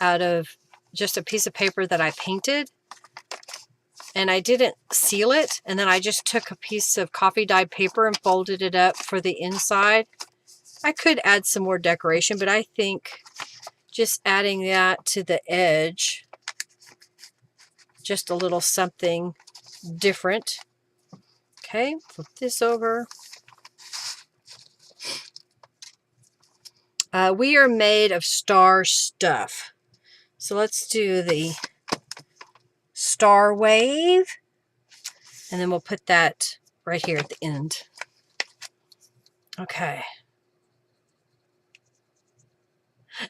out of just a piece of paper that I painted. And I didn't seal it. And then I just took a piece of coffee dyed paper and folded it up for the inside. I could add some more decoration, but I think just adding that to the edge, just a little something different. Okay, flip this over. We are made of star stuff. So let's do the star wave. And then we'll put that right here at the end. Okay.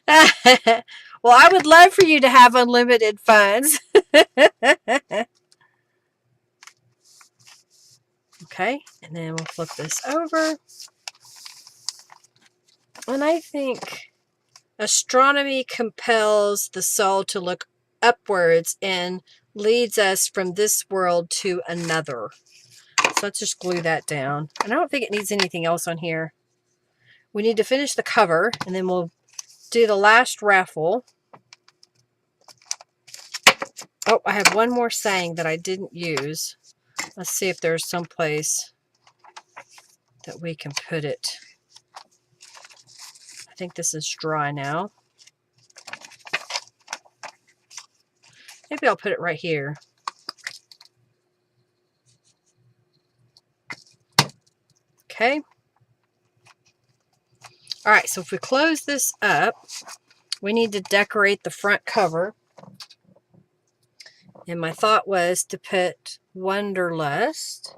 Well, I would love for you to have unlimited funds. Okay, and then we'll flip this over. And I think astronomy compels the soul to look upwards and leads us from this world to another. So let's just glue that down. And I don't think it needs anything else on here. We need to finish the cover, and then we'll do the last raffle. Oh, I have one more saying that I didn't use. Let's see if there's some place that we can put it. I think this is dry now. Maybe I'll put it right here. Okay. All right, so if we close this up, we need to decorate the front cover. And my thought was to put Wanderlust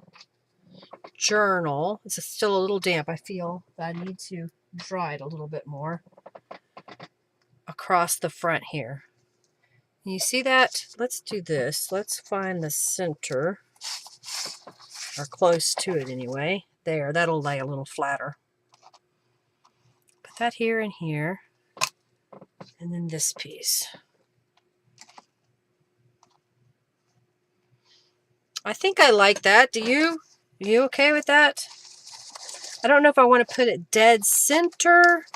Journal. It's still a little damp. I feel that I need to dry it a little bit more across the front here. You see that? Let's do this. Let's find the center, or close to it anyway. There, that'll lay a little flatter. Put that here and here, and then this piece. I think I like that. Do you? Are you okay with that? I don't know if I want to put it dead center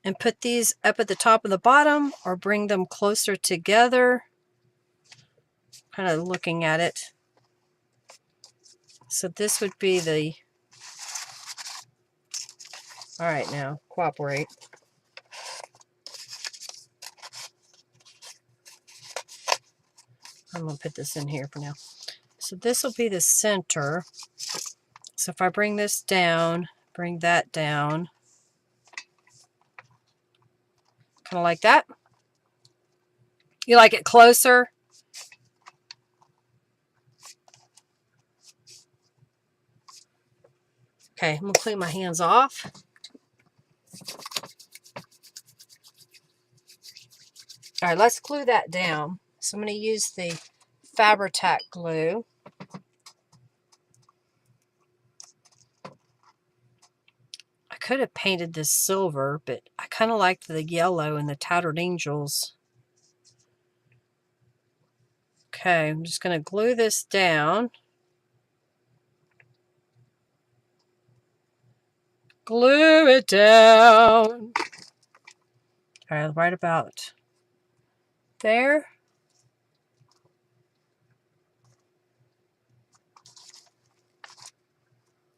and put these up at the top and the bottom, or bring them closer together. Kind of looking at it. So this would be the... All right, now, cooperate. I'm going to put this in here for now. So this will be the center. So if I bring this down, bring that down. Kind of like that. You like it closer? Okay, I'm going to clean my hands off. All right, let's glue that down. So I'm going to use the Fabri-Tac glue. I could have painted this silver, but I kind of liked the yellow and the Tattered Angels. Okay, I'm just going to glue this down. Glue it down. All right, right about there.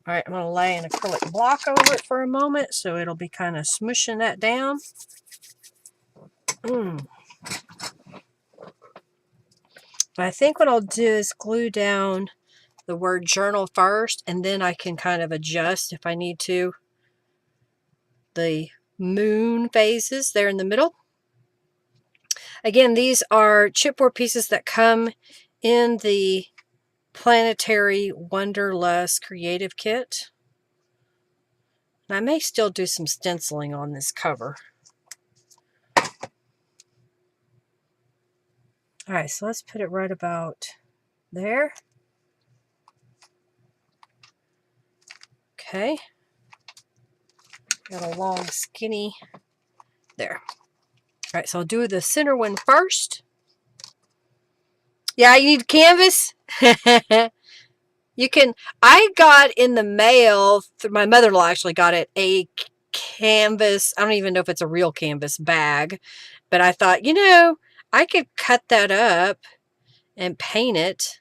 All right, I'm going to lay an acrylic block over it for a moment so it'll be kind of smushing that down. I think what I'll do is glue down the word journal first, and then I can kind of adjust if I need to. The moon phases there in the middle. Again, these are chipboard pieces that come in the Planetary Wanderlust Creative Kit. And I may still do some stenciling on this cover. All right, so let's put it right about there. Okay. Got a long, skinny there. All right, so I'll do the center one first. Yeah, you need canvas. You can, I got in the mail, my mother-in-law actually got it, a canvas, I don't even know if it's a real canvas bag, but I thought, you know, I could cut that up and paint it.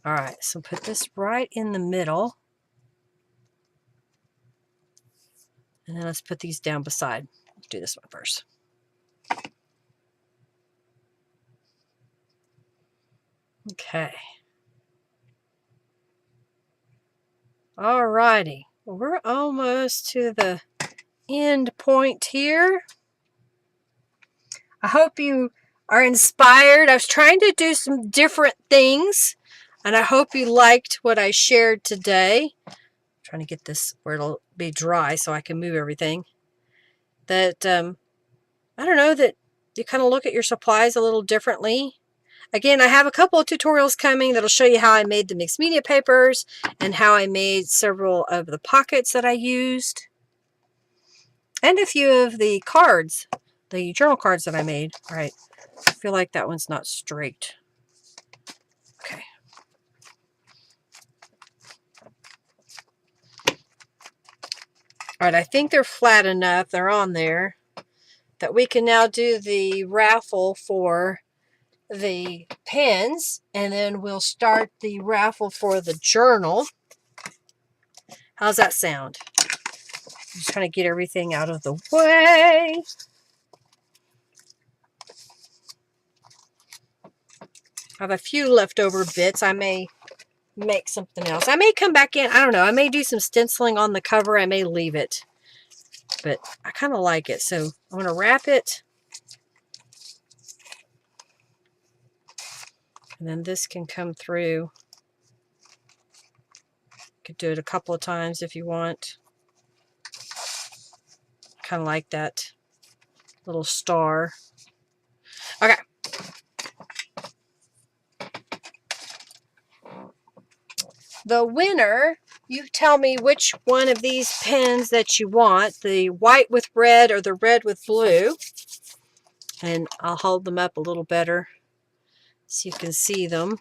All right, so put this right in the middle. And then let's put these down beside. Let's do this one first. Okay. Alrighty. Well, we're almost to the end point here. I hope you are inspired. I was trying to do some different things, and I hope you liked what I shared today. I'm trying to get this where it'll be dry so I can move everything. That, I don't know, that you kind of look at your supplies a little differently. Again, I have a couple of tutorials coming that'll show you how I made the mixed media papers and how I made several of the pockets that I used. And a few of the cards, the journal cards that I made. All right, I feel like that one's not straight. Okay. All right, I think they're flat enough, they're on there, that we can now do the raffle for the pens, and then we'll start the raffle for the journal. How's that sound? I'm just trying to get everything out of the way. I have a few leftover bits. I may make something else. I may come back in. I don't know. I may do some stenciling on the cover. I may leave it. But I kind of like it. So I'm going to wrap it. And then this can come through. You could do it a couple of times if you want. Kind of like that little star. Okay. The winner, you tell me which one of these pens that you want, the white with red or the red with blue. And I'll hold them up a little better so you can see them.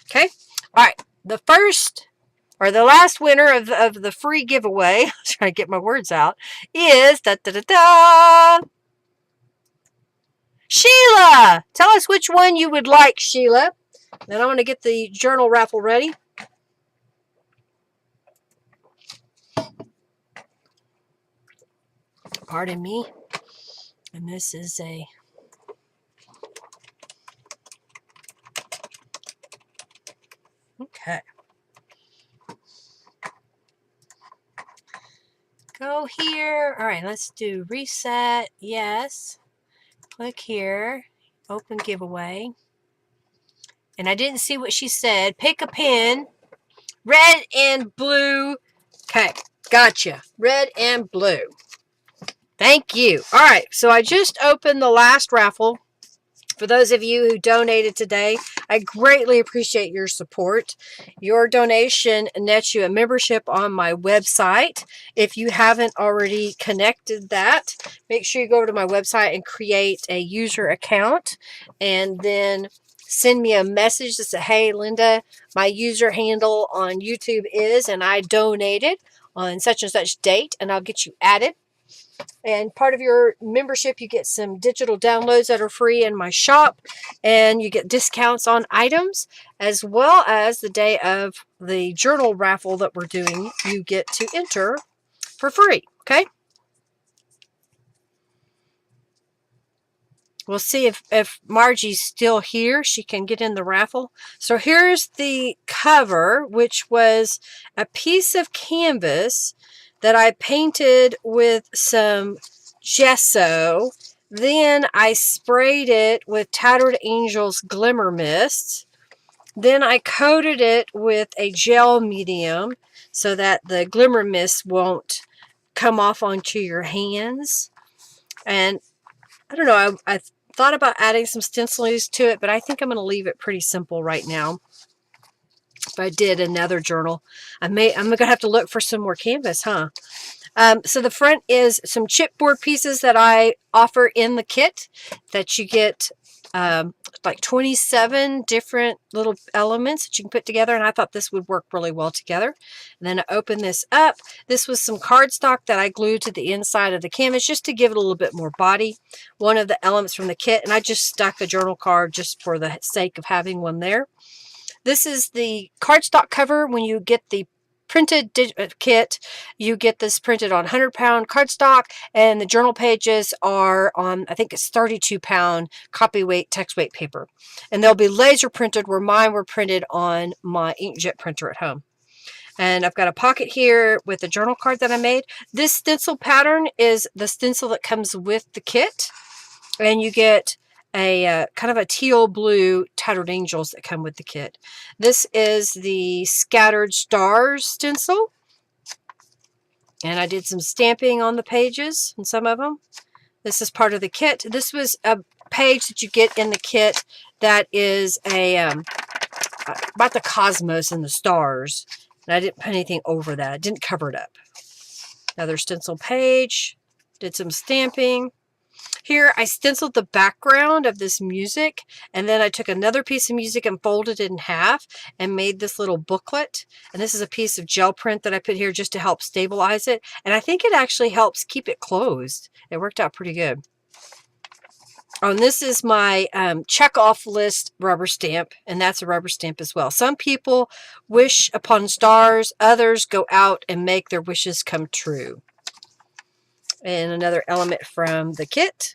Okay. All right. The first or the last winner of the free giveaway, I'm trying to get my words out, is Sheila. Tell us which one you would like, Sheila. Then I'm going to get the journal raffle ready. Pardon me. And this is a... Okay. Go here. All right, let's do reset. Yes. Click here. Open giveaway. And I didn't see what she said. Pick a pen. Red and blue. Okay, gotcha. Red and blue. Thank you. All right, so I just opened the last raffle. For those of you who donated today, I greatly appreciate your support. Your donation nets you a membership on my website. If you haven't already connected that, make sure you go over to my website and create a user account, and then send me a message that says, hey, Linda, my user handle on YouTube is, and I donated on such and such date, and I'll get you added. And part of your membership, you get some digital downloads that are free in my shop, and you get discounts on items, as well as the day of the journal raffle that we're doing, you get to enter for free. Okay. We'll see if Margie's still here. She can get in the raffle. So here's the cover, which was a piece of canvas that I painted with some gesso. Then I sprayed it with Tattered Angels Glimmer Mist. Then I coated it with a gel medium so that the glimmer mist won't come off onto your hands. And I don't know, I thought about adding some stencilings to it, but I think I'm going to leave it pretty simple right now. If I did another journal, I'm going to have to look for some more canvas, huh? So the front is some chipboard pieces that I offer in the kit that you get like 27 different little elements that you can put together, and I thought this would work really well together. And then I open this up. This was some cardstock that I glued to the inside of the canvas just to give it a little bit more body. One of the elements from the kit, and I just stuck a journal card just for the sake of having one there. This is the cardstock cover when you get the printed kit, you get this printed on 100-pound cardstock, and the journal pages are on, I think it's 32-pound copy weight, text weight paper. And they'll be laser printed, where mine were printed on my inkjet printer at home. And I've got a pocket here with a journal card that I made. This stencil pattern is the stencil that comes with the kit. And you get a kind of a teal blue tattered angels that come with the kit. This is the scattered stars stencil. And I did some stamping on the pages and some of them. This is part of the kit. This was a page that you get in the kit that is about the cosmos and the stars. And I didn't put anything over that. I didn't cover it up. Another stencil page. Did some stamping. Here, I stenciled the background of this music, and then I took another piece of music and folded it in half and made this little booklet. And this is a piece of gel print that I put here just to help stabilize it. And I think it actually helps keep it closed. It worked out pretty good. Oh, and this is my check-off list rubber stamp, and that's a rubber stamp as well. Some people wish upon stars, others go out and make their wishes come true. And another element from the kit.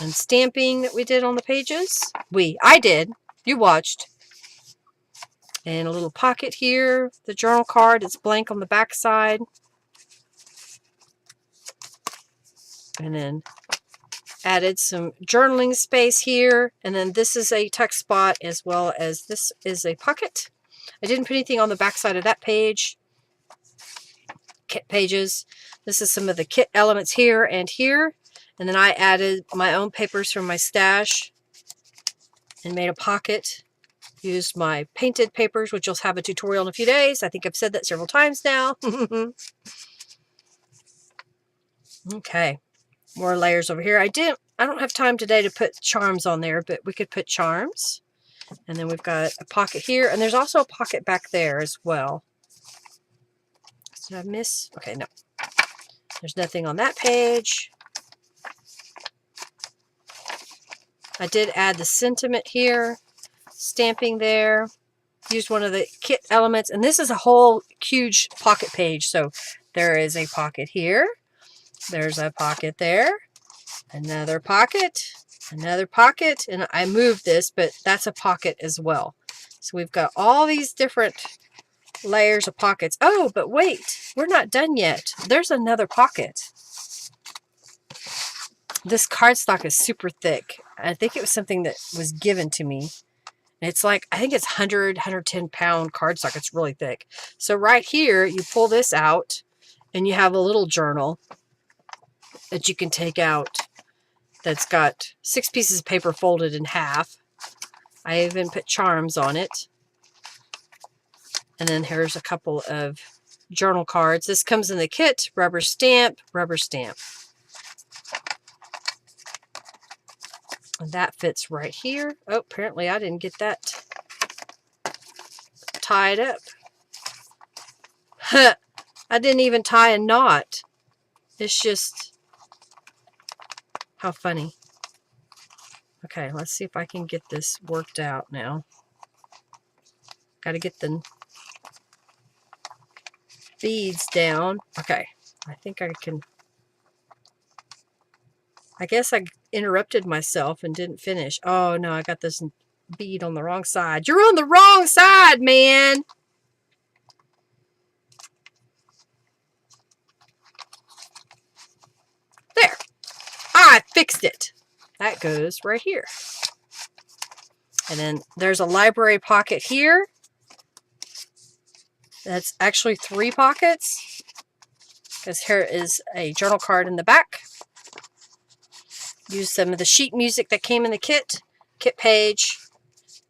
And stamping that we did on the pages. I did. You watched. And a little pocket here. The journal card. It's blank on the back side. And then added some journaling space here. And then this is a tuck spot, as well as this is a pocket. I didn't put anything on the back side of that page. Kit pages. This is some of the kit elements here and here. And then I added my own papers from my stash and made a pocket. Used my painted papers, which you'll have a tutorial in a few days. I think I've said that several times now. Okay. More layers over here. I don't have time today to put charms on there, but we could put charms. And then we've got a pocket here. And there's also a pocket back there as well. Did I miss? Okay, no. There's nothing on that page. I did add the sentiment here. Stamping there. Used one of the kit elements. And this is a whole huge pocket page. So there is a pocket here. There's a pocket there. Another pocket. Another pocket. And I moved this, but that's a pocket as well. So we've got all these different layers of pockets. Oh, but wait, we're not done yet. There's another pocket. This cardstock is super thick. I think it was something that was given to me. It's like, I think it's 110 pound cardstock. It's really thick. So right here, you pull this out and you have a little journal that you can take out that's got 6 pieces of paper folded in half. I even put charms on it. And then here's a couple of journal cards. This comes in the kit. Rubber stamp, rubber stamp. And that fits right here. Oh, apparently I didn't get that tied up. Huh. I didn't even tie a knot. It's just, how funny. Okay, let's see if I can get this worked out now. Got to get the beads down. Okay, I think I can. I guess I interrupted myself and didn't finish. Oh no, I got this bead on the wrong side. You're on the wrong side, man. There. I fixed it. That goes right here. And then there's a library pocket here. That's actually 3 pockets, because here is a journal card in the back. Used some of the sheet music that came in the kit page.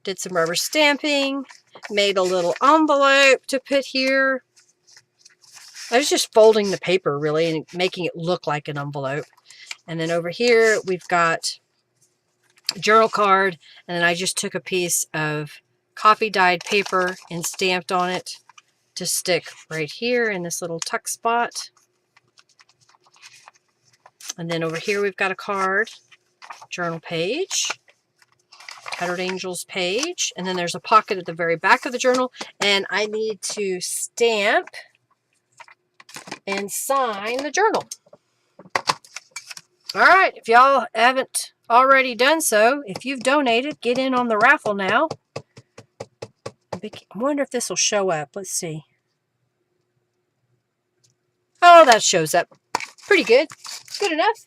Did some rubber stamping. Made a little envelope to put here. I was just folding the paper really and making it look like an envelope. And then over here we've got a journal card, and then I just took a piece of coffee dyed paper and stamped on it to stick right here in this little tuck spot. And then over here we've got a card, journal page. Tattered Angels page. And then there's a pocket at the very back of the journal. And I need to stamp and sign the journal. All right, if y'all haven't already done so, if you've donated, get in on the raffle now. I wonder if this will show up. Let's see. Oh, that shows up. Pretty good. Good enough.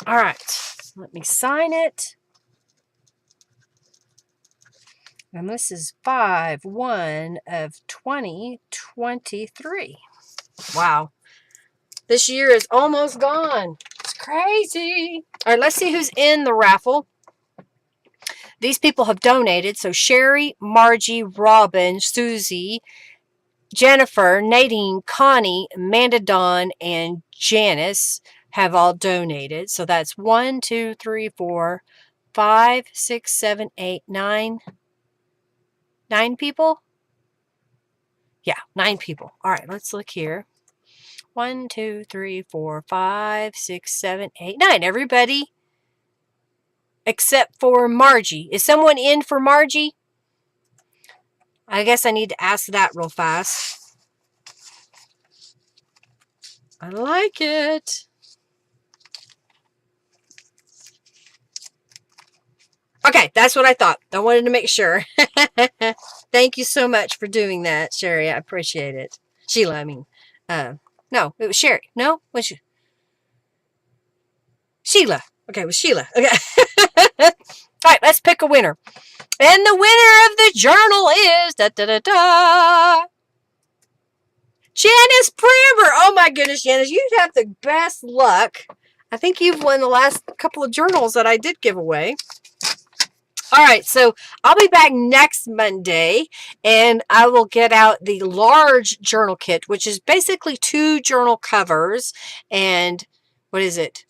All right, let me sign it. And this is 5/1 of 2023. Wow. This year is almost gone. It's crazy. All right, let's see who's in the raffle. These people have donated. So Sherry, Margie, Robin, Susie, Jennifer, Nadine, Connie, Amanda, Dawn, and Janice have all donated. So that's 1, 2, 3, 4, 5, 6, 7, 8, 9. 9 people? Yeah, 9 people. All right, let's look here. 1, 2, 3, 4, 5, 6, 7, 8, 9. Everybody except for Margie. Is someone in for Margie? I guess I need to ask that real fast. I like it. Okay, that's what I thought. I wanted to make sure. Thank you so much for doing that, Sherry. I appreciate it. Sheila, I mean. No, it was Sherry. No? Was she? Sheila. Okay, it was Sheila. Okay. All right, let's pick a winner. And the winner of the journal is Janice Prammer. Oh my goodness, Janice, you have the best luck. I think you've won the last couple of journals that I did give away. All right, so I'll be back next Monday, and I will get out the large journal kit, which is basically 2 journal covers and, what is it,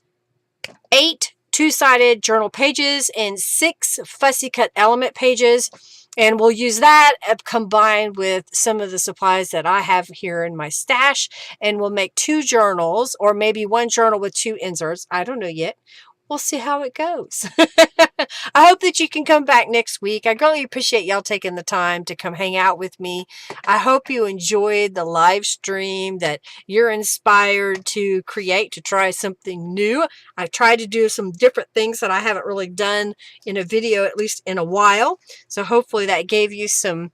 8 two-sided journal pages and 6 fussy cut element pages. And we'll use that combined with some of the supplies that I have here in my stash, and we'll make 2 journals, or maybe 1 journal with 2 inserts. I don't know yet. We'll see how it goes. I hope that you can come back next week. I really appreciate y'all taking the time to come hang out with me. I hope you enjoyed the live stream, that you're inspired to create, to try something new. I tried to do some different things that I haven't really done in a video, at least in a while. So hopefully that gave you some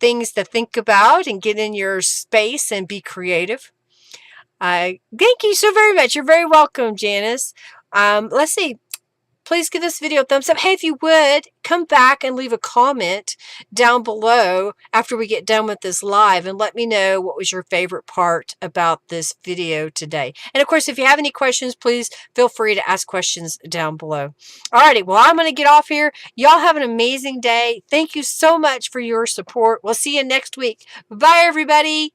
things to think about and get in your space and be creative. Thank you so very much. You're very welcome, Janice. Let's see. Please give this video a thumbs up. Hey, if you would, come back and leave a comment down below after we get done with this live and let me know what was your favorite part about this video today. And of course, if you have any questions, please feel free to ask questions down below. Alrighty, well, I'm going to get off here. Y'all have an amazing day. Thank you so much for your support. We'll see you next week. Bye, everybody.